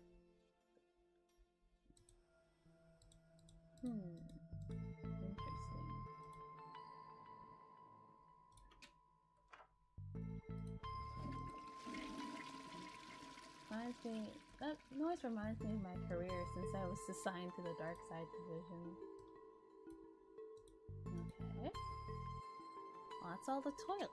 [SPEAKER 1] Interesting. That noise reminds me of my career since I was assigned to the Darkside division. Okay. Well, that's all the toilets.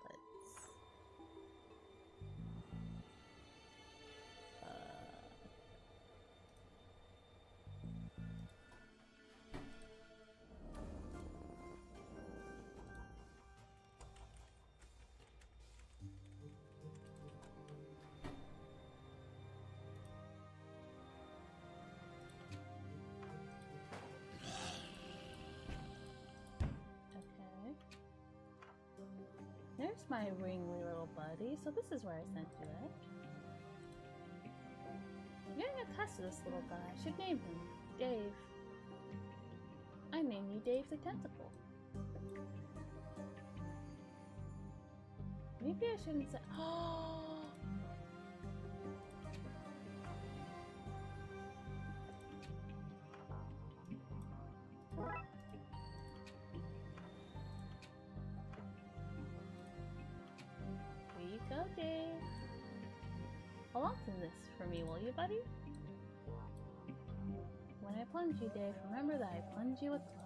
[SPEAKER 1] There's my ringly little buddy. So this is where I sent you, right? I'm getting attached to this little guy. I should name him Dave. I named you Dave the Tentacle. Maybe I shouldn't say. Oh. Here you go, Dave. Hold on to this for me, will you, buddy? When I plunge you, Dave, remember that I plunge you with love.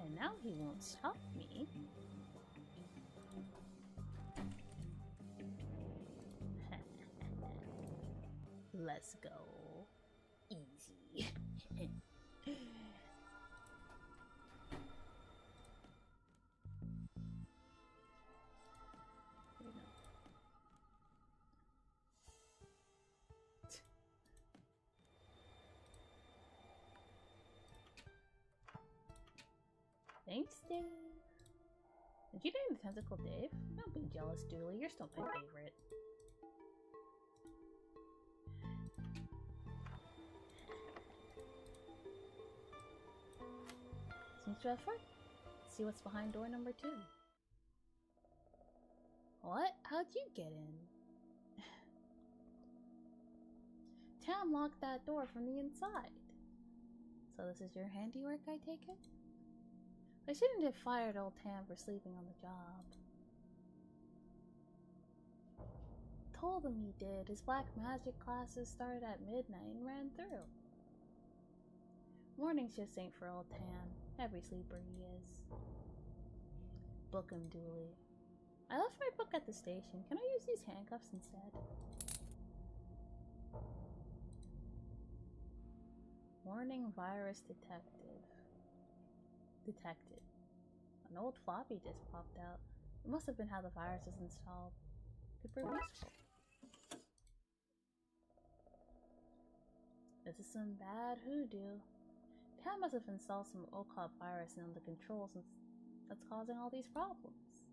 [SPEAKER 1] And now he won't stop me. Let's go. Easy. Thanks, Dave. Did you name the tentacle Dave? Don't be jealous, Dooley. You're still my favorite. Seems to have fun. Let's see what's behind door number 2. What? How'd you get in? Tam locked that door from the inside. So this is your handiwork, I take it? I shouldn't have fired old Tam for sleeping on the job. Told him you did. His black magic classes started at midnight and ran through. Morning shifts ain't for old Tam. Every sleeper he is. Book him, Dooley. I left my book at the station. Can I use these handcuffs instead? Warning virus detected. An old floppy disk popped out. It must have been how the virus was installed. Could prove useful. This is some bad hoodoo. Tam must have installed some occult virus in the controls that's causing all these problems.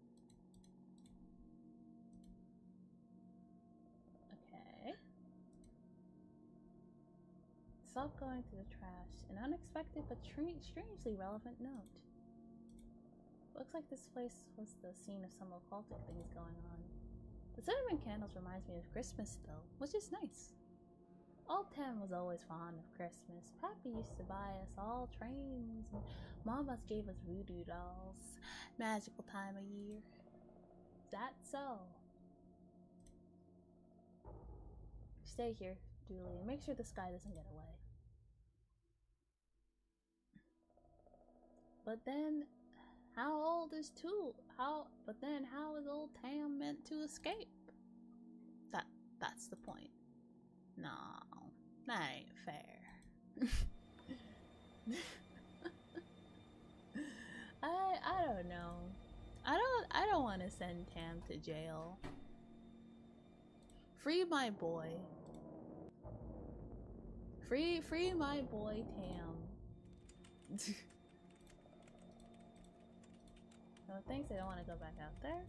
[SPEAKER 1] Okay. Stop going to the trash. An unexpected but strangely relevant note. Looks like this place was the scene of some occultic things going on. The cinnamon candles reminds me of Christmas though, which is nice. Old Tam was always fond of Christmas. Pappy used to buy us all trains, and Mamas gave us voodoo dolls. Magical time of year. That's so. Stay here, Dooley, and make sure this guy doesn't get away. But then, how old is how is old Tam meant to escape? That's the point. No, that ain't fair. I don't know. I don't want to send Tam to jail. Free my boy. Free my boy Tam. No thanks, I don't want to go back out there.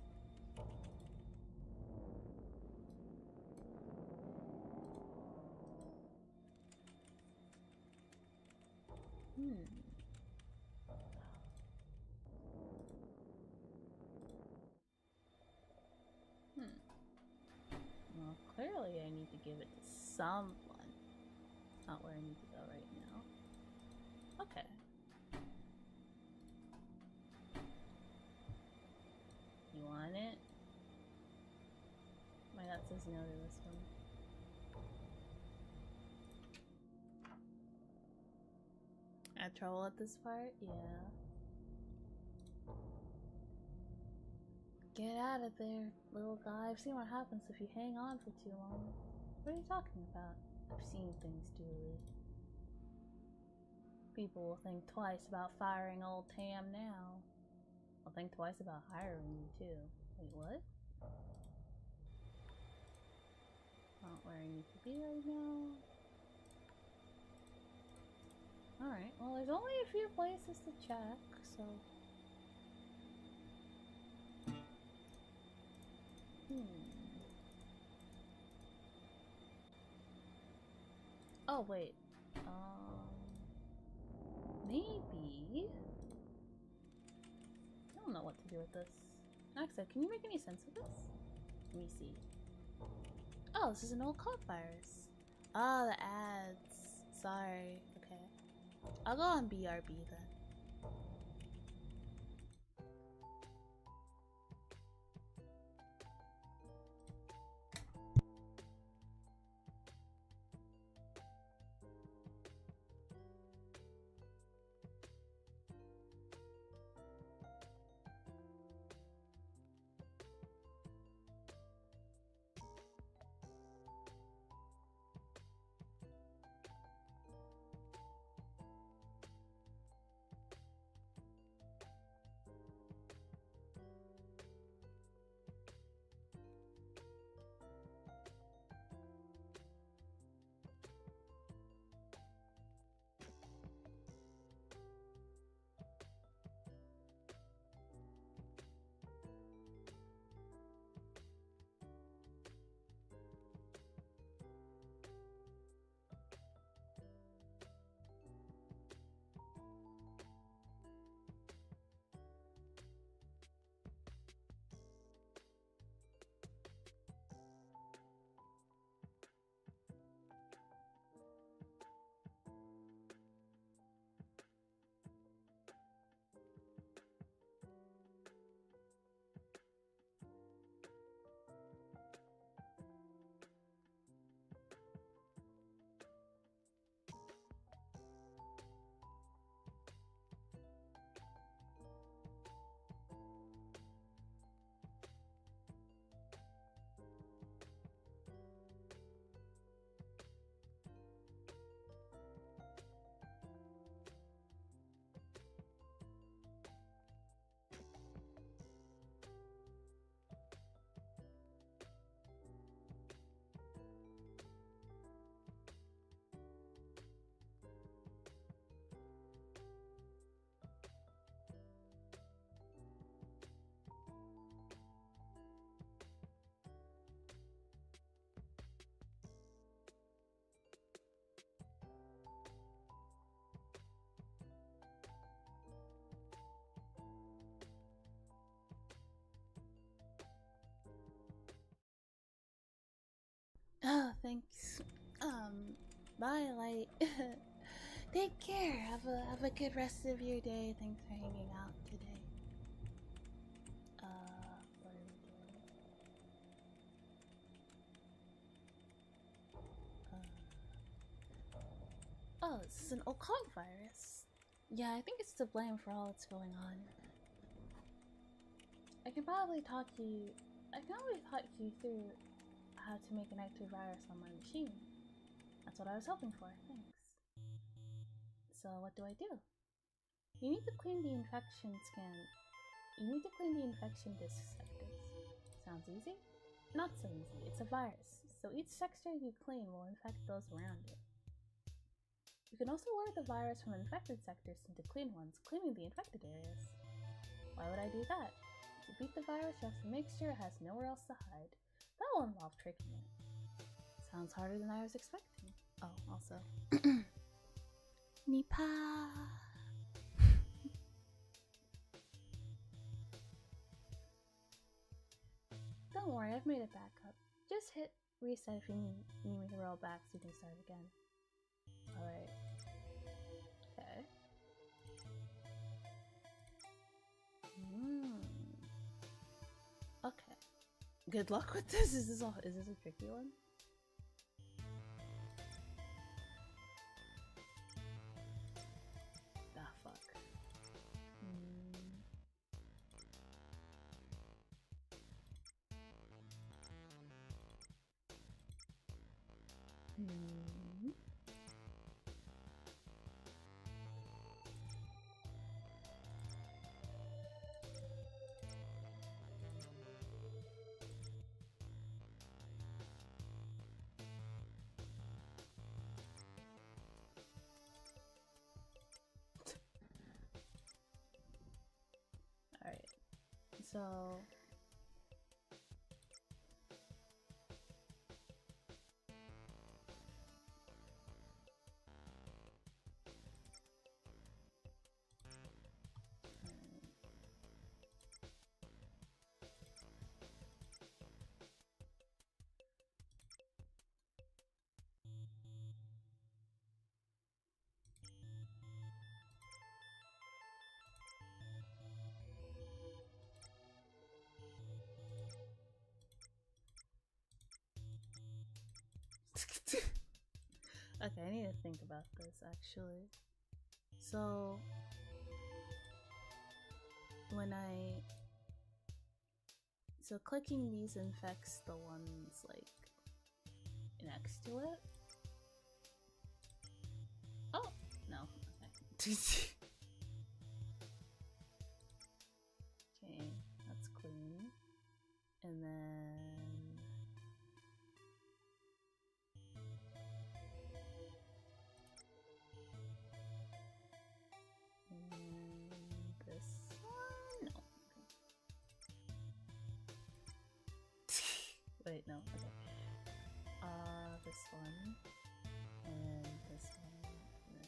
[SPEAKER 1] Well, clearly I need to give it to someone. Not where I need to go right now. Okay. You want it? My gut says no to this one. I have trouble at this part? Yeah. Get out of there, little guy. I've seen what happens if you hang on for too long. What are you talking about? I've seen things, Dooley. People will think twice about firing old Tam now. I'll think twice about hiring you too. Wait, what? Not where I need to be right now. Alright, well, there's only a few places to check, so. Oh, wait. Maybe. I don't know what to do with this. Alexa, can you make any sense of this? Let me see. Oh, this is an old cult virus. Ah, the ads. Sorry. Okay. I'll go on BRB then. Oh, thanks. Bye, Light. Take care. Have a good rest of your day. Thanks for hanging out today. What are we doing? Oh, this is an occult virus. Yeah, I think it's to blame for all that's going on. I can probably talk you through how to make an active virus on my machine. That's what I was hoping for, thanks. So what do I do? You need to clean the infection disk sectors. Sounds easy? Not so easy, it's a virus, so each sector you clean will infect those around it. You can also lure the virus from infected sectors into clean ones, cleaning the infected areas. Why would I do that? To beat the virus, you have to make sure it has nowhere else to hide. That will involve tricking it. Sounds harder than I was expecting. Oh, also. Nipa! Don't worry, I've made it back up. Just hit reset if you need me to roll back so you can start again. Alright. Okay. Okay. Good luck with this. Is this a tricky one? Ah, fuck. So okay, I need to think about this actually. So clicking these infects the ones like next to it. Oh no, okay. Okay, that's clean. And then this one? No. Wait, no, okay. This one. And this one. And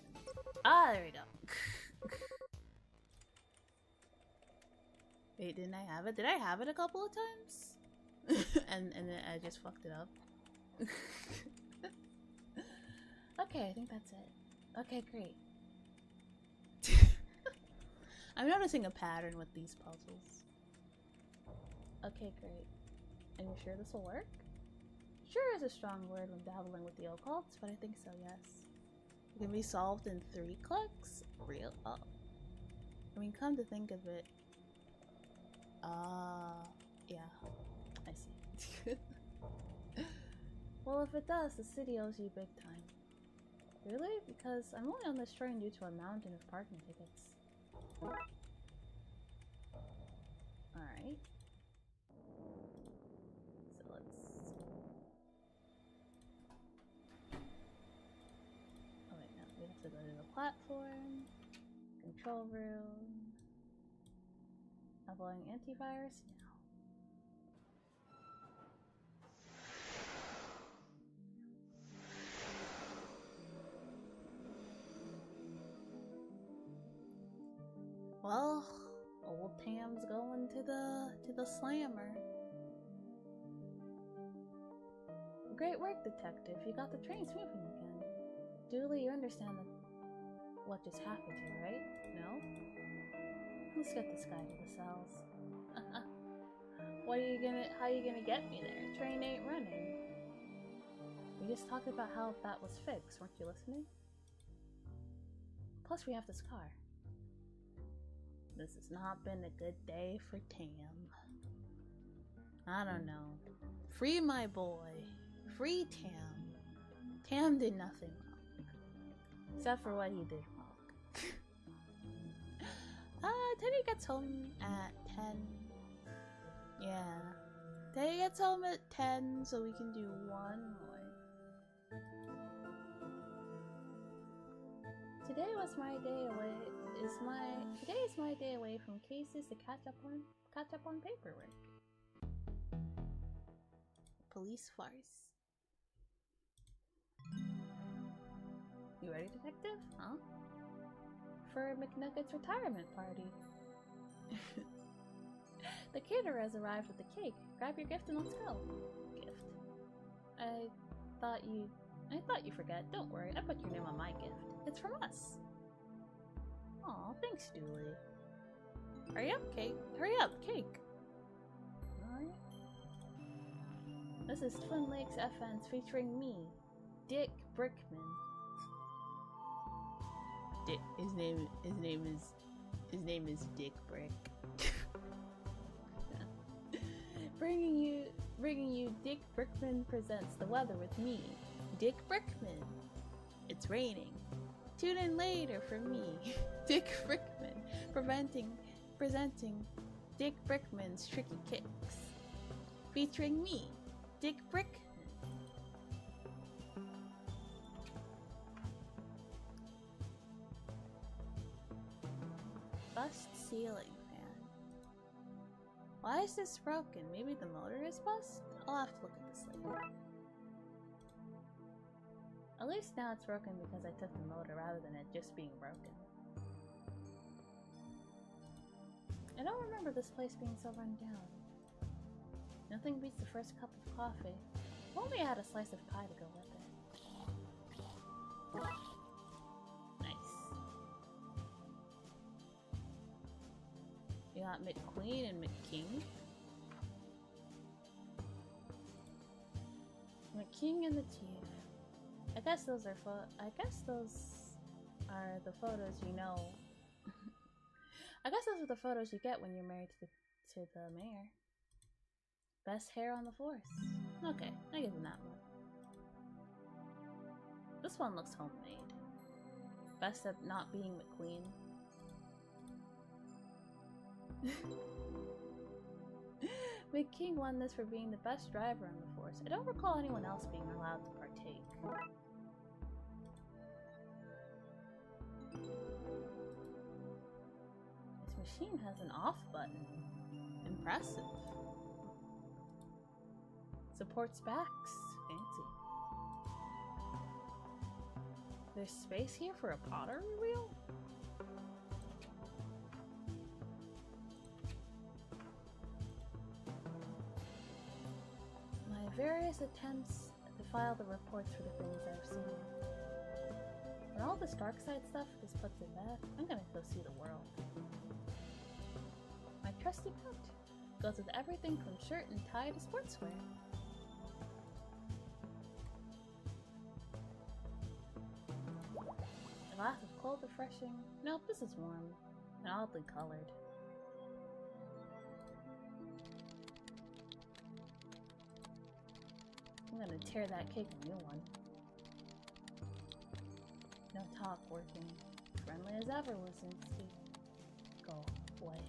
[SPEAKER 1] then... there we go. Wait, didn't I have it? Did I have it a couple of times? and then I just fucked it up. Okay, I think that's it. Okay, great. I'm noticing a pattern with these puzzles. Okay, great. Are you sure this will work? Sure is a strong word when dabbling with the occult, but I think so, yes. It can be solved in 3 clicks? Real? Oh. I mean, come to think of it. Yeah. I see. Well, if it does, the city owes you big time. Really? Because I'm only on this train due to a mountain of parking tickets. Alright. So let's... Oh wait, no. We have to go to the platform. Control room. Applying antivirus now. Well, old Tam's going to the slammer. Great work, detective. You got the trains moving again. Dooley, you understand what just happened here, right? No? Let's get this guy to the cells. How are you gonna get me there? Train ain't running. We just talked about how that was fixed, weren't you listening? Plus we have this car. This has not been a good day for Tam. I don't know. Free my boy. Free Tam. Tam did nothing wrong. Except for what he did wrong. Teddy gets home at 10. Yeah. Teddy gets home at 10, so we can do one more. Today was my day away. Today is my day away from cases to catch up on paperwork. Police farce. You ready, detective? Huh? For McNugget's retirement party. The caterer has arrived with the cake. Grab your gift and let's go. Gift. I thought you forget. Don't worry, I put your name on my gift. It's from us. Aw, thanks, Dooley. Hurry up, cake. Hurry up, cake. Alright. This is Twin Lakes FN's featuring me, Dick Brickman. His name is Dick Brick. Bringing you Dick Brickman presents The Weather with me, Dick Brickman. It's raining. Tune in later for me, Dick Brickman, presenting Dick Brickman's Tricky Kicks. Featuring me, Dick Brickman. Bust ceiling fan. Why is this broken? Maybe the motor is bust? I'll have to look at this later. At least now it's broken because I took the motor rather than it just being broken. I don't remember this place being so run down. Nothing beats the first cup of coffee. If only I had a slice of pie to go with it. Nice. You got McQueen and McKing. McKing and the Chief. I guess those are the photos you know. I guess those are the photos you get when you're married to the mayor. Best hair on the force. Okay, I give him that one. This one looks homemade. Best at not being McQueen. McKing won this for being the best driver on the force. I don't recall anyone else being allowed to partake. This machine has an off button. Impressive. Supports backs. Fancy. There's space here for a pottery wheel? My various attempts to file the reports for the things I've seen. When all this Darkside stuff is put to bed, I'm gonna go see the world. My trusty coat goes with everything from shirt and tie to sportswear. A glass of cold refreshing. Nope, this is warm and oddly colored. I'm gonna tear that cake a new one. No talk working. Friendly as ever was Instinct. Go away.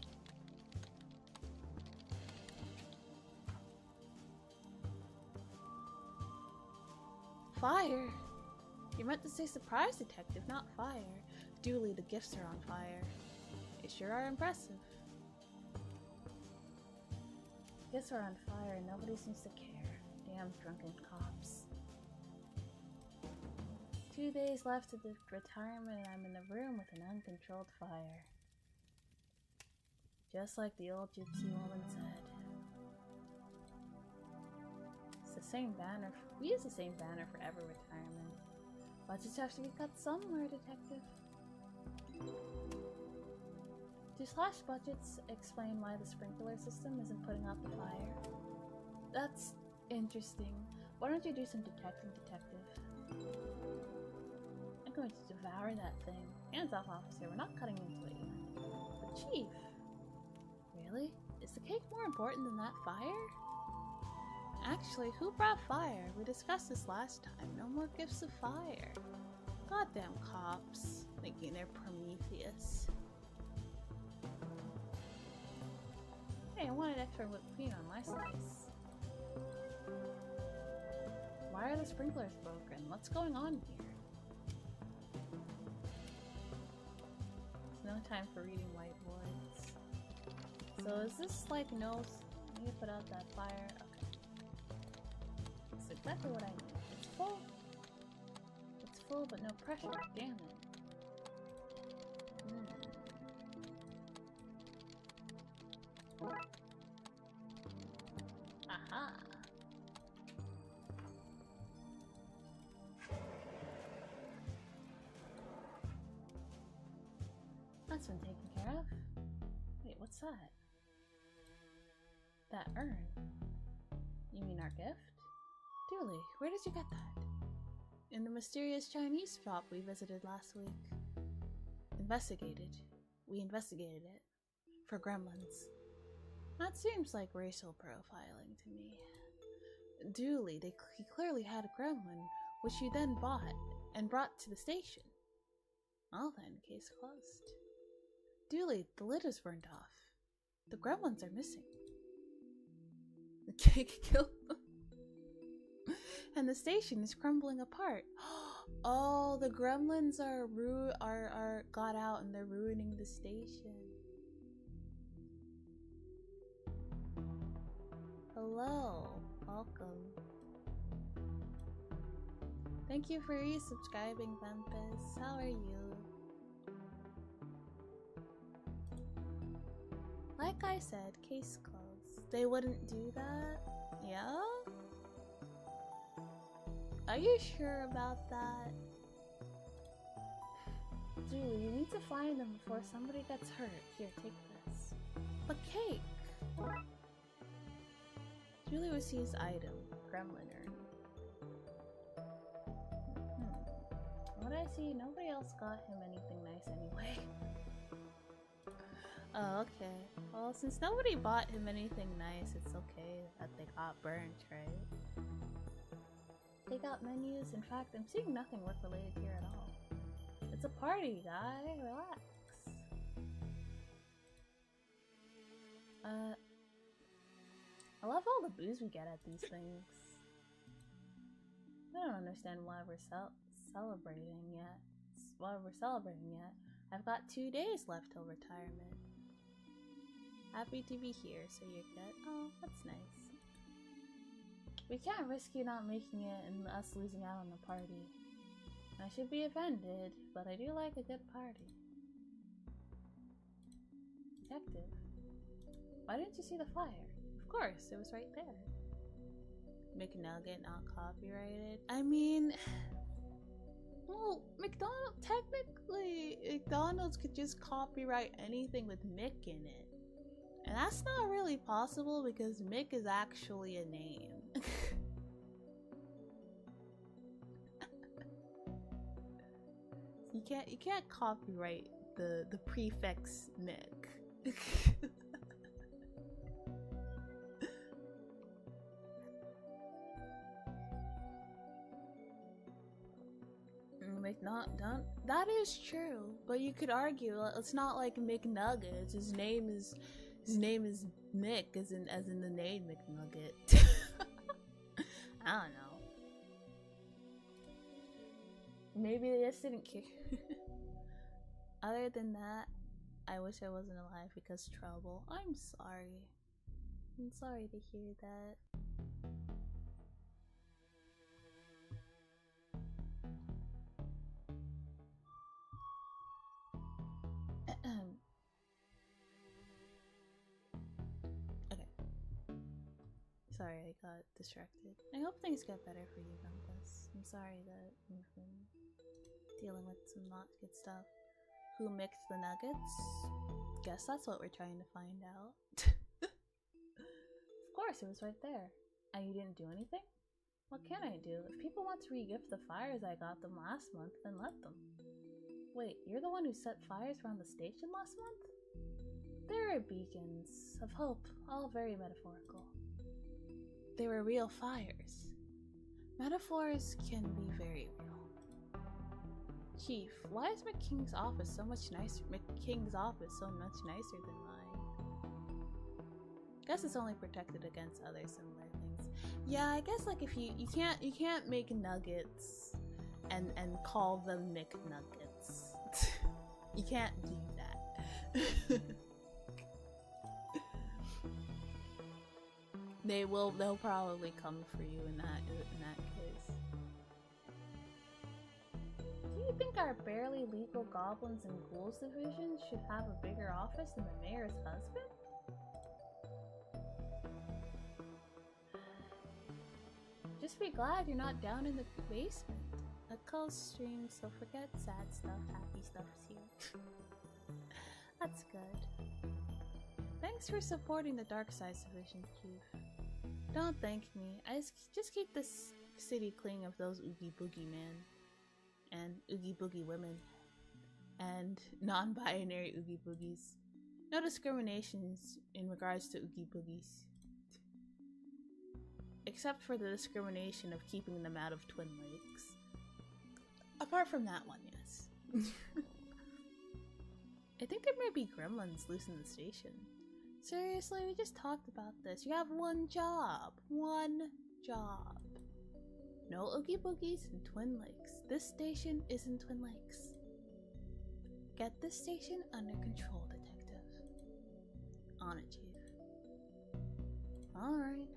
[SPEAKER 1] Fire! You meant to say surprise detective, not fire. Duly, the gifts are on fire. They sure are impressive. Gifts are on fire and nobody seems to care. Damn drunken cops. 2 days left to the retirement and I'm in the room with an uncontrolled fire. Just like the old gypsy woman said. It's the same banner. We use the same banner for every retirement. Budgets have to be cut somewhere, detective. Do slash budgets explain why the sprinkler system isn't putting out the fire? That's interesting. Why don't you do some detecting, detective? I'm going to devour that thing. Hands off, officer. We're not cutting into it yet. But Chief. Really? Is the cake more important than that fire? Actually, who brought fire? We discussed this last time. No more gifts of fire. Goddamn cops. Thinking they're Prometheus. Hey, I wanted extra whipped cream on my slice. Why are the sprinklers broken? What's going on here? It's no time for reading whiteboards. So is this like no... I need to put out that fire? Okay. It's exactly what I need. It's full. It's full but no pressure. Damn it. Aha! That's been taken care of. Wait, what's that? That urn? You mean our gift? Dooley, where did you get that? In the mysterious Chinese shop we visited last week. We investigated it. For gremlins. That seems like racial profiling to me. Dooley, he clearly had a gremlin, which you then bought and brought to the station. Well then, case closed. Dooley, the lid is burned off. The gremlins are missing. The cake killed them. And the station is crumbling apart. Oh, the gremlins are got out and they're ruining the station. Hello, welcome. Thank you for resubscribing, Vampus. How are you? Like I said, case closed. They wouldn't do that? Yeah? Are you sure about that? Julie, you need to find them before somebody gets hurt. Here, take this. A cake! Julie receives item. Gremliner. What I see, nobody else got him anything nice anyway. Oh, okay. Well, since nobody bought him anything nice, it's okay that they got burnt, right? Take out menus. In fact, I'm seeing nothing work-related here at all. It's a party, guy. Relax. I love all the booze we get at these things. I don't understand why we're celebrating yet. I've got 2 days left till retirement. Happy to be here, so you're good. Oh, that's nice. We can't risk you not making it and us losing out on the party. I should be offended, but I do like a good party. Detective. Why didn't you see the flyer? Of course, it was right there. McNugget not copyrighted. I mean, well, technically, McDonald's could just copyright anything with Mick in it. And that's not really possible because Mick is actually a name. You can't copyright the prefix Mick. That is true, but you could argue it's not like McNuggets. His name is Mick, as in the name McNugget. I don't know. Maybe they just didn't care. Other than that, I wish I wasn't alive because trouble. I'm sorry. I'm sorry to hear that. Okay. Sorry, I got distracted. I hope things get better for you, Bumpus. I'm sorry that you've been dealing with some not good stuff. Who mixed the nuggets? Guess that's what we're trying to find out. Of course, it was right there. And you didn't do anything? What can I do? If people want to re-gift the fires I got them last month, then let them. Wait, you're the one who set fires around the station last month? There are beacons of hope, all very metaphorical. They were real fires. Metaphors can be very real. Chief, why is McKing's office so much nicer? McKing's office so much nicer than mine? Guess it's only protected against other similar things. Yeah, I guess like if you can't make nuggets and call them McNuggets. You can't do that. They'll probably come for you in that case. Do you think our barely legal goblins and ghouls division should have a bigger office than the mayor's husband? Just be glad you're not down in the basement. A coast stream, so forget sad stuff, happy stuff's here. That's good. Thanks for supporting the Darkside division, Chief. Don't thank me. I just keep this city clean of those Oogie Boogie men and Oogie Boogie women and non-binary Oogie Boogies. No discriminations in regards to Oogie Boogies. Except for the discrimination of keeping them out of Twin Lakes. Apart from that one, yes. I think there might be gremlins loose in the station. Seriously, we just talked about this. You have one job. One job. No Oogie Boogies in Twin Lakes. This station is in Twin Lakes. Get this station under control, Detective. On it, Chief. Alright.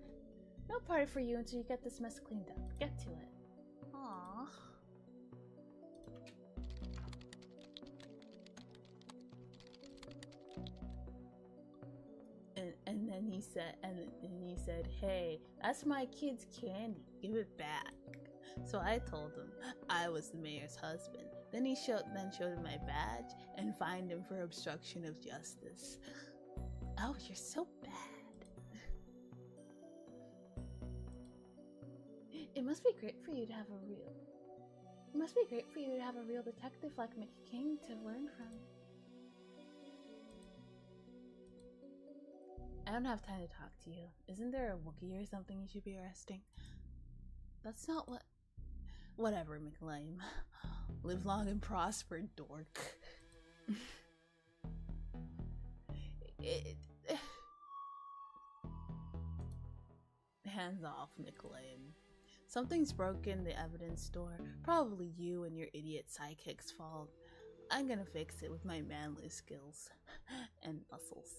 [SPEAKER 1] No party for you until you get this mess cleaned up. Get to it. Aww. And then he said, hey, that's my kid's candy. Give it back. So I told him I was the mayor's husband. Then he showed him my badge and fined him for obstruction of justice. Oh, you're so bad. It must be great for you to have a real detective like McKing to learn from. I don't have time to talk to you. Isn't there a Wookiee or something you should be arresting? That's not what... Whatever, McLean. Live long and prosper, dork. Hands off, McLean. Something's broken in the evidence store. Probably you and your idiot sidekick's fault. I'm gonna fix it with my manly skills and muscles.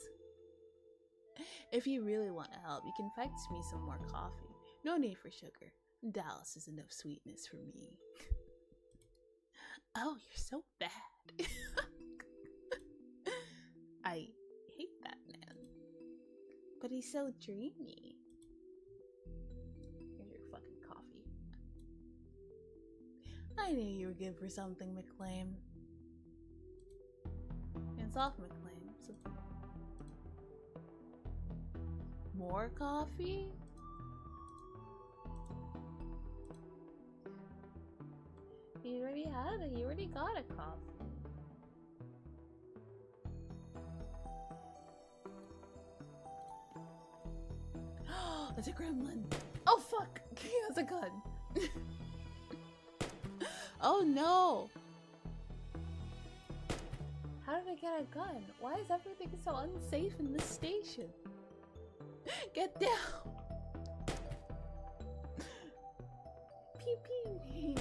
[SPEAKER 1] If you really want to help, you can fetch me some more coffee. No need for sugar. Dallas is enough sweetness for me. Oh, you're so bad. I hate that man. But he's so dreamy. Here's your fucking coffee. I knew you were good for something, McLean. Hands off, McLean. More coffee? You already got a coffee. That's a gremlin. Oh fuck! He has a gun. Oh no! How did I get a gun? Why is everything so unsafe in this station? Get down! Pew pew!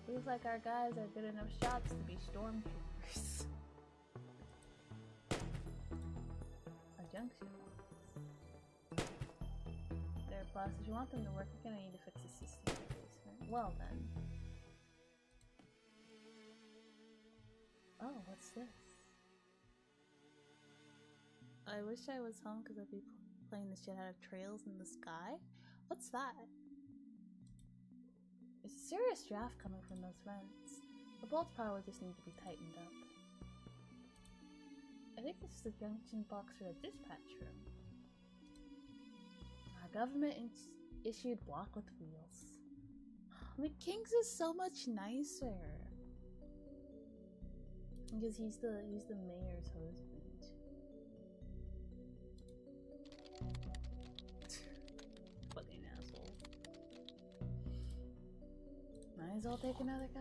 [SPEAKER 1] Looks like our guys are good enough shots to be stormtroopers. A junction. There, boss, if you want them to work, you're gonna need to fix the system in the basement. Well then. Oh, what's this? I wish I was home because I'd be playing the shit out of trails in the sky. What's that? There's a serious draft coming from those vents. The bolts probably just need to be tightened up. I think this is the junction box for the dispatch room. Our government issued block with wheels. McKing's is so much nicer. Because he's the mayor's husband. Fucking asshole. Might as well take another go.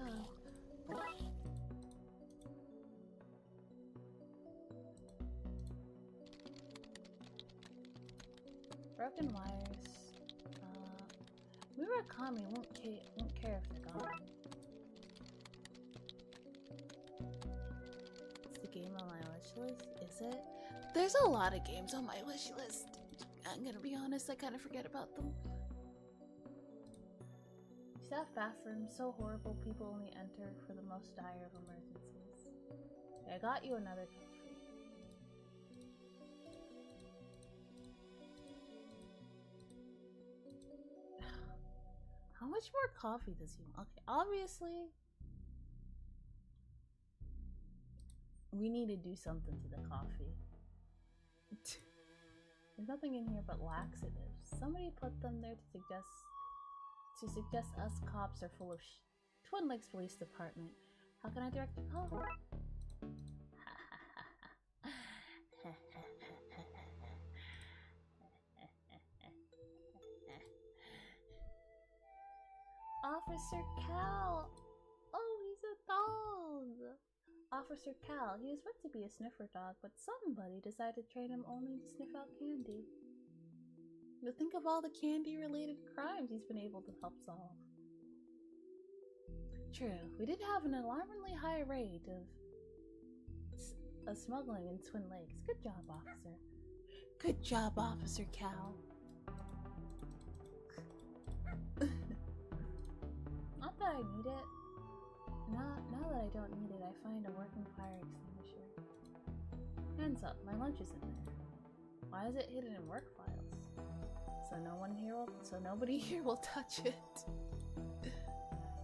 [SPEAKER 1] Broken wires. Murakami won't care if they're gone. It's the game on my wish list, is it? There's a lot of games on my wish list. I'm gonna be honest, I kind of forget about them. Staff bathroom, so horrible people only enter for the most dire of emergencies. Okay, I got you another coffee. How much more coffee does he want? Okay, obviously we need to do something to the coffee. There's nothing in here but laxatives. Somebody put them there to suggest us cops are full of Twin Lakes Police Department. How can I direct a call? Officer Cal! Oh, he's a dog! Officer Cal, he was meant to be a sniffer dog, but somebody decided to train him only to sniff out candy. But think of all the candy-related crimes he's been able to help solve. True, we did have an alarmingly high rate of smuggling in Twin Lakes. Good job, officer. Good job, Officer Cal. that I need it. Now that I don't need it, I find a working fire extinguisher. Hands up, my lunch isn't there. Why is it hidden in work files? So nobody here will touch it.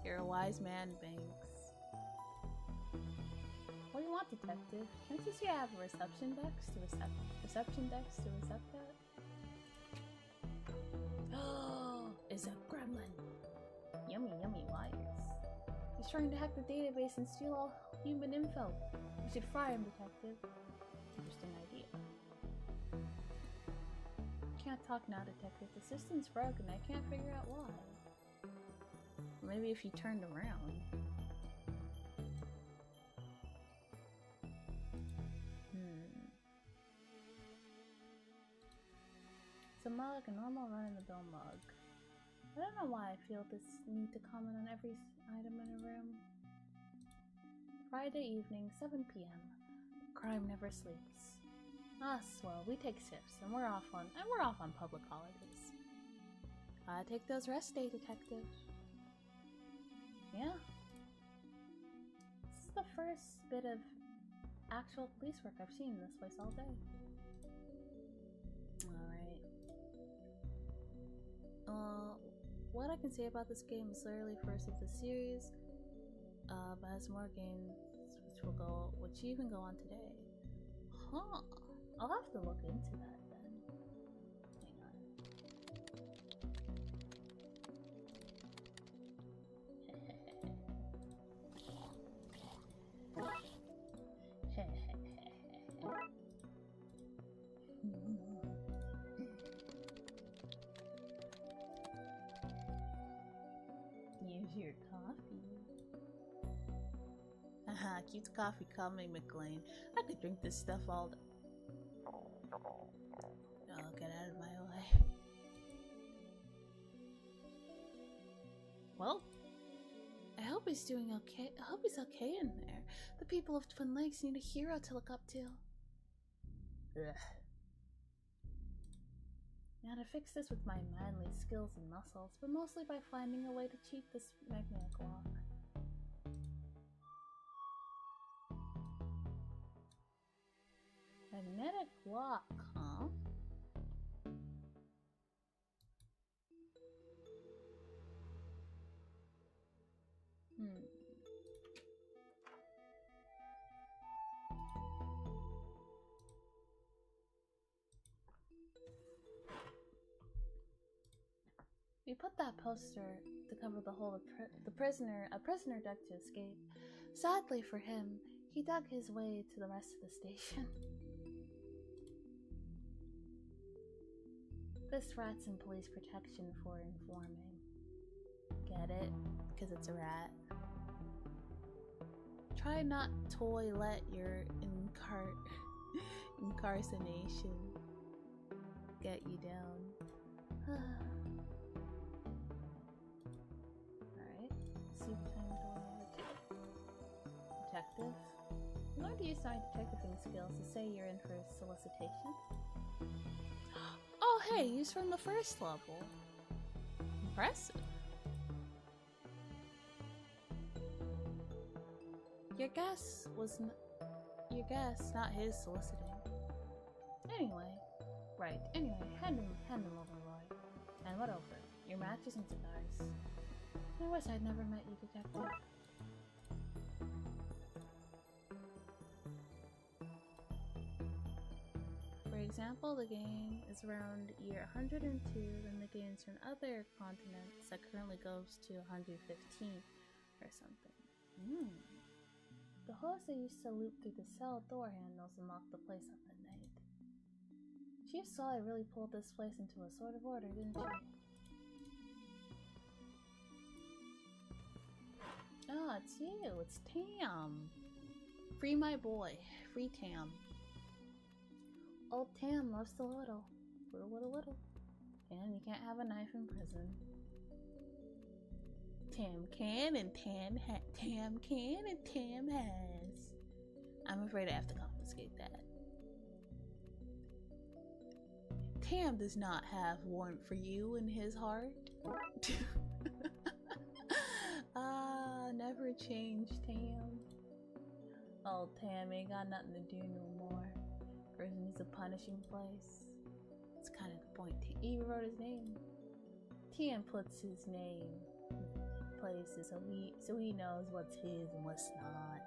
[SPEAKER 1] You're a wise man, Banks. What do you want, detective? Can't you see I have a reception desk to recept that? Oh, it's a gremlin. Yummy, yummy wires. He's trying to hack the database and steal all human info. We should fry him, detective. Interesting idea. Can't talk now, detective. The system's broken. I can't figure out why. Maybe if you turned around. It's a mug, a normal run-of-the-mill mug. I don't know why I feel this need to comment on every item in a room. Friday evening, 7 p.m. Crime never sleeps. Us, well, we take shifts, and we're off on public holidays. Take those rest day, detective. Yeah. This is the first bit of actual police work I've seen in this place all day. Alright. What I can say about this game is literally first of the series, but has more games which even go on today. Huh. I'll have to look into that then. Hang on. Use your coffee. Haha, keeps coffee coming, McLean. I could drink this stuff all day. Oh, get out of my way. Well, I hope he's doing okay. I hope he's okay in there. The people of Twin Lakes need a hero to look up to. Ugh. Now to fix this with my manly skills and muscles, but mostly by finding a way to cheat this magnetic lock. Magnetic lock, huh? We put that poster to cover the hole a prisoner dug to escape. Sadly for him, he dug his way to the rest of the station. This rat's in police protection for informing. Get it? Because it's a rat. Try not let your incarceration get you down. Alright, see what time door number 2. Detective? I'm going to use my detecting skills to say you're in for solicitation. Oh hey, he's from the first level. Impressive. Your guess, not his soliciting. Anyway, hand him over, Roy. And what over? Your matches and cigars. I wish I'd never met you, detective. For example, the game is around year 102, then the game's from other continents that currently goes to 115 or something. The host that used to loop through the cell door handles and lock the place up at night. Chief Solly really pulled this place into a sort of order, didn't she? Oh, it's you. It's Tam. Free my boy. Free Tam. Old Tam loves to whittle. Whittle. And you can't have a knife in prison. Tam can and Tam has. I'm afraid I have to confiscate that. Tam does not have warmth for you in his heart. never change, Tam. Oh, Tam ain't got nothing to do no more. Prison is a punishing place. It's kind of the point. He even wrote his name. Tam puts his name in places so he knows what's his and what's not.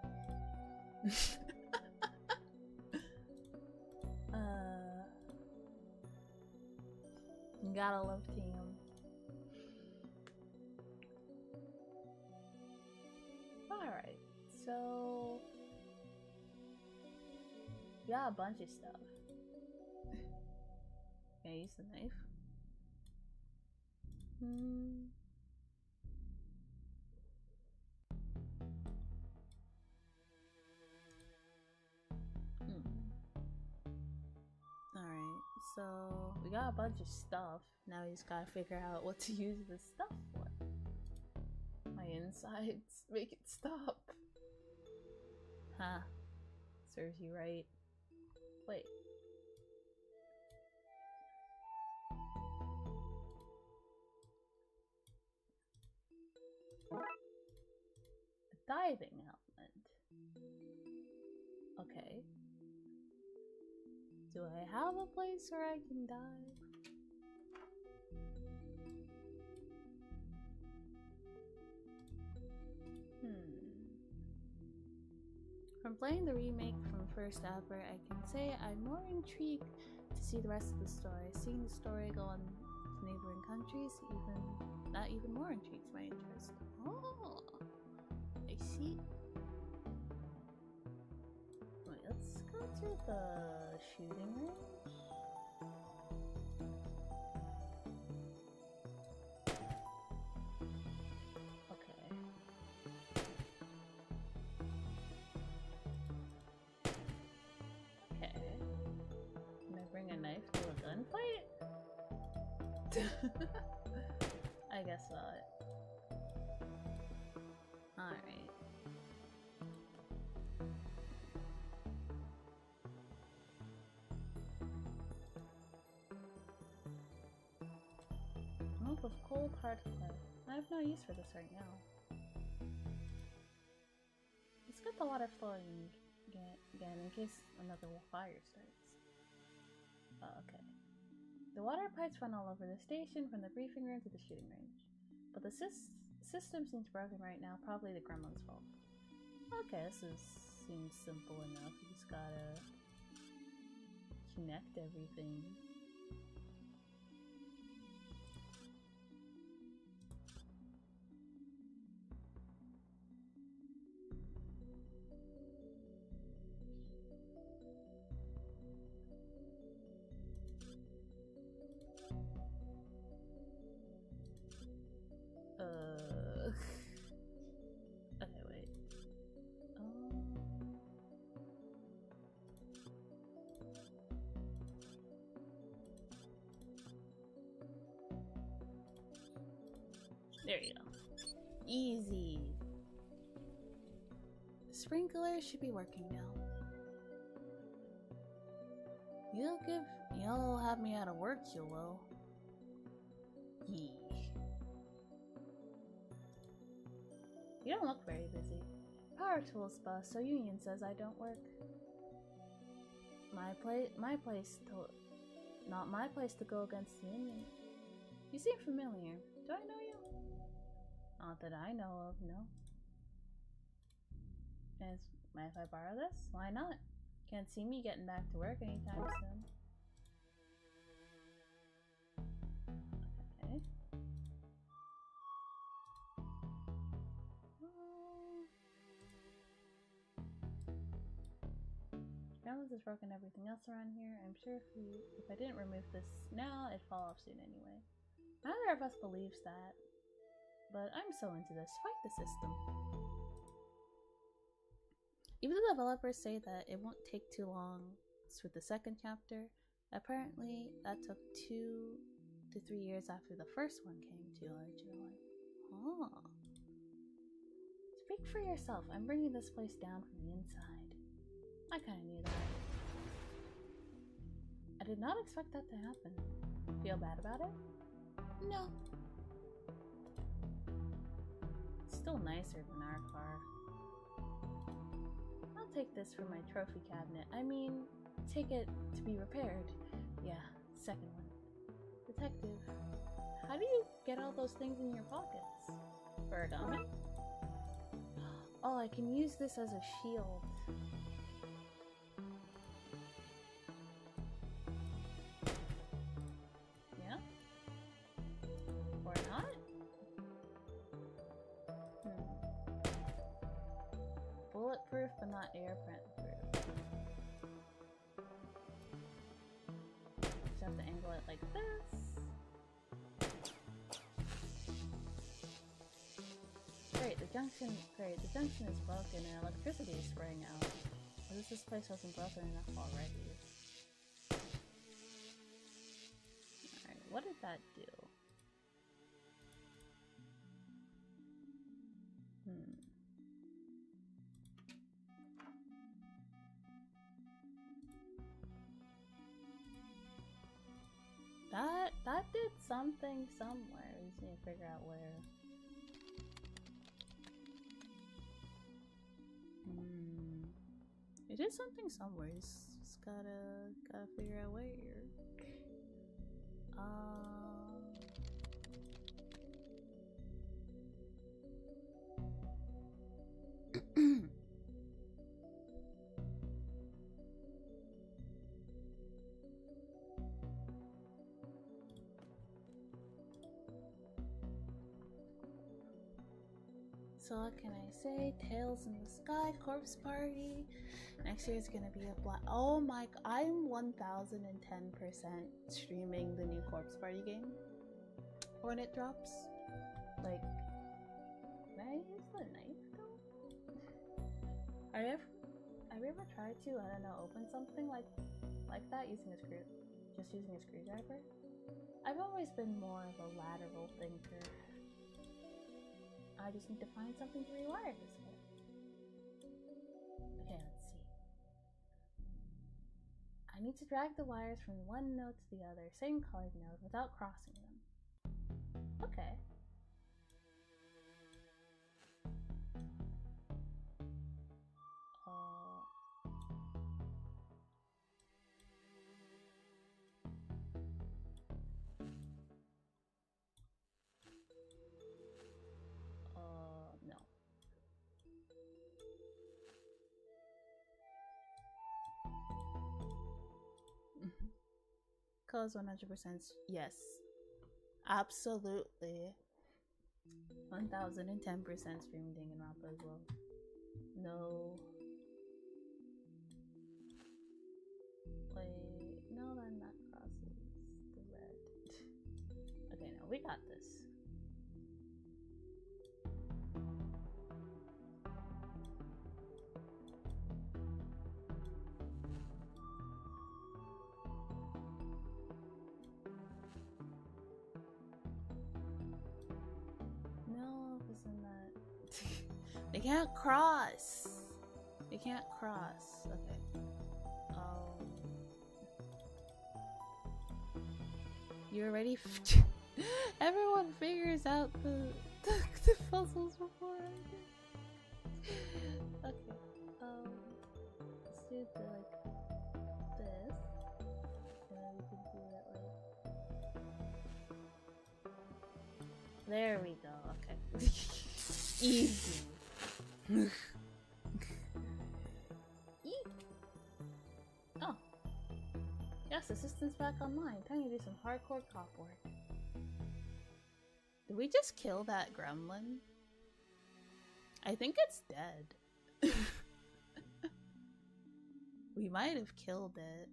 [SPEAKER 1] You gotta love Tam. Alright, so got a bunch of stuff. Can I use the knife? Alright, so we got a bunch of stuff. Now we just gotta figure out what to use this stuff for. My insides make it stop. Huh. Serves you right. Wait. A diving helmet. Okay. Do I have a place where I can dive? From playing the remake from first ever, I can say I'm more intrigued to see the rest of the story. Seeing the story go on to neighboring countries, that even more intrigues my interest. Oh, I see. Wait, let's go to the shooting range. I guess not. Alright. Lump of cold hard clay. I have no use for this right now. Let's get the water flowing again in case another fire starts. Oh, okay. The water pipes run all over the station, from the briefing room to the shooting range. But the system seems broken right now, probably the gremlin's fault. Okay, seems simple enough. You just gotta connect everything. Okay, wait. There you go. Easy. The sprinkler should be working now. You'll have me out of work, you will. Yee. You don't look very busy. Power tools bust, so Union says I don't work. Not my place to go against the Union. You seem familiar. Do I know you? Not that I know of, no. Mind if I borrow this? Why not? Can't see me getting back to work anytime soon. Okay. Balance has broken everything else around here. I'm sure if I didn't remove this now, it'd fall off soon anyway. Neither of us believes that. But I'm so into this. Fight the system. Even the developers say that it won't take too long with the second chapter. Apparently, that took 2 to 3 years after the first one came to life. Oh. Speak for yourself. I'm bringing this place down from the inside. I kinda knew that. I did not expect that to happen. Feel bad about it? No. Still nicer than our car. I'll take this for my trophy cabinet. I mean, take it to be repaired. Yeah, second one. Detective, how do you get all those things in your pockets? Origami? Oh, I can use this as a shield. Yeah? Or not? Bulletproof, but not airprint proof. Just have to angle it like this. Great, the junction is broken and electricity is spraying out. At least this place wasn't broken enough already. Alright, what did that do? That did something somewhere. We just need to figure out where. It did something somewhere. Just gotta figure out where. So what can I say? Tails in the Sky, Corpse Party. Next year is gonna be a black. Oh my! I'm 1010% streaming the new Corpse Party game when it drops. Like, can I use the knife though? Have you ever tried to, I don't know, open something like that using a screwdriver? I've always been more of a lateral thinker. I just need to find something to rewire this with. Okay, let's see. I need to drag the wires from one node to the other, same colored node, without crossing them. Okay. No. Cause 100%. Yes. Absolutely. 1010% streaming Danganronpa as well. No. Wait. No, then that crosses the red. Okay, no, we got this. They can't cross. They can't cross. Okay. You're ready? Everyone figures out the puzzles before I do. Okay. Let's do it like this. And then we can do it like. There we go. Okay. Easy. Oh. Yes, assistant's back online. Time to do some hardcore cop work. Did we just kill that gremlin? I think it's dead. We might have killed it.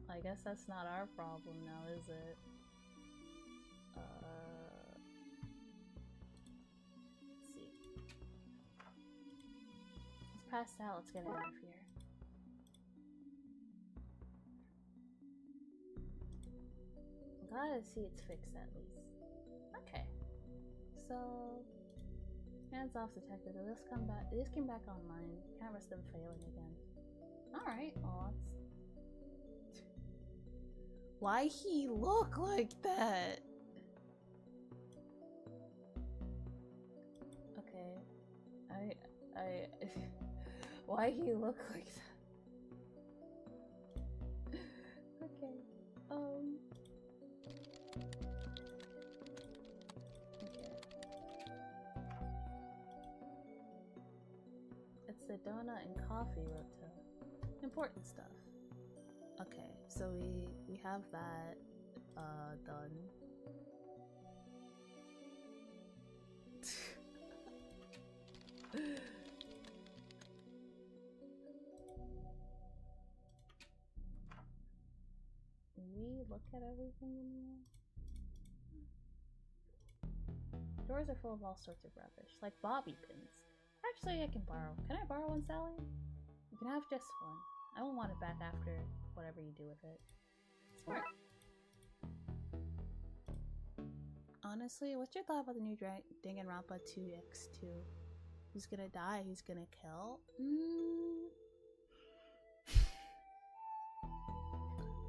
[SPEAKER 1] I guess that's not our problem now, is it? Let's see. It's passed out. Let's get out of here. I'm glad to see it's fixed at least. Okay. So, hands off, detective. Let's come back. They just came back online. Can't risk them failing again. All right. Well, why he look like that? Why do you look like that? Okay. Okay. It's the donut and coffee rota. Important stuff. Okay, so we have that done. We look at everything in here. Doors are full of all sorts of rubbish, like bobby pins. Actually, I can borrow. Can I borrow one, Sally? You can have just one. I won't want it back after whatever you do with it. Smart. Honestly, what's your thought about the new Danganronpa 2x2? Who's gonna die? Who's gonna kill?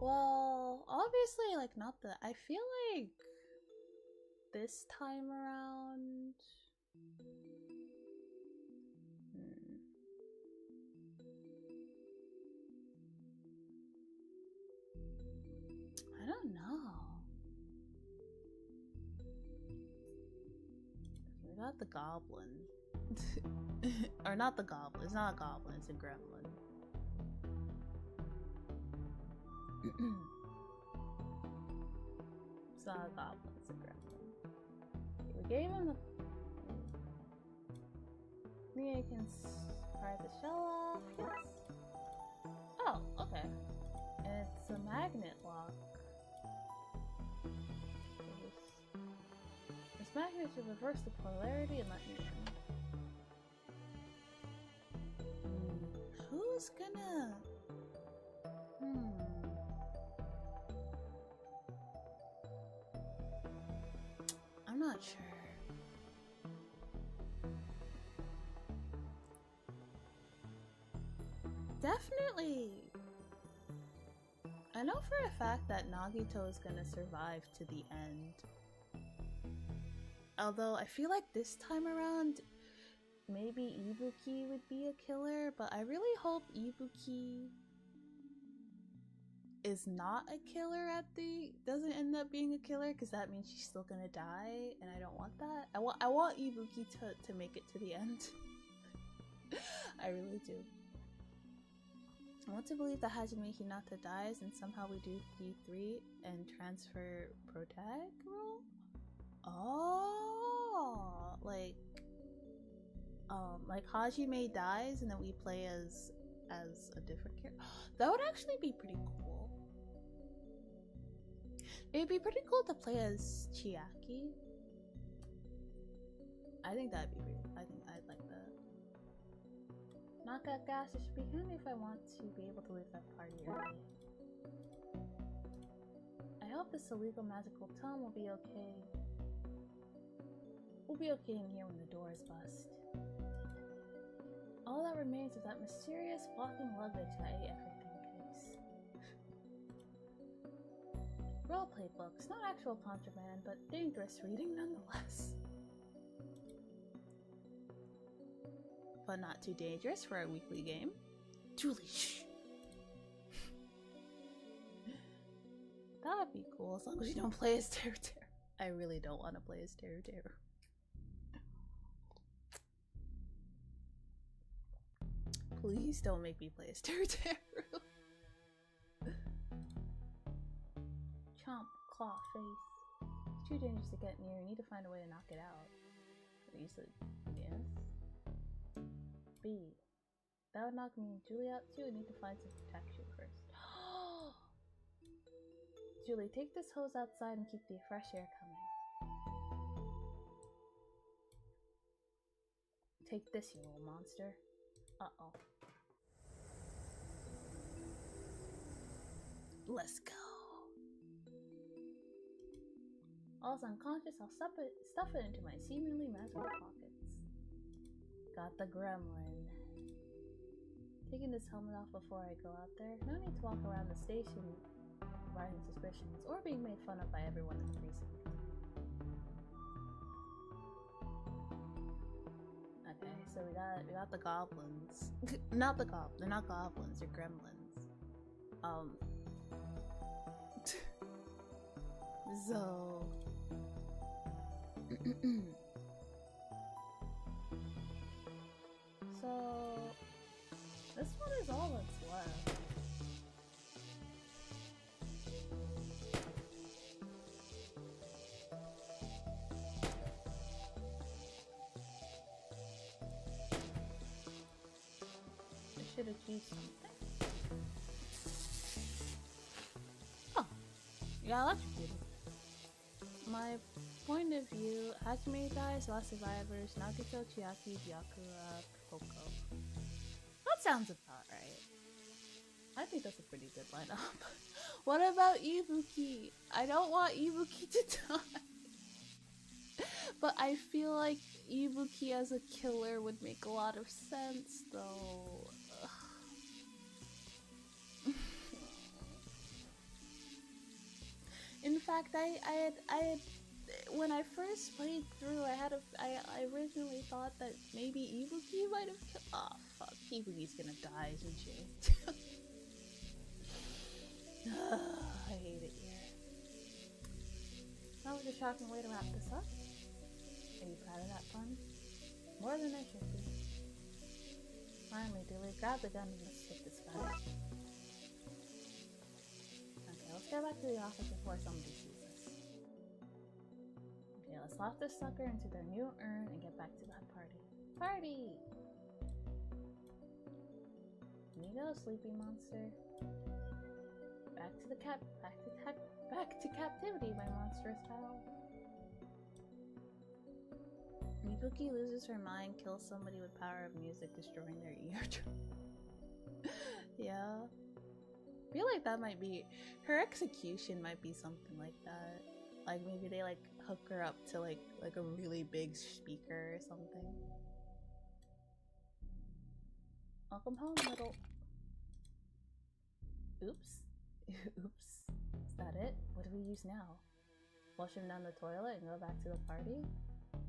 [SPEAKER 1] Well, obviously, like, not the. I feel like this time around. I don't know. We got the goblin. Or not the goblin. It's not a goblin, it's a gremlin. It's not a goblin, it's a gremlin. We gave him the. Mia can pry the shell off. Yes. Oh, okay. And it's a magnet lock. This magnet should reverse the polarity and let me in. Who's gonna? I'm not sure. Definitely. I know for a fact that Nagito is gonna survive to the end. Although I feel like this time around, maybe Ibuki would be a killer, but I really hope Ibuki is not a killer doesn't end up being a killer, because that means she's still gonna die, and I don't want that. I want Ibuki to make it to the end. I really do. I want to believe that Hajime Hinata dies and somehow we do D3 and transfer protag role? Oh, like Hajime dies and then we play as a different character. That would actually be pretty cool. It'd be pretty cool to play as Chiaki. I think that'd be great. I think I'd like that. Knockout gas, it should be handy if I want to be able to leave that party early. I hope this illegal magical tome will be okay. We'll be okay in here when the door is bust. All that remains is that mysterious walking luggage that ate everything case. Roleplay books, not actual contraband, but dangerous reading nonetheless. But not too dangerous for our weekly game. Julie, shh! That would be cool as long as you don't play as Teru Teru. I really don't want to play as Teru Teru. Please don't make me play as Teru Teru. Chomp, claw, face. It's too dangerous to get near. You need to find a way to knock it out. You said yes. B. That would knock me and Julie out too. I need to find some protection first. Julie, take this hose outside and keep the fresh air coming. Take this, you little monster. Uh-oh. Let's go. All's unconscious, I'll stuff it into my seemingly magical pockets. Got the gremlin. Taking this helmet off before I go out there. No need to walk around the station providing suspicions or being made fun of by everyone in the precinct. Okay, so we got the goblins. Not the they're not goblins, they're gremlins. So so this one is all that's left. I should achieve something. Oh, you got electrocuted. My point of view, Hakime dies, last survivors, Nagito, Chiaki, Byakura, Koko. That sounds about right. I think that's a pretty good lineup. What about Ibuki? I don't want Ibuki to die. But I feel like Ibuki as a killer would make a lot of sense, though. In fact, I had when I first played through, I originally thought that maybe Ibuki might have killed. Oh fuck, Ibuki's gonna die, isn't she? I hate it here. That was a shocking way to wrap this up. Are you proud of that pun? More than I should be. Finally, Dilly, grab the gun and let's get this guy. Okay, let's go back to the office before somebody sees us. Okay, let's lock this sucker into their new urn and get back to that party. Party! Can you go, sleepy monster? Back to captivity, my monstrous pal. Ibuki loses her mind, kills somebody with power of music, destroying their eardrum. Yeah. I feel like that might be her execution might be something like that. Like maybe they like hook her up to like a really big speaker or something. Welcome home, little. Oops. Oops. Is that it? What do we use now? Flush him down the toilet and go back to the party?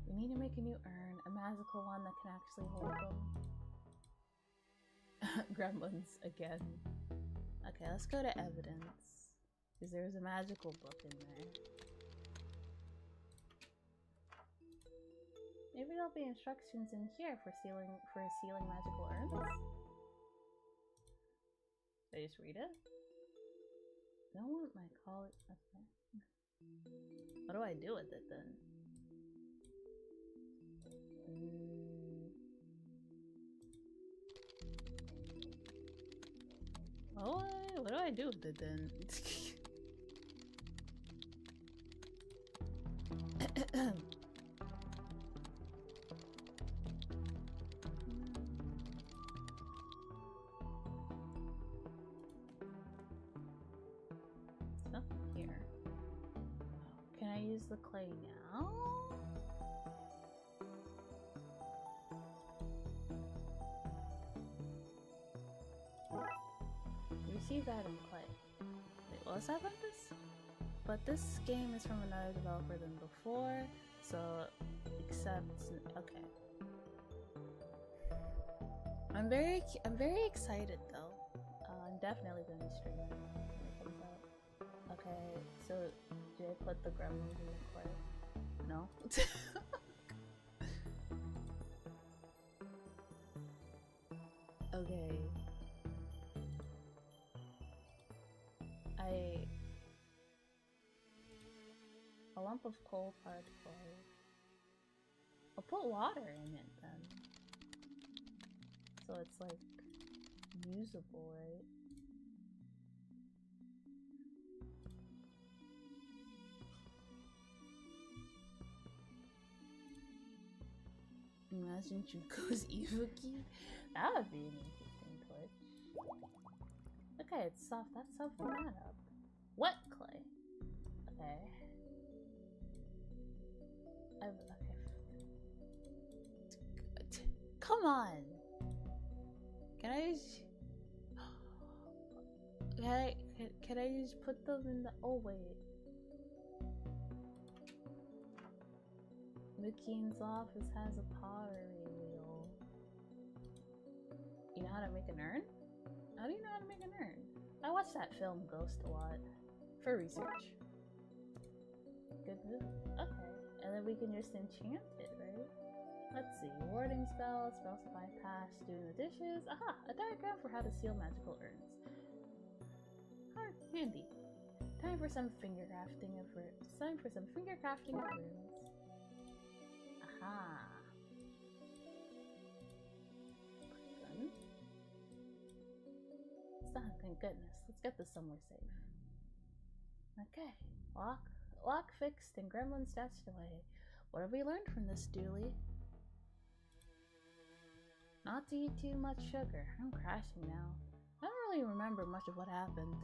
[SPEAKER 1] We need to make a new urn, a magical one that can actually hold them. Gremlins again. Okay, let's go to evidence. Because there's a magical book in there. Maybe there'll be instructions in here for sealing magical urns? Should I just read it? I don't want my colleague. Okay. What do I do with it then? What do I do with it then? It's not here. Can I use the clay now? Receive that in clay. Wait, what's that about this? But this game is from another developer than before, so except okay. I'm very excited though. I'm definitely gonna stream it when it comes out. Okay, so did I put the gremlins in the clay? No. Okay. A lump of coal particle. I'll put water in it then. So it's like usable, right? Imagine Junko's Ibuki. That would be an interesting twitch. Okay, it's soft. That's softening that up. Wet clay. Okay. Okay. Come on. Can I just put them in the? Oh wait. McKean's office has a pottery wheel. how to make an urn? How do you know how to make an urn? I watched that film Ghost a lot. For research. Good move. Okay. And then we can just enchant it, right? Let's see. Warding spells, spells to bypass, doing the dishes. Aha! A diagram for how to seal magical urns. Handy. Time for some finger crafting of runes. Aha. Gun. It's done, thank goodness. Let's get this somewhere safe. Okay. Lock fixed and gremlin stashed away. What have we learned from this, Dooley? Not to eat too much sugar. I'm crashing now. I don't really remember much of what happened.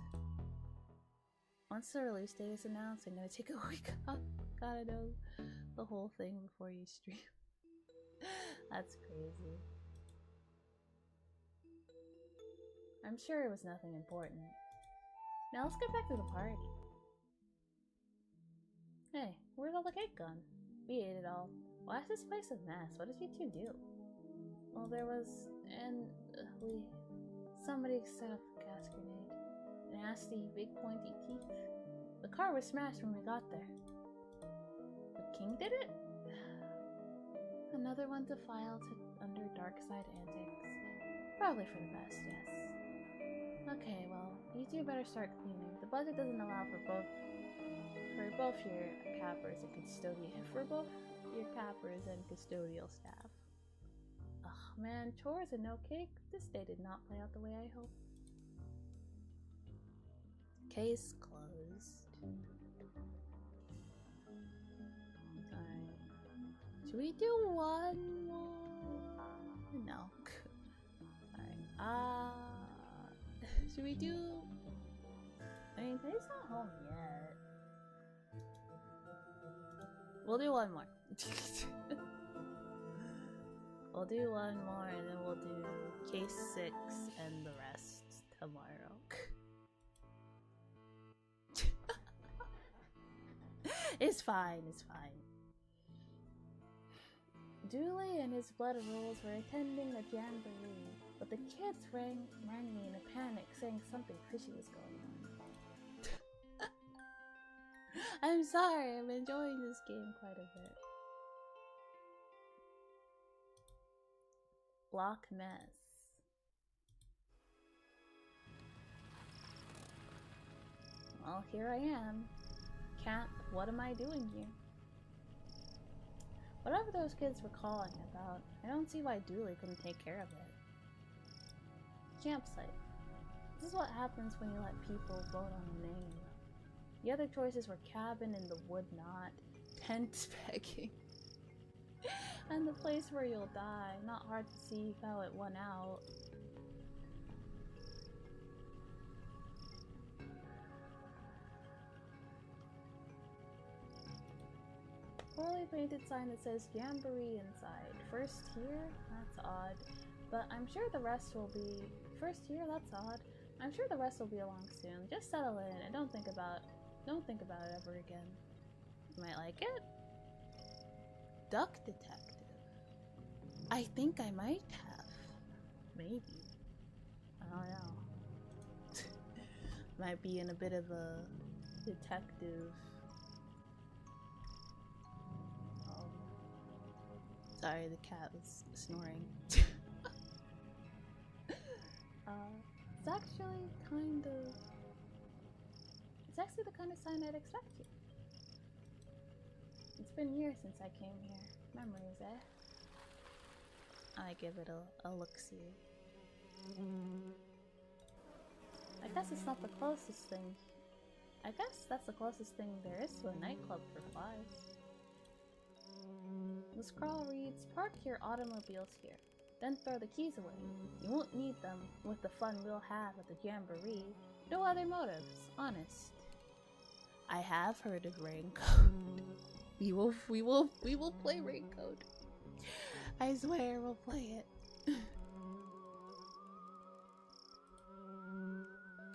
[SPEAKER 1] Once the release date is announced, I'm gonna take a week off. Gotta know the whole thing before you stream. That's crazy. I'm sure it was nothing important. Now let's get back to the party. Hey, where's all the cake gone? We ate it all. Why is this place a mess? What did you two do? Well, there was, somebody set up a gas grenade. Nasty, big pointy teeth. The car was smashed when we got there. The king did it? Another one to file under Darkside antics. Probably for the best, yes. Okay, well, you two better start cleaning. The budget doesn't allow for both your cappers and custodial staff. Ugh, man, chores and no cake? This day did not play out the way I hoped. Case closed. Alright. Should we do one more? No. Alright, should we do... I mean, Teddy's not home yet. We'll do one more. We'll do one more and then we'll do case 6 and the rest tomorrow. It's fine, it's fine. Dooley and his blood rules were attending a jamboree, but the kids rang me in a panic saying something fishy was going on. I'm sorry, I'm enjoying this game quite a bit. Block mess. Well, here I am. Camp, what am I doing here? Whatever those kids were calling about, I don't see why Dooley couldn't take care of it. Campsite. This is what happens when you let people vote on a name. The other choices were cabin in the wood knot, tent pegging, and the place where you'll die. Not hard to see how it won out. Poorly painted sign that says Jamboree inside. First here? That's odd. But I'm sure the rest will be... First here? That's odd. I'm sure the rest will be along soon. Just settle in and don't think about it ever again. You might like it? Duck detective. I think I might have. Maybe. I don't know. Might be in a bit of a detective. Sorry, the cat was snoring. It's actually the kind of sign I'd expect here. It's been years since I came here. Memories, eh? I give it a look-see. I guess it's not the closest thing. I guess that's the closest thing there is to a nightclub for flies. The scrawl reads, park your automobiles here, then throw the keys away. You won't need them with the fun we'll have at the jamboree. No other motives, honest. I have heard of Raincoat. We will play Raincoat. I swear we'll play it.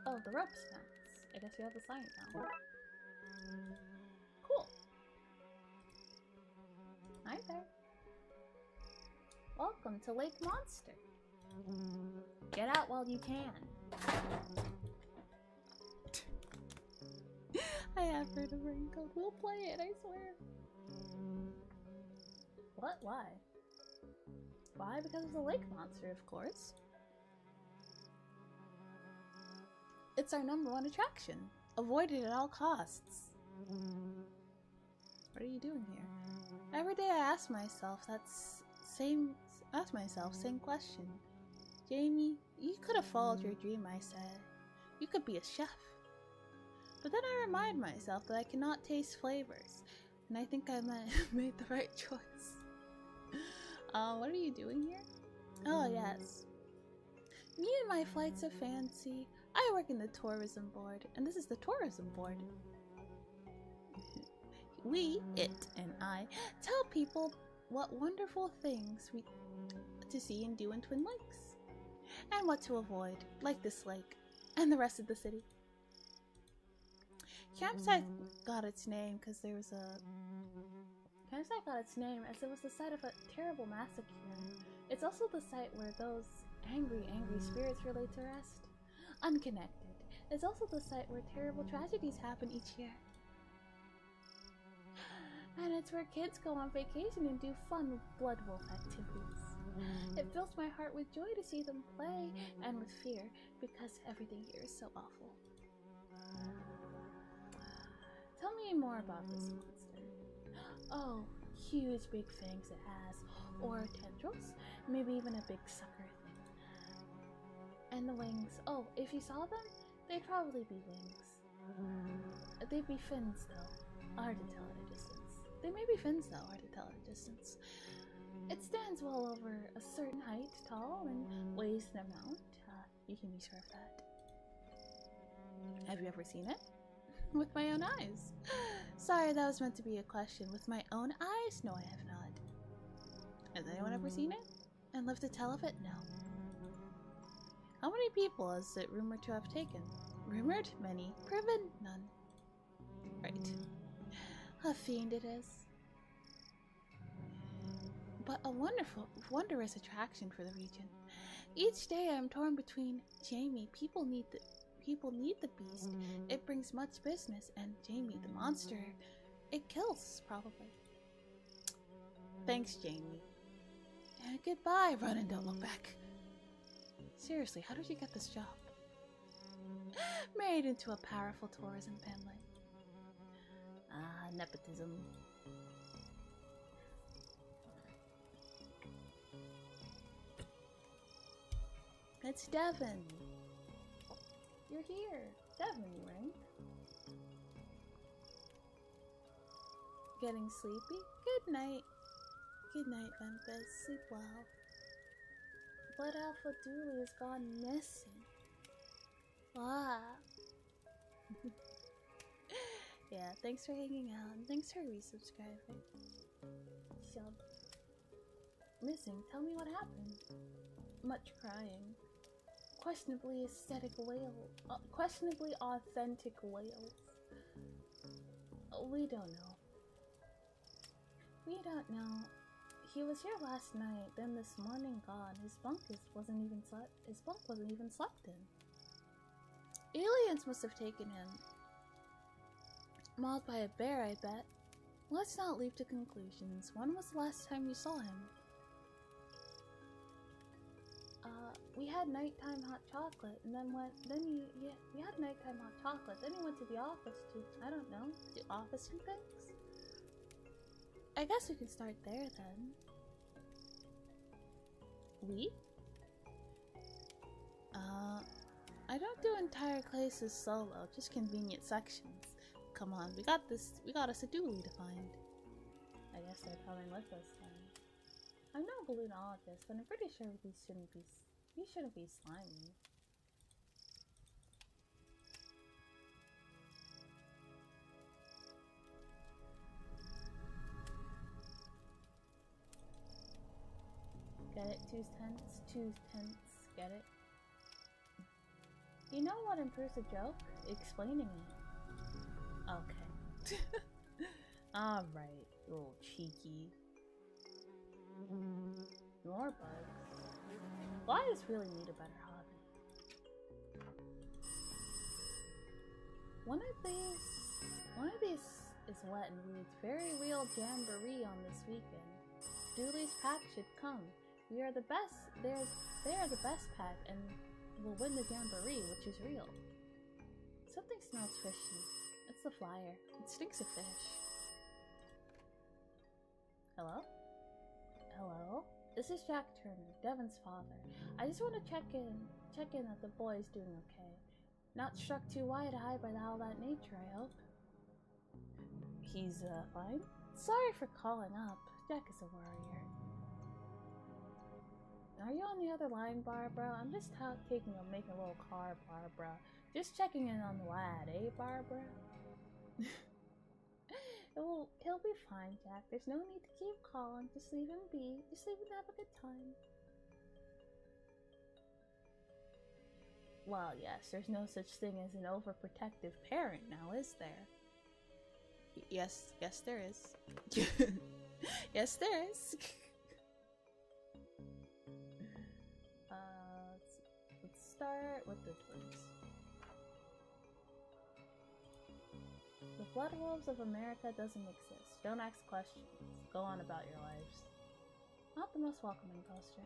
[SPEAKER 1] Oh, the rope snaps. I guess we have the sign now. Cool. Hi there. Welcome to Lake Monster.
[SPEAKER 2] that while you can.
[SPEAKER 1] I have heard of Raincoat. We'll play it, I swear. What? Why? Why? Because of the lake monster, of course. It's our #1 attraction. Avoided at all costs. What are you doing here? Every day I ask myself same question. Jamie, you could have followed your dream, I said. You could be a chef. But then I remind myself that I cannot taste flavors, and I think I made the right choice. What are you doing here? Oh yes. Me and my flights of fancy. I work in the tourism board, and this is the tourism board. We, it and I, tell people what wonderful things to see and do in Twin Lakes, and what to avoid, like this lake, and the rest of the city. Campsite got its name because there was a... Campsite got its name as it was the site of a terrible massacre. It's also the site where those angry spirits relate to rest. Unconnected. It's also the site where terrible tragedies happen each year. And it's where kids go on vacation and do fun blood wolf activities. It fills my heart with joy to see them play, and with fear, because everything here is so awful. Tell me more about this monster. Oh, huge big fangs it has, or tendrils, maybe even a big sucker thing. And the wings, oh, if you saw them, they'd probably be wings. They'd be fins though, hard to tell at a distance. They may be fins though, hard to tell at a distance. It stands well over a certain height, tall, and weighs an amount. You can be sure of that. Have you ever seen it? With my own eyes. Sorry, that was meant to be a question. With my own eyes? No, I have not. Has anyone ever seen it? And lived to tell of it? No. How many people is it rumored to have taken? Rumored? Many. Proven? None. Right. A fiend it is. But a wondrous attraction for the region. Each day I am torn between Jamie, people need the beast. It brings much business, and Jamie, the monster, it kills, probably. Thanks, Jamie. And goodbye, run and don't look back. Seriously, how did you get this job? Married into a powerful tourism family. Ah, nepotism. It's Devin. You're here. Devin, you ring. Getting sleepy? Good night. Good night, Memphis. Sleep well. But Alpha Dooley has gone missing. Ah. Yeah, thanks for hanging out, and thanks for resubscribing. Shub. Missing? Tell me what happened. Much crying. Questionably authentic whales. We don't know. We don't know. He was here last night, then this morning gone. His bunk wasn't even slept in. Aliens must have taken him. Mauled by a bear, I bet. Let's not leap to conclusions. When was the last time you saw him? We had nighttime hot chocolate, and then we had nighttime hot chocolate, then he went to the office to, I don't know, do office and things? I guess we can start there, then. We? I don't do entire classes solo, just convenient sections. Come on, we got this, we got a Saduli to find. I guess they're coming with us, then. I'm no balloonologist, but I'm pretty sure these shouldn't be slimy. Get it? Two's tense, get it? You know what improves a joke? Explaining it. Okay. Alright, little cheeky. More bugs. Well, I just really need a better hobby. One of these is wet and reads, "Very real jamboree on this weekend. Dooley's pack should come. We are the best. They are the best pack and will win the jamboree, which is real." Something smells fishy. It's the flyer. It stinks of fish. Hello? Hello? This is Jack Turner, Devin's father. I just want to check in that the boy is doing okay. Not struck too wide-eyed by all that nature, I hope. He's, fine? Sorry for calling up. Jack is a worrier. Are you on the other line, Barbara? I'm just making a little car, Barbara. Just checking in on the lad, eh, Barbara? He'll be fine, Jack. There's no need to keep calling. Just leave him be. Just leave him to have a good time. Well, yes, there's no such thing as an overprotective parent now, is there? Yes, there is. Yes, there is. Let's start with the twins. The Blood Wolves of America doesn't exist. Don't ask questions. Go on about your lives. Not the most welcoming poster.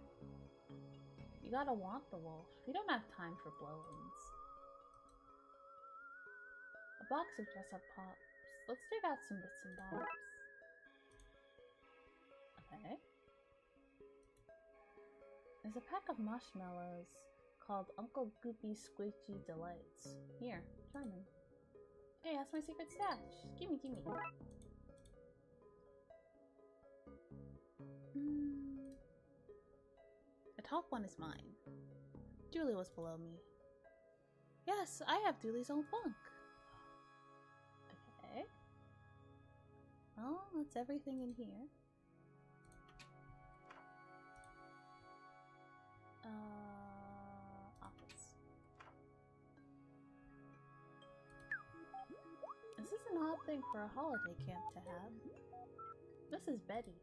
[SPEAKER 1] You gotta want the wolf. You don't have time for blow-ins. A box of dress-up pops. Let's dig out some bits and bobs. Okay. There's a pack of marshmallows called Uncle Goopy Squishy Delights. Here, charming. Hey, that's my secret stash. Gimme. The top one is mine. Dooley was below me. Yes, I have Dooley's own bunk. Okay. Well, that's everything in here. Office. This is an odd thing for a holiday camp to have. This is Betty.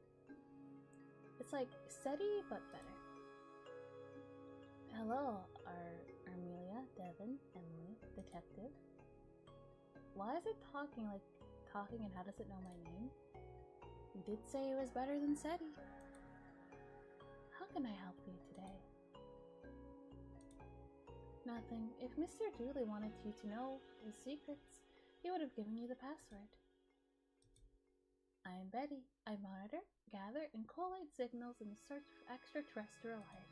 [SPEAKER 1] It's like SETI, but better. Hello, Armelia, Devin, Emily, Detective. Why is it talking and how does it know my name? You did say it was better than SETI. How can I help you today? Nothing. If Mr. Dooley wanted you to know his secrets, he would have given you the password. I am Betty. I monitor, gather, and collate signals in the search for extraterrestrial life.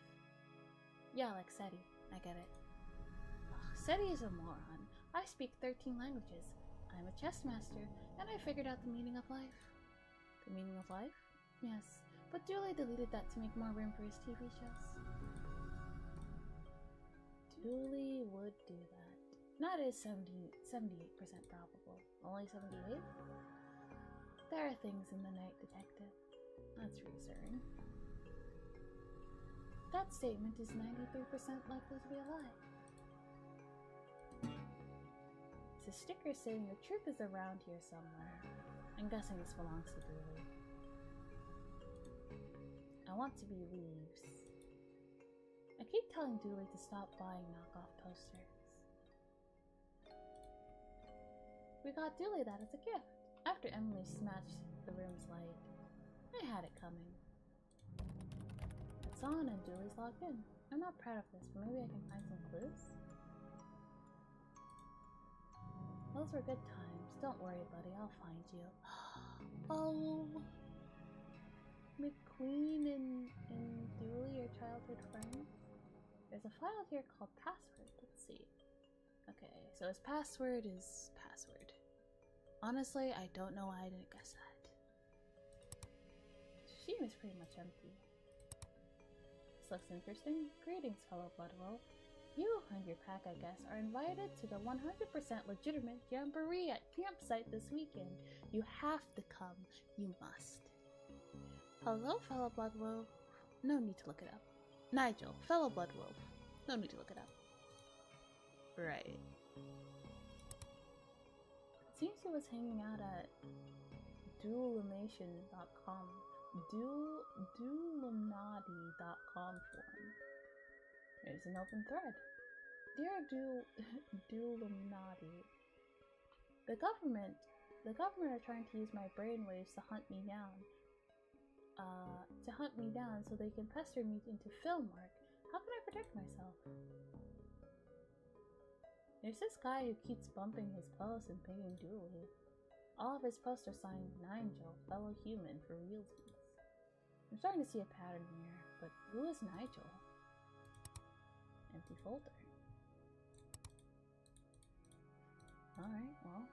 [SPEAKER 1] Yeah, like SETI. I get it. Ugh, SETI is a moron. I speak 13 languages. I'm a chess master, and I figured out the meaning of life. The meaning of life? Yes, but Dooley deleted that to make more room for his TV shows. Dooley would do that. That is 78% probable. Only 78? There are things in the night, Detective. That's reassuring. That statement is 93% likely to be a lie. It's a sticker saying the truth is around here somewhere. I'm guessing this belongs to Dooley. I want to be Reeves. I keep telling Dooley to stop buying knockoff posters. We got Dooley that as a gift, after Emily smashed the room's light. I had it coming. It's on and Dooley's logged in. I'm not proud of this, but maybe I can find some clues? Those were good times. Don't worry, buddy, I'll find you. Oh! McQueen and Dooley are childhood friends? There's a file here called password. Let's see. Okay, so his password is password. Honestly, I don't know why I didn't guess that. She was pretty much empty. This looks interesting. Greetings, fellow Bloodwolf. You and your pack, I guess, are invited to the 100% legitimate jamboree at campsite this weekend. You have to come. You must. Hello, fellow Bloodwolf. No need to look it up. Nigel, fellow Bloodwolf. No need to look it up. Right. It seems he was hanging out at duelimation.com. Dueluminati.com forum. There's an open thread. Dear Dueluminati, The government are trying to use my brainwaves to hunt me down. So they can pester me into film work. How can I protect myself? There's this guy who keeps bumping his posts and pinging Dooley. All of his posts are signed Nigel, fellow human, for realsies. I'm starting to see a pattern here, but who is Nigel? Empty folder. Alright, well.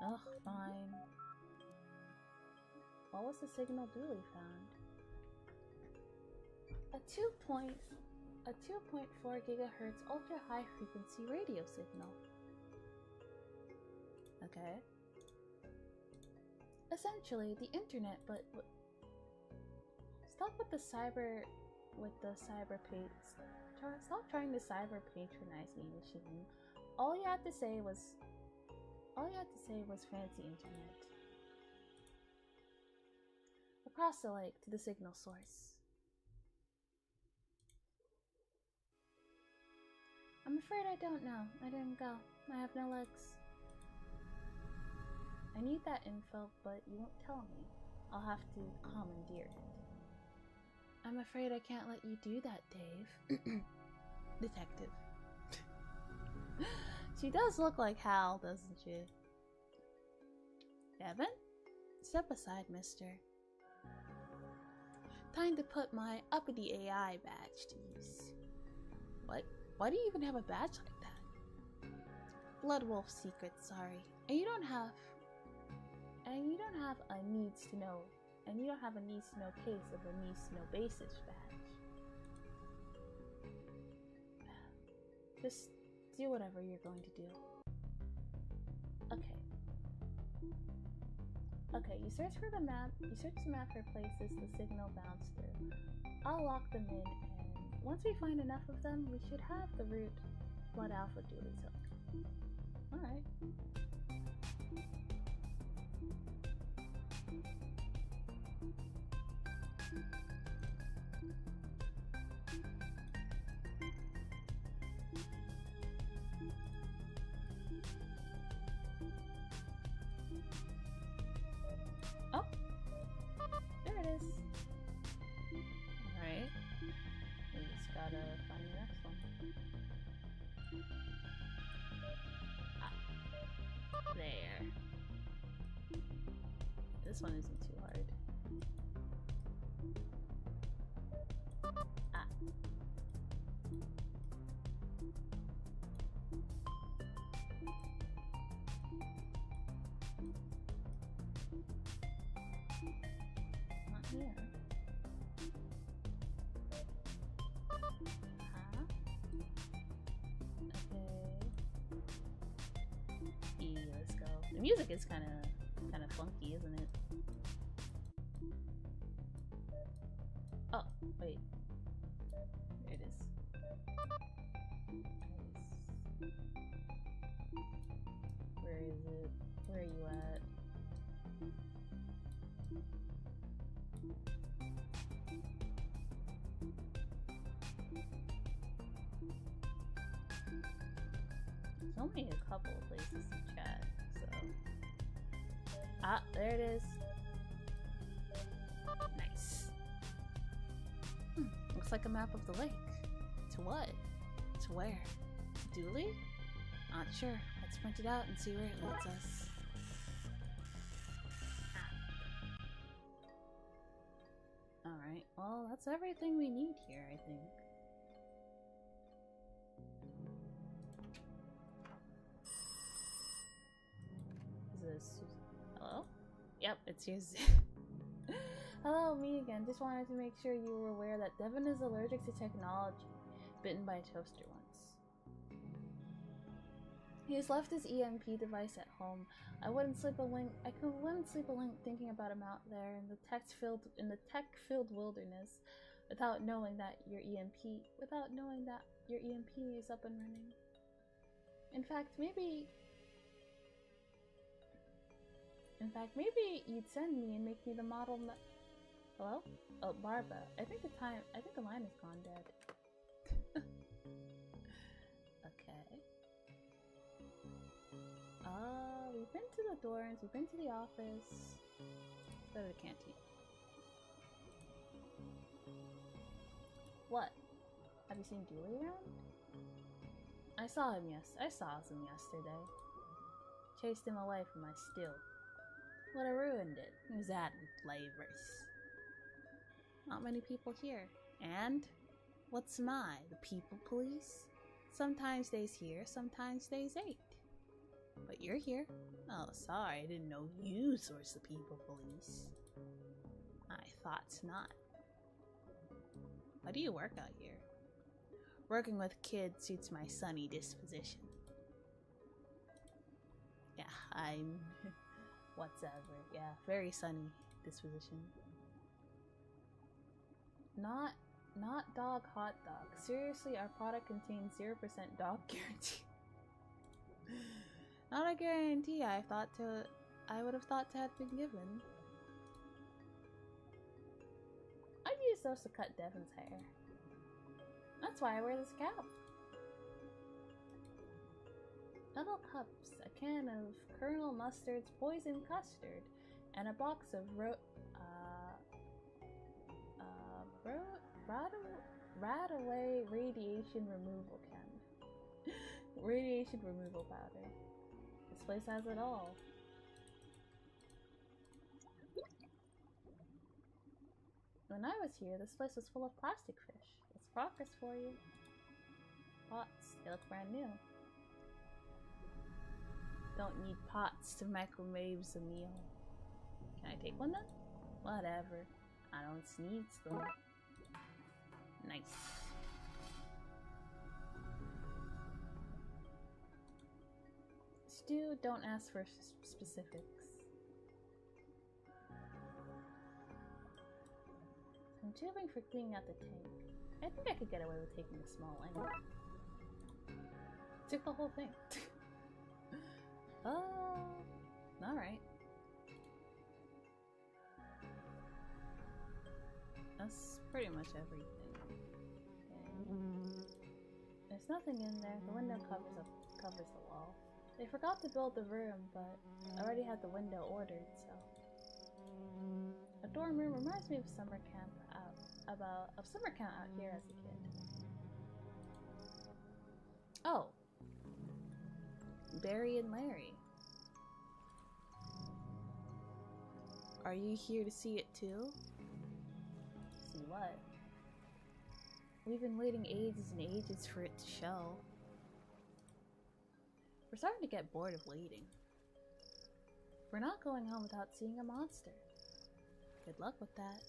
[SPEAKER 1] Ugh, fine. What was the signal Dooley found? A 2.4 gigahertz ultra high frequency radio signal. Okay. Essentially, the internet, but stop with the cyber Stop trying to cyber patronize me, Machine. All you had to say was fancy internet. Across the lake to the signal source. I'm afraid I don't know. I didn't go. I have no legs. I need that info, but you won't tell me. I'll have to commandeer it. I'm afraid I can't let you do that, Dave. Detective. She does look like Hal, doesn't she? Devin? Step aside, mister. Time to put my uppity AI badge to use. What? Why do you even have a badge like that? Blood Wolf secret, sorry. And you don't have a needs to know. And you don't have a needs to know case of a needs to know basis badge. Just do whatever you're going to do. Okay, you search the map for places the signal bounced through. I'll lock them in, and once we find enough of them, we should have the route Blood Alpha Dooley took. Alright. Oh, there it is. Alright. We just gotta find the next one. Ah. There. This one isn't too hard. Ah. Not here. Huh? Okay. Let's go. The music is kind of funky, isn't it? Oh, wait. There it is. Nice. Where is it? Where are you at? There's only a couple of places to chat, so... Ah, there it is. Nice. Looks like a map of the lake. To what? To where? To Dooley? Not sure. Let's print it out and see where it leads us. Alright, well, that's everything we need here, I think. Is this... Hello? Yep, it's Susan. Hello, me again. Just wanted to make sure you were aware that Devin is allergic to technology. Bitten by a toaster once. He has left his EMP device at home. I wouldn't sleep a wink thinking about him out there in the tech-filled wilderness without knowing that your EMP is up and running. In fact, maybe you'd send me and make me the model. Hello? Oh, Barbara. I think the line is gone dead. We've been to the dorms, we've been to the office. Let's go to the canteen. What? Have you seen Dooley around? I saw him yesterday. Chased him away from my still. Would have ruined it. He was adding flavors. Not many people here. And? What's the people police? Sometimes they's here, sometimes they's ain't. But you're here. Oh, sorry, I didn't know you was the people police. I thought's not. Why do you work out here? Working with kids suits my sunny disposition. Yeah, I'm... whatever. Yeah, very sunny disposition. Not dog hot dog. Seriously, our product contains 0% dog guarantee. Not a guarantee I would have thought to have been given. I'd use those to cut Devin's hair. That's why I wear this cap. Double cups, a can of Colonel Mustard's poison custard, and a box of Radaway radiation removal can. Radiation removal powder. This place has it all. When I was here, this place was full of plastic fish. It's progress for you. Pots, they look brand new. Don't need pots to microwave a meal. Can I take one then? Whatever. I don't need them. Nice. Stew, don't ask for specifics. I'm tubing for cleaning out the tank. I think I could get away with taking the small anyway. Took the whole thing. Oh, alright. That's pretty much everything. Okay. There's nothing in there. The window covers the wall. They forgot to build the room, but I already had the window ordered, so. A dorm room reminds me of summer camp out here as a kid. Oh. Barry and Larry. Are you here to see it too? See what? We've been waiting ages and ages for it to show. We're starting to get bored of waiting. We're not going home without seeing a monster. Good luck with that.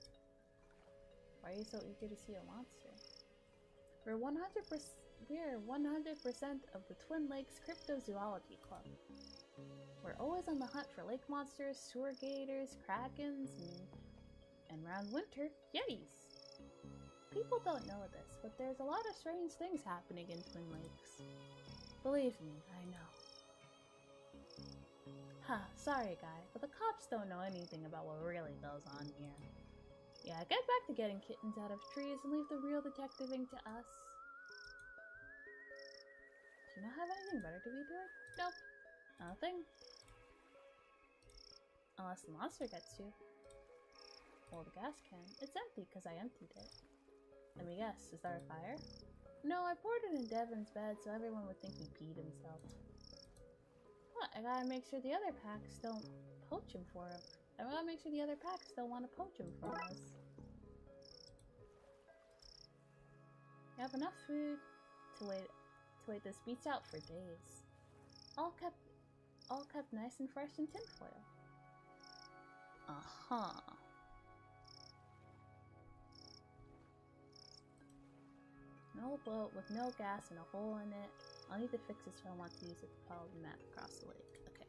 [SPEAKER 1] Why are you so eager to see a monster? We're 100% of the Twin Lakes Cryptozoology Club. We're always on the hunt for lake monsters, sewer gators, krakens, and around winter, yetis. People don't know this, but there's a lot of strange things happening in Twin Lakes. Believe me, I know. Huh, sorry guy, but the cops don't know anything about what really goes on here. Yeah, get back to getting kittens out of trees and leave the real detectiving to us. Do you not have anything better to be doing? Nope. Nothing. Unless the monster gets you. Well, the gas can. It's empty because I emptied it. Let me guess, is there a fire? No, I poured it in Devin's bed so everyone would think he peed himself. What? I gotta make sure the other packs don't poach him for him. I gotta make sure the other packs don't want to poach him from us. You have enough food to wait this beats out for days. All kept nice and fresh in tinfoil. Uh-huh. An old boat with no gas and a hole in it. I'll need to fix this if I want to use it to follow the map across the lake. Okay.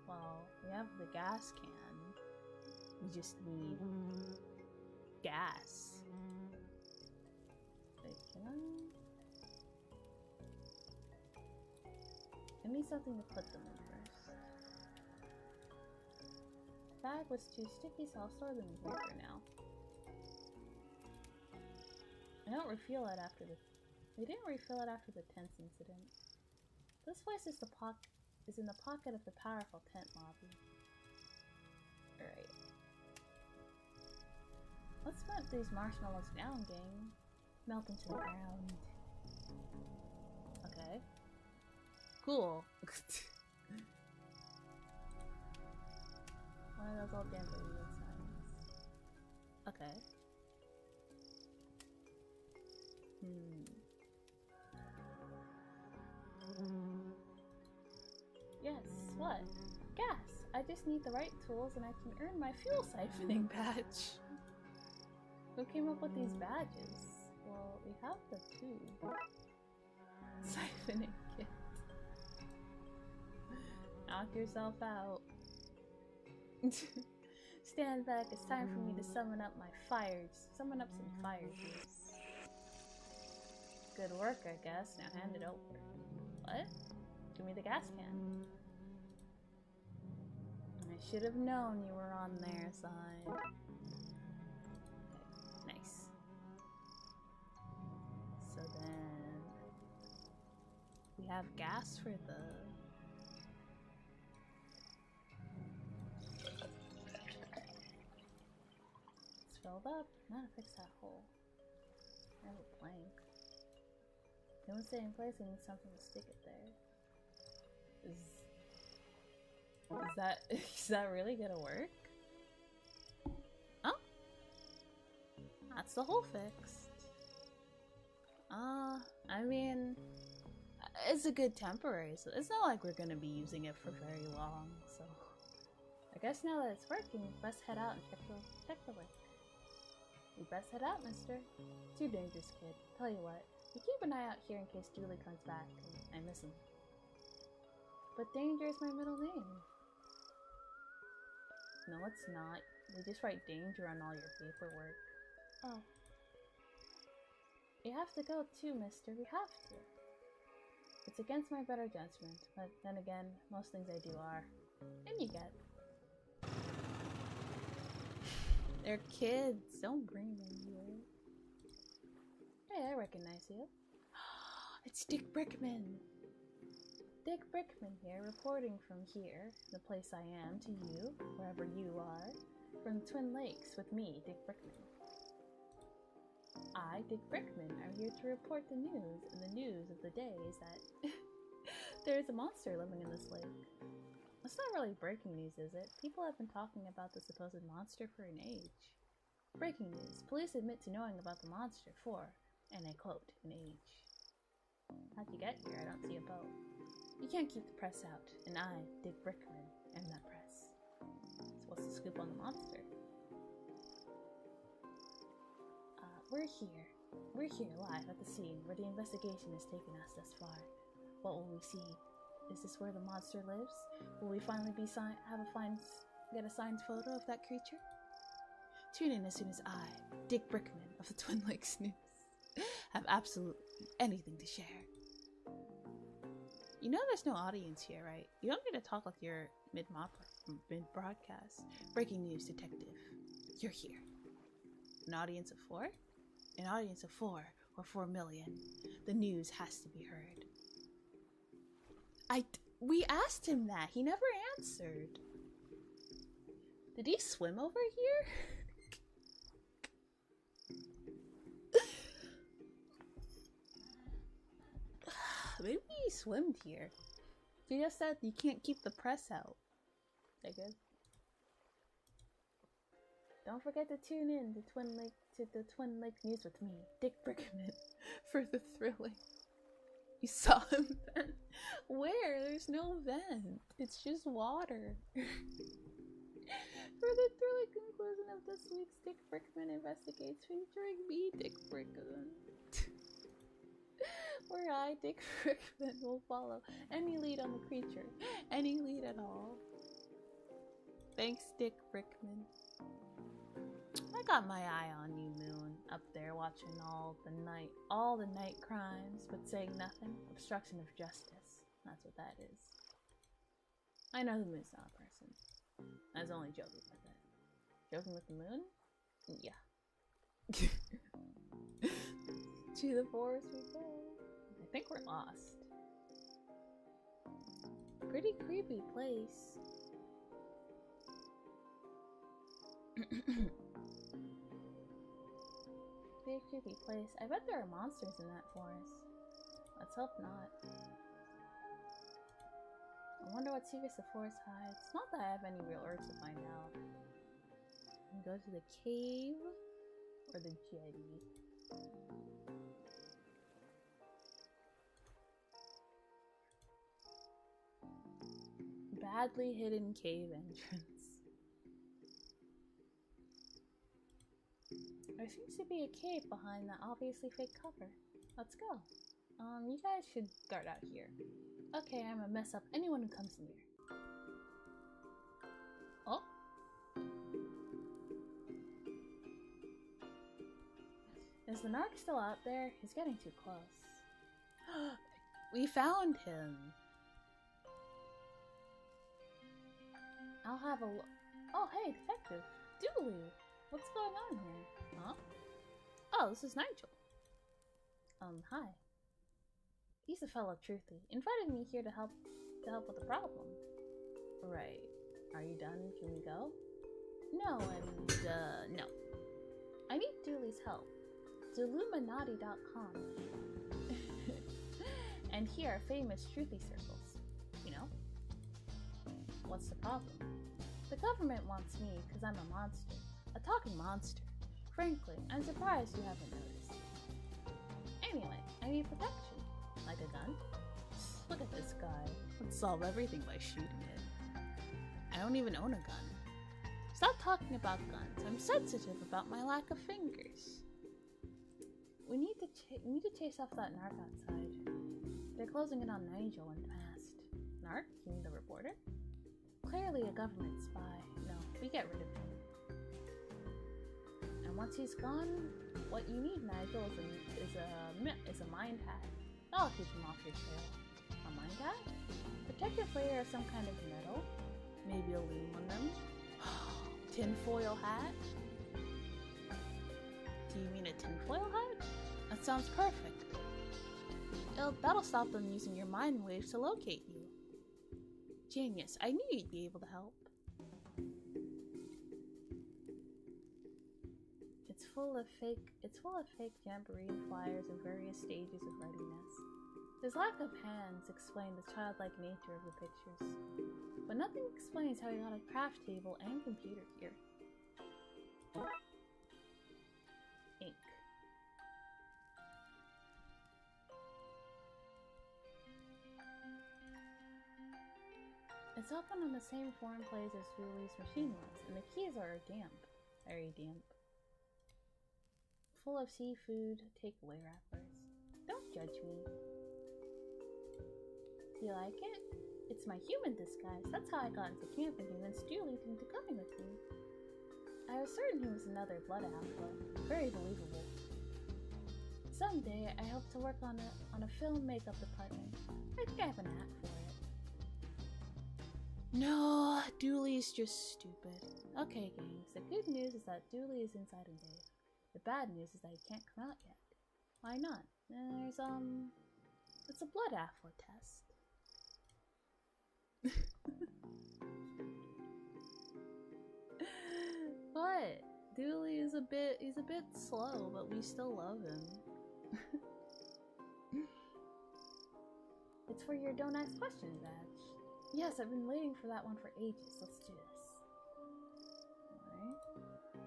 [SPEAKER 1] Well, we have the gas can. We just need gas. Wait, can I need something to put them in first. The bag was too sticky, so I'll store them in here for now. I don't refill it after the... We didn't refill it after the tense incident. This place is in the pocket of the powerful tent lobby. Alright. Let's melt these marshmallows down, gang. Melt into the ground. Okay. Cool. One of those old damn signs. Okay. Yes, what? Gas! I just need the right tools and I can earn my fuel siphoning badge. Who came up with these badges? Well, we have the tube. Siphoning kit. Knock yourself out. Stand back, it's time for me to summon up some fire juice. Good work, I guess. Now hand it over. What? Give me the gas can. I should have known you were on their side. Okay, nice. So then we have gas for the it's filled up. Now to fix that hole. I have a plank. It won't stay in place, I need something to stick it there. Is that really gonna work? Oh, that's the hole fixed. I mean, it's a good temporary, so it's not like we're gonna be using it for very long. So I guess now that it's working, we best head out and check the work. We best head out, mister. Too dangerous, kid. Tell you what, you keep an eye out here in case Julie comes back and I miss him. But Danger is my middle name. No, it's not. We just write Danger on all your paperwork. Oh. You have to go too, mister. We have to. It's against my better judgment, but then again, most things I do are. And you get. They're kids. Don't bring them here. Hey, I recognize you. It's Dick Brickman. Dick Brickman here, reporting from here, the place I am, to you, wherever you are, from the Twin Lakes with me, Dick Brickman. I, Dick Brickman, are here to report the news, and the news of the day is that there's a monster living in this lake. It's not really breaking news, is it? People have been talking about the supposed monster for an age. Breaking news. Police admit to knowing about the monster for, and I quote, an age. How'd you get here? I don't see a boat. You can't keep the press out, and I, Dick Brickman, am that press. So what's the scoop on the monster? We're here live at the scene where the investigation has taken us thus far. What will we see? Is this where the monster lives? Will we finally get a signed photo of that creature? Tune in as soon as I, Dick Brickman of the Twin Lakes News, have absolutely anything to share. You know there's no audience here, right? You don't get to talk like you're mid-broadcast. Breaking news, detective. You're here. An audience of 4? An audience of 4 or 4 million. The news has to be heard. We asked him that. He never answered. Did he swim over here? Maybe he swimmed here. He just said you can't keep the press out. I guess. Don't forget to tune in to the Twin Lake News with me, Dick Brickman, for the thrilling. You saw him then? Where? There's no vent. It's just water. For the thrilling conclusion of this week's Dick Brickman Investigates, featuring me, Dick Brickman. Where I, Dick Brickman, will follow any lead on the creature. Any lead at all. Thanks, Dick Brickman. I got my eye on you, Moon, up there watching all the night crimes, but saying nothing. Obstruction of justice. That's what that is. I know the Moon's not a person. I was only joking with it. Joking with the Moon? Yeah. To the forest we go. I think we're lost. Pretty creepy place. Pretty creepy place. I bet there are monsters in that forest. Let's hope not. I wonder what secrets the forest hides. Not that I have any real urge to find out. Go to the cave or the jetty. Badly hidden cave entrance. There seems to be a cave behind that obviously fake cover. Let's go. You guys should start out here. Okay, I'm gonna mess up anyone who comes near. Oh. Is the narc still out there? He's getting too close. We found him. I'll have a look. Oh, hey, detective. Dooley. What's going on here? Huh? Oh, this is Nigel. Hi. He's a fellow truthy. Invited me here to help with the problem. Right. Are you done? Can we go? No, and, no. I need Dooley's help. Zilluminati.com. And here are famous truthy circles. You know? What's the problem? The government wants me because I'm a monster. A talking monster. Frankly, I'm surprised you haven't noticed. Anyway, I need protection. Like a gun? Look at this guy. Let's solve everything by shooting it. I don't even own a gun. Stop talking about guns. I'm sensitive about my lack of fingers. We need to chase off that narc outside. They're closing in on Nigel and fast. Narc? You mean the reporter? Clearly a government spy. No, we get rid of him. And once he's gone, what you need, Nigel, is a mind hat. That'll keep him off your trail. A mind hat? Protective layer of some kind of metal? Maybe aluminum? Tinfoil hat? Do you mean a tinfoil hat? That sounds perfect. That'll stop them using your mind waves to locate you. Genius, I knew you'd be able to help. It's full of fake jamboree flyers in various stages of readiness. This lack of hands explain the childlike nature of the pictures, but nothing explains how you got a craft table and computer here. Ink. It's open on the same foreign place as Julie's machine was, and the keys are damp. Very damp. Full of seafood, takeaway wrappers. Don't judge me. Do you like it? It's my human disguise. That's how I got into camp and convinced Julie into coming with me. I was certain he was another blood alpha. Very believable. Someday, I hope to work on a film makeup department. I think I have a knack for it. No, Dooley's just stupid. Okay, gangs, the good news is that Dooley is inside a cave. The bad news is that he can't come out yet. Why not? It's a blood alpha test. What? Dooley is he's a bit slow, but we still love him. It's for your Don't Ask Questions badge. Yes, I've been waiting for that one for ages. Let's do this.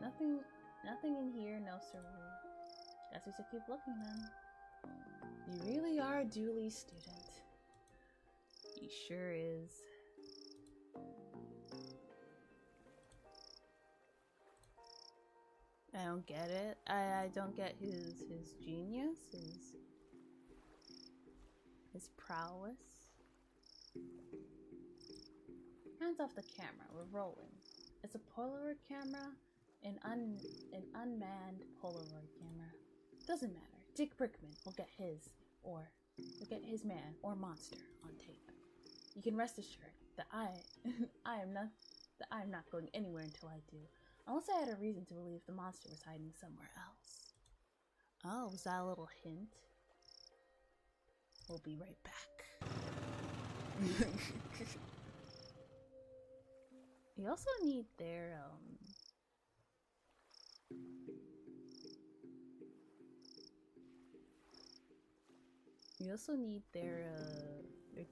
[SPEAKER 1] Alright. Nothing in here, no siree. Guess we should keep looking then. You really are Dooley's student. He sure is. I don't get it. I don't get his genius, his prowess. Hands off the camera, we're rolling. It's a Polaroid camera, an unmanned Polaroid camera. Doesn't matter. Dick Brickman will get his man or monster on tape. You can rest assured that I am not going anywhere until I do. Unless I had a reason to believe the monster was hiding somewhere else. Oh, was that a little hint? We'll be right back. You also need their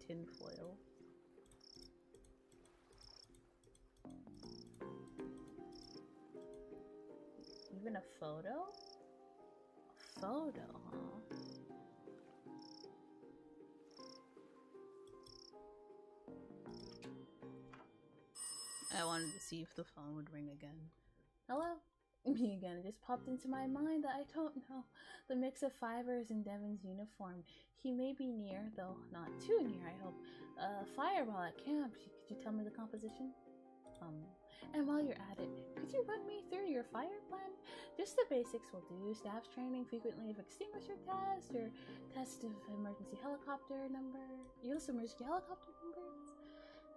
[SPEAKER 1] tin foil. Even a photo? A photo, huh? I wanted to see if the phone would ring again. Hello? Me again. It just popped into my mind that I don't know the mix of fibers in Devin's uniform. He may be near, though not too near, I hope. Fireball at camp. Could you tell me the composition? And while you're at it, could you run me through your fire plan? Just the basics will do. Staff's training, frequently of extinguisher test, your test of emergency helicopter number. You list emergency helicopter numbers?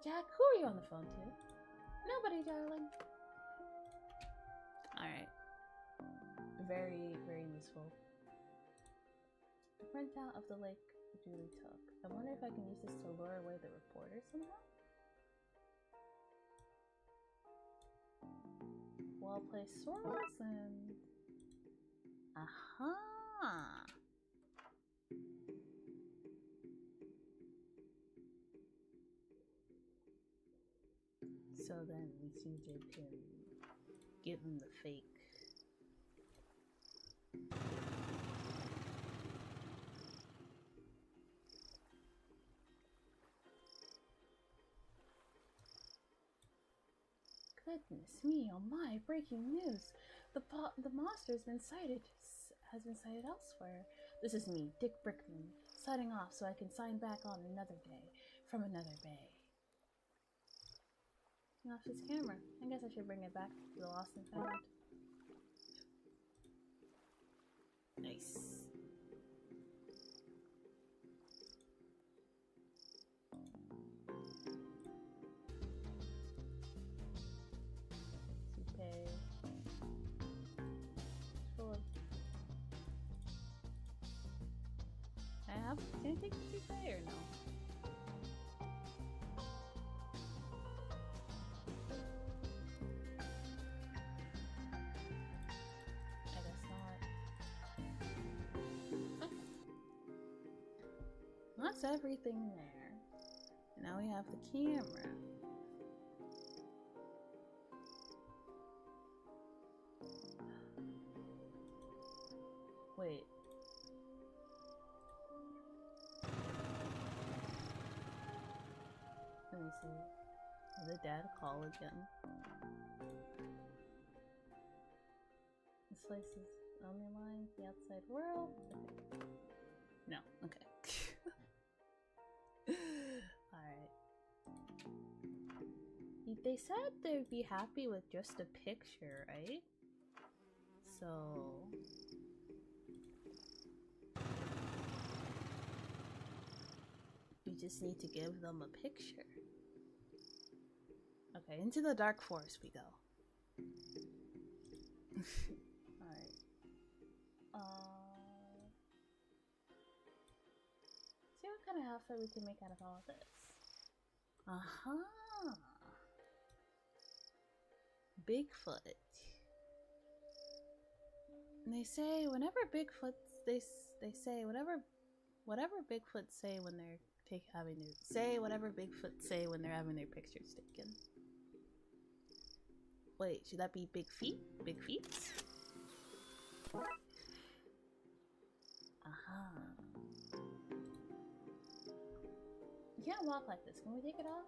[SPEAKER 1] Jack, who are you on the phone to? Nobody, darling. Alright. Very, very useful. The printout of the lake Julie took. I wonder if I can use this to lure away the reporter somehow? Well-placed swirls and... Aha! So then we can give him the fake. Goodness me, oh my, breaking news. The monster has been sighted elsewhere. This is me, Dick Brickman, signing off so I can sign back on another day from another bay. Off his camera. I guess I should bring it back to the lost and found. Nice. Okay. Full. Can I take the toupee or no? That's everything there. Now we have the camera. Wait. Let me see. Did the dad call again? This place is only lines the outside world. Okay. No. Okay. Alright. They said they'd be happy with just a picture, right? So... you just need to give them a picture. Okay, into the dark forest we go. Alright. See what kind of outfit we can make out of all of this. Aha! Bigfoot. And they say whenever Bigfoot, they say whatever Bigfoot say when they're whatever Bigfoot say when they're having their pictures taken. Wait, should that be big feet? Big feet? Aha. You can't walk like this. Can we take it off?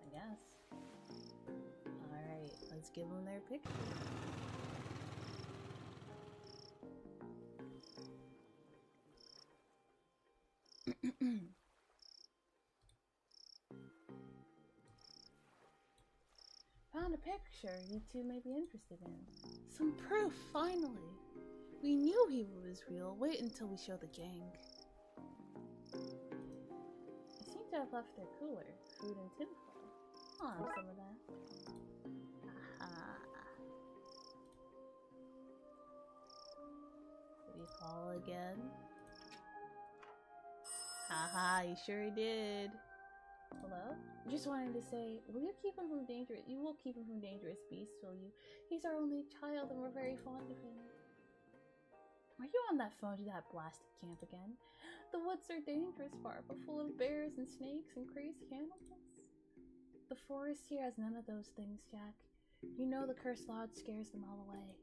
[SPEAKER 1] I guess. Alright, let's give them their picture. Found a picture you two may be interested in. Some proof, finally! We knew he was real. Wait until we show the gang. They seem to have left their cooler, food and tinfoil. I'll have some of that. Aha. Did he call again? Haha, he sure did. Hello? Just wanted to say, will you keep him from dangerous? You will keep him from dangerous beasts, will you? He's our only child and we're very fond of him. Are you on that phone to that blasted camp again? The woods are dangerous, far, but full of bears and snakes and crazy animals. The forest here has none of those things, Jack. You know the cursed lodge scares them all away.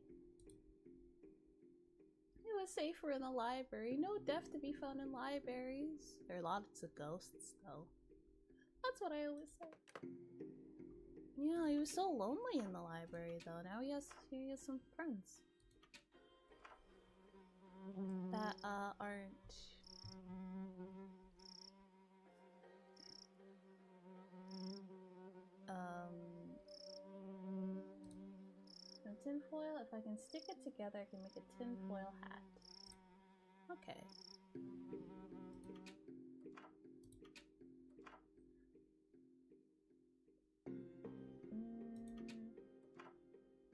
[SPEAKER 1] It was safer in the library. No death to be found in libraries. There are lots of ghosts, though. That's what I always say. Yeah, he was so lonely in the library, though. Now he has some friends that aren't tinfoil. If I can stick it together, I can make a tinfoil hat. Okay.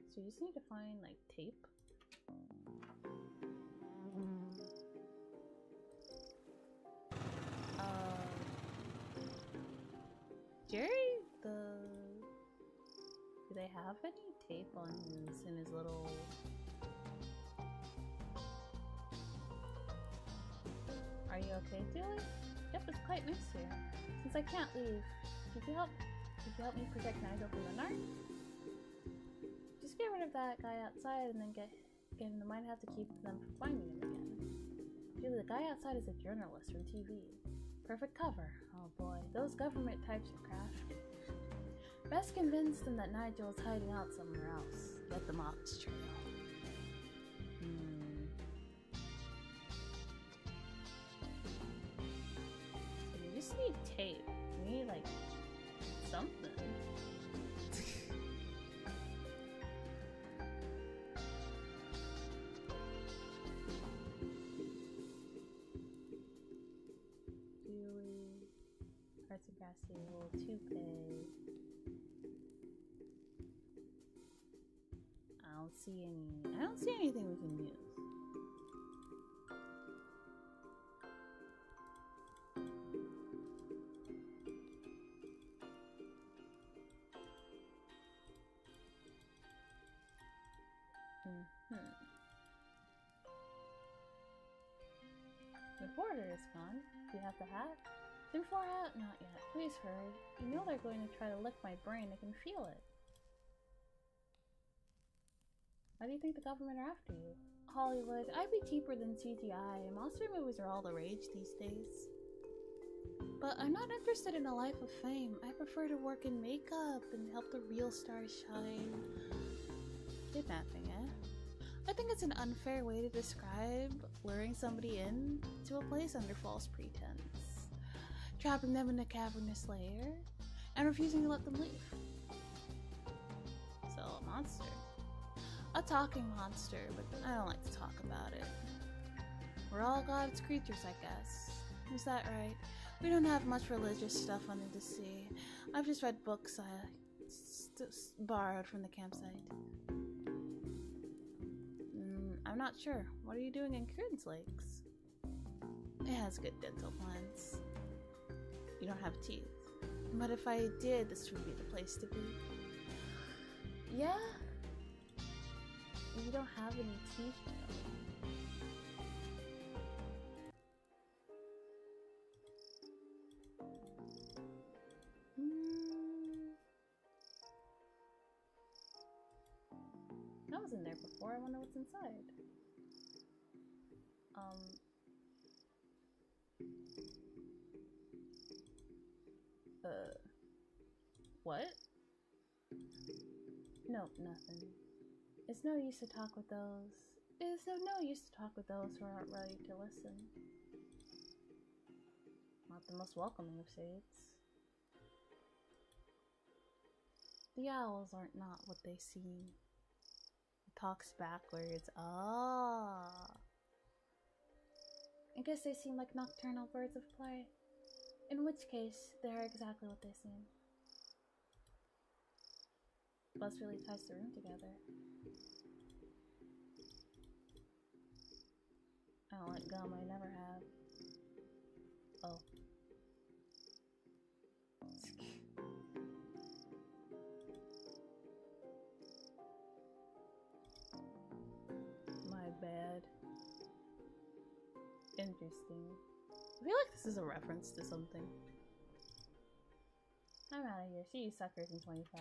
[SPEAKER 1] So you just need to find like tape. Jerry, do they have any tape on in his little? Are you okay, Julie? Yep, it's quite nice here. Since I can't leave, could you help me protect Nigel from the narc? Just get rid of that guy outside and then get him. I might have to keep them from finding him again. Julie, the guy outside is a journalist from TV. Perfect cover. Oh boy, those government types are crafty. Best convince them that Nigel is hiding out somewhere else. Get the mox trail. So you just need tape. You need like something. Arts and crafts table, toupee. I don't see anything we can use. The border is gone. Do you have the hat? Tinfoil hat? Not yet. Please hurry. You know they're going to try to lick my brain. I can feel it. Why do you think the government are after you? Hollywood. I'd be cheaper than CGI. Monster movies are all the rage these days. But I'm not interested in a life of fame. I prefer to work in makeup and help the real stars shine. Kidnapping, eh? I think it's an unfair way to describe luring somebody in to a place under false pretense, trapping them in a cavernous lair, and refusing to let them leave. So, a monster. A talking monster, but I don't like to talk about it. We're all God's creatures, I guess. Is that right? We don't have much religious stuff under the sea. I've just read books I borrowed from the campsite. I'm not sure. What are you doing in Kieran's Lakes? It has good dental plans. You don't have teeth. But if I did, this would be the place to be. Yeah? You don't have any teeth, though. I was in there before. I wonder what's inside. What? Nope, nothing. It's no use to talk with those. It is no use to talk with those who aren't ready to listen. Not the most welcoming of fates. The owls aren't not what they seem. It talks backwards. Ah. I guess they seem like nocturnal birds of prey. In which case, they're exactly what they seem. Buzz really ties the room together. I don't like gum, I never have. Oh. Interesting. I feel like this is a reference to something. I'm out of here. See you suckers in 25.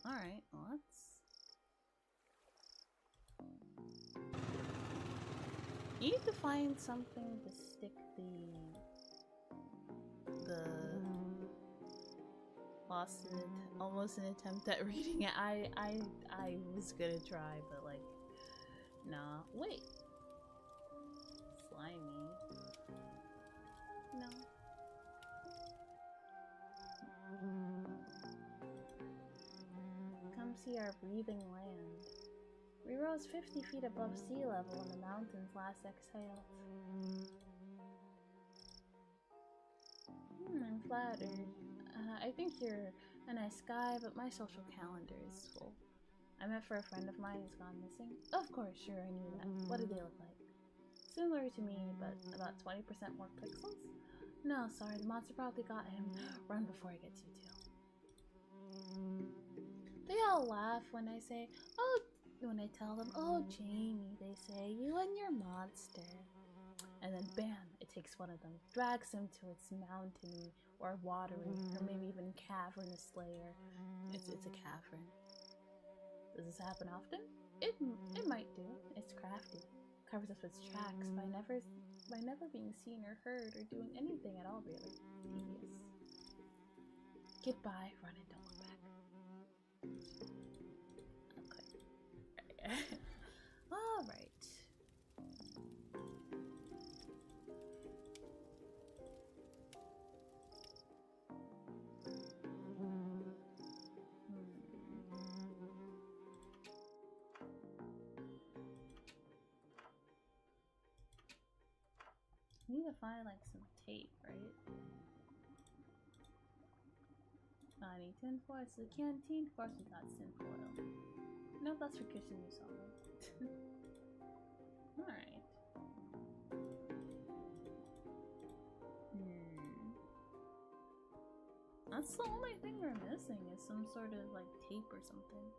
[SPEAKER 1] Alright, well let's... You need to find something to stick the lost in it, almost an attempt at reading it. I was gonna try, but like, nah. Wait. Slimy. No. Come see our breathing land. We rose 50 feet above sea level when the mountains last exhaled. I'm flattered. I think you're a nice guy, but my social calendar is full. I met for a friend of mine who's gone missing. Of course, sure, I knew that. What did they look like? Similar to me, but about 20% more pixels? No, sorry, the monster probably got him. Run before I get to you too. They all laugh when I say, oh, when I tell them, oh, Jamie, they say, you and your monster. And then bam, it takes one of them, drags him to its mountainy or watery or maybe even cavernous lair. It's a cavern. Does this happen often? It might do. It's crafty. Covers up its tracks by never being seen or heard or doing anything at all really. Devious. Get by, run and don't look back. Okay. Alright. We need to find like some tape, right? I need tinfoil. It's the canteen. Of course we got tinfoil. Nope, that's for kitchen use only. Alright. That's the only thing we're missing is some sort of like tape or something.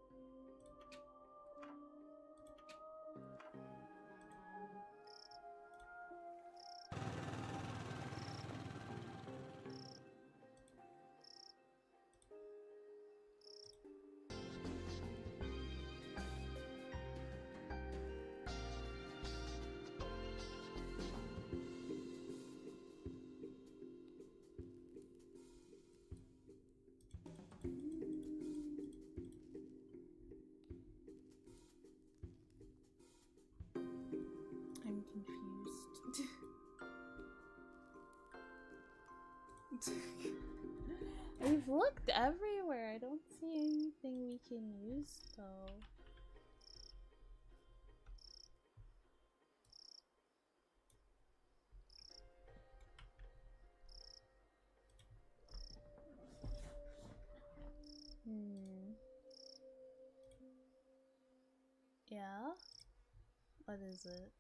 [SPEAKER 1] I'm confused. We've looked everywhere. I don't see anything we can use though. Yeah? What is it?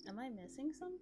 [SPEAKER 1] Am I missing something?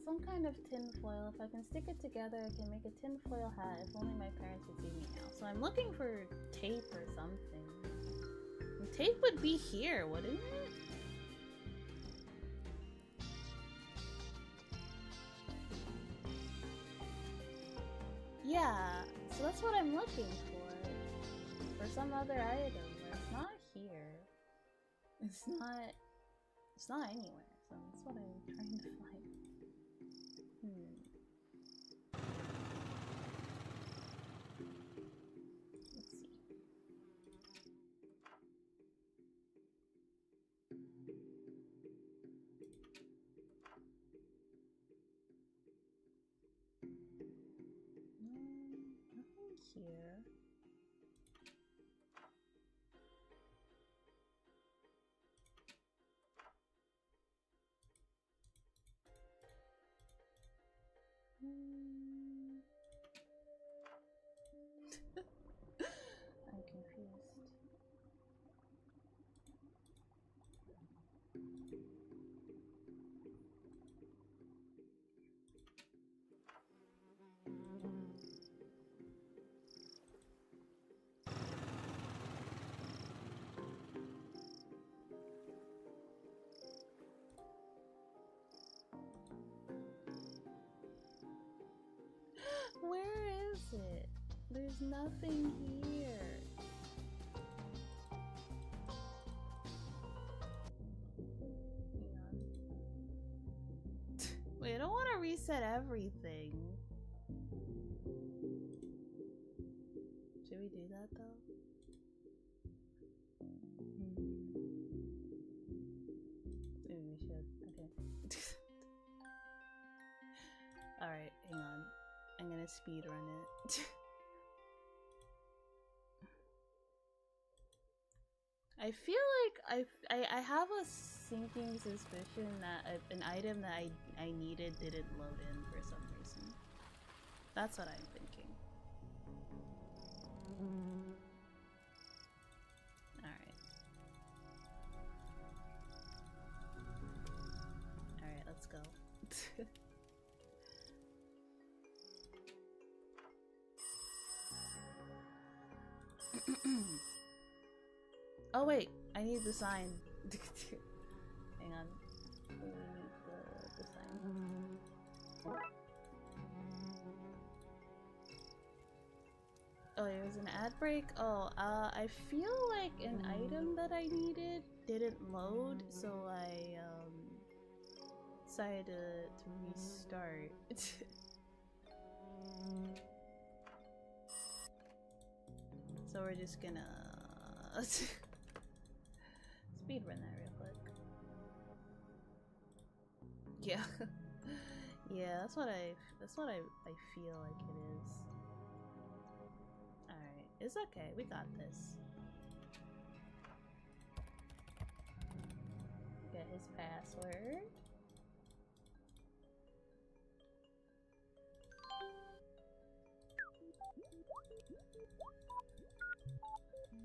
[SPEAKER 1] Some kind of tin foil. If I can stick it together, I can make a tin foil hat. If only my parents would see me now. So I'm looking for tape or something. And tape would be here, wouldn't it? Yeah, so that's what I'm looking for. For some other item, but it's not here. It's not anywhere, so that's what I'm trying to find. Let's see. here. I'm confused. Where is it? There's nothing here. Hang on. Wait, I don't want to reset everything. Should we do that though? Maybe we should. Okay. Alright, hang on. I'm gonna speed run it. I feel like I have a sinking suspicion that an item that I needed didn't load in for some reason. That's what I'm thinking. Alright. Alright, let's go. Oh wait, I need the sign. Hang on. We need the sign. Oh, there was an ad break? Oh, I feel like an item that I needed didn't load, so I decided to restart. So we're just gonna speed run that real quick. Yeah. Yeah, that's what I feel like it is. Alright, it's okay, we got this. Get his password.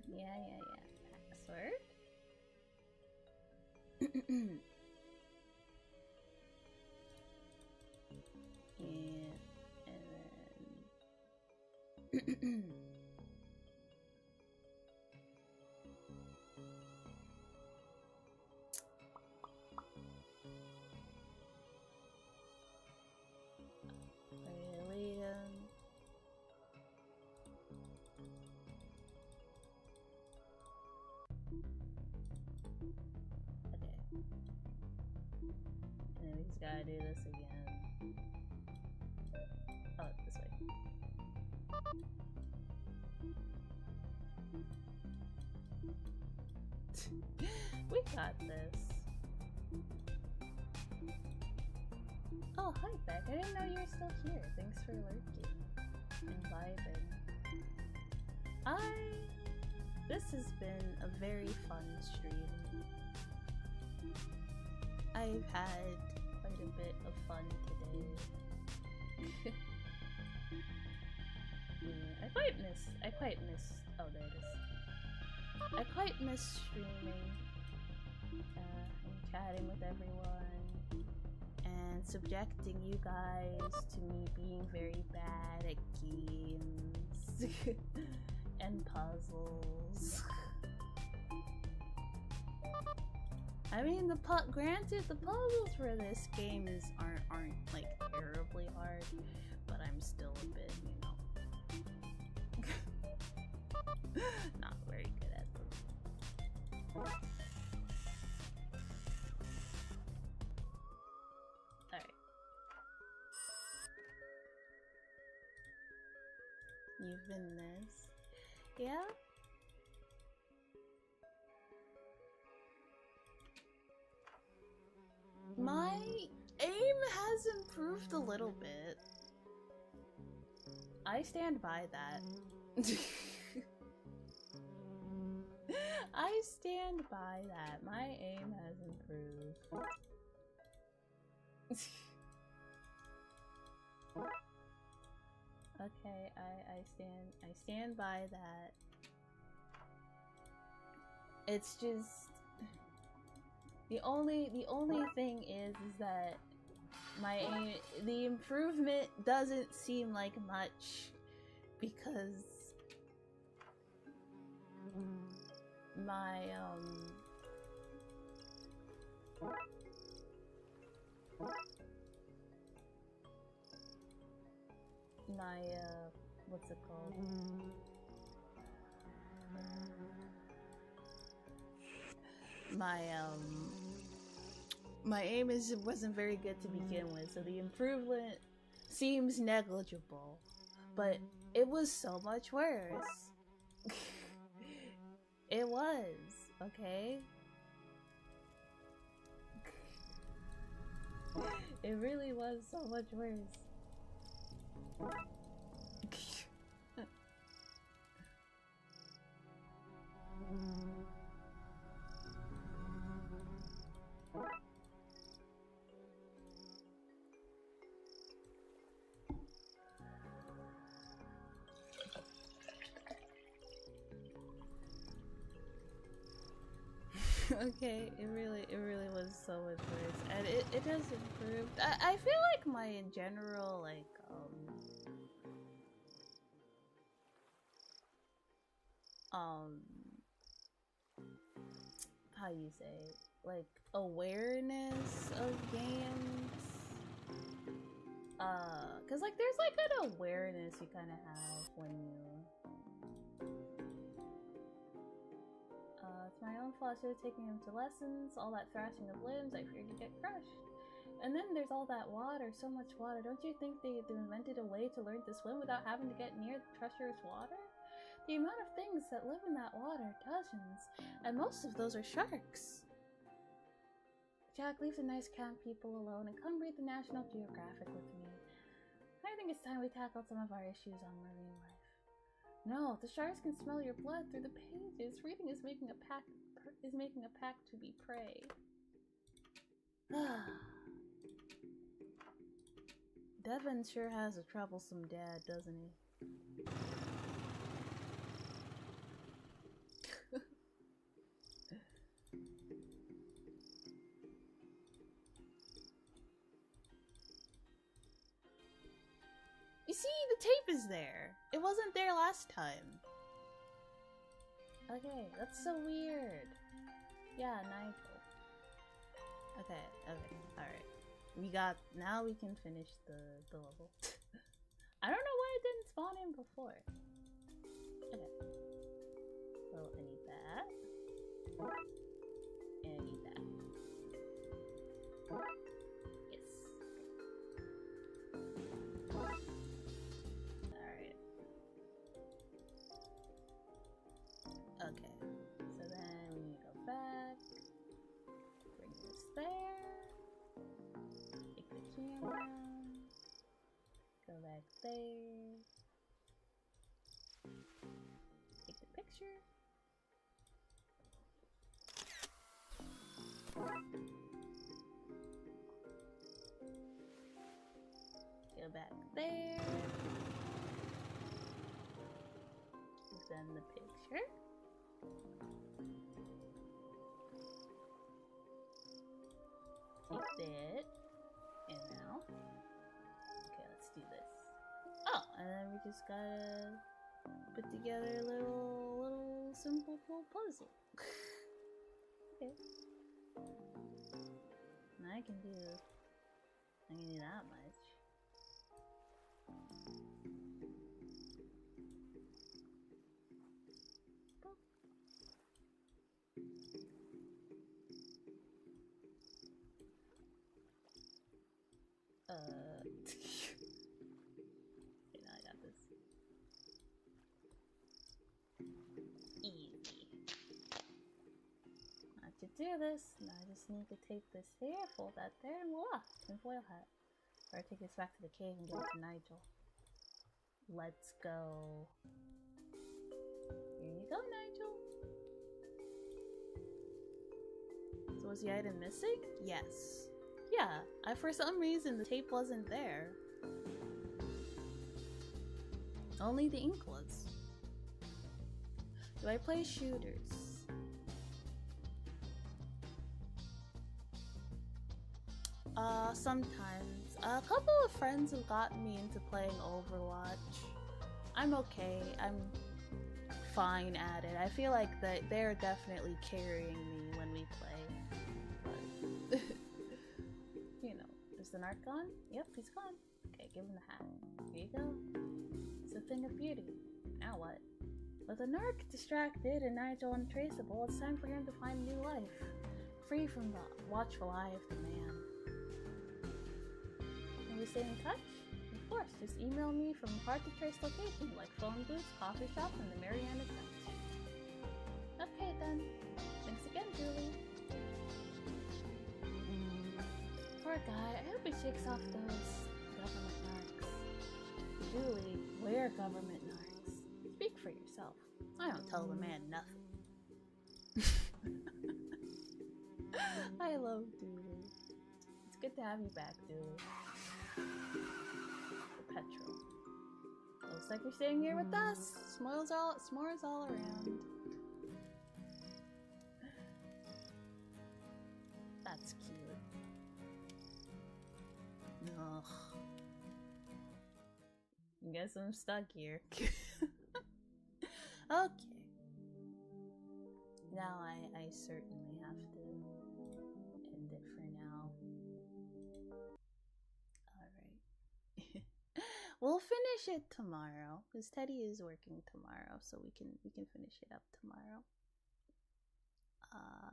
[SPEAKER 1] Yeah. Password. And then gotta do this again. Oh, this way. We got this. Oh, hi Beck. I didn't know you were still here. Thanks for lurking and vibing. This has been a very fun stream. I've had quite a bit of fun today. Yeah, I quite miss, oh there it is. I quite miss streaming, and chatting with everyone, and subjecting you guys to me being very bad at games, and puzzles. I mean, granted, the puzzles for this game aren't like terribly hard, but I'm still a bit, you know, not very good at them. Alright. You've been missed. Yeah? My aim has improved a little bit. I stand by that. I stand by that. My aim has improved. Okay, I stand by that. It's just the only thing is that my aim, the improvement doesn't seem like much because my what's it called? My aim wasn't very good to begin with, so the improvement seems negligible, but it was so much worse. It was, okay? It really was so much worse. Okay, it really was so much worse, and it has improved. I feel like my in general, like how you say, like awareness of games, cause like there's like an awareness you kind of have when you it's my own fault. I should have taken him to lessons. All that thrashing of limbs, I feared to get crushed. And then there's all that water, so much water. Don't you think they invented a way to learn to swim without having to get near the treacherous water? The amount of things that live in that water, dozens, and most of those are sharks. Jack, leave the nice camp people alone and come read the National Geographic with me. I think it's time we tackled some of our issues on marine life. No, the sharks can smell your blood through the pages. Reading is making a pact to be prey. Devin sure has a troublesome dad, doesn't he? You see, the tape is there. It wasn't there last time. Okay, that's so weird. Yeah, Nigel. Okay, alright. Now we can finish the level. I don't know why it didn't spawn in before. Okay. So I need that. And I need that. Yes. Alright. Okay. So then we need to go back. Bring this there. Take the camera. Go back there. Take the picture. Go back there. Send the picture. Take that. And now. Okay, let's do this. Oh, and then we just gotta put together a little simple puzzle. Okay. And I can do that much. Okay, now I got this. Easy. Now to do this, now I just need to take this here, fold that there, and voila! Tinfoil hat. Or take this back to the cave and give it to Nigel. Let's go. go, Nigel. So was the item missing? Yes. Yeah, for some reason the tape wasn't there. Only the ink was. Do I play shooters? Sometimes. A couple of friends have gotten me into playing Overwatch. I'm okay. I'm fine at it. I feel like that they're definitely carrying me when we play. But you know, is the narc gone? Yep, he's gone. Okay, give him the hat. Here you go. It's a thing of beauty. Now what? With the narc distracted and Nigel untraceable, it's time for him to find a new life. Free from the watchful eye of the man. Can we stay in touch? Of course, just email me from hard-to-trace locations like phone booths, coffee shops, and the Mariana Trench. Okay then. Thanks again, Julie. Poor guy, I hope he shakes off those government narcs. Julie, we're government narcs. Speak for yourself. I don't tell the man nothing. I love Dooley. It's good to have you back, Dooley. The petrol. Looks like you're staying here with us. S'mores all around. That's cute. Ugh. Guess I'm stuck here. Okay. Now I certainly have to end it for now. Alright. We'll finish it tomorrow. Because Teddy is working tomorrow, so we can finish it up tomorrow.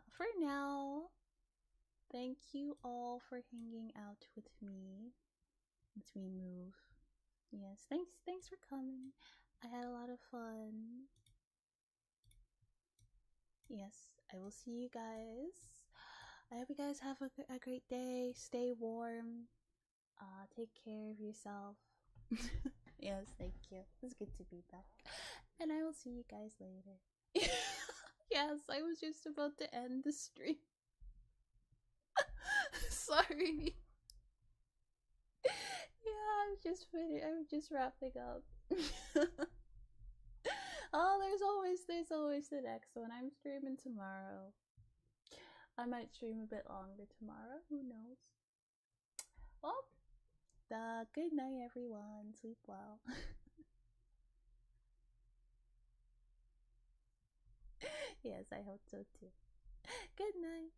[SPEAKER 1] For now, thank you all for hanging out with me. As we move. Yes, thanks for coming. I had a lot of fun. Yes, I will see you guys. I hope you guys have a great day. Stay warm. Take care of yourself. Yes, thank you. It's good to be back. And I will see you guys later. Yes, I was just about to end the stream. Sorry. Yeah, I'm just wrapping up. Oh, there's always the next one. I'm streaming tomorrow. I might stream a bit longer tomorrow. Who knows? Well, good night, everyone. Sleep well. Yes, I hope so too. Good night.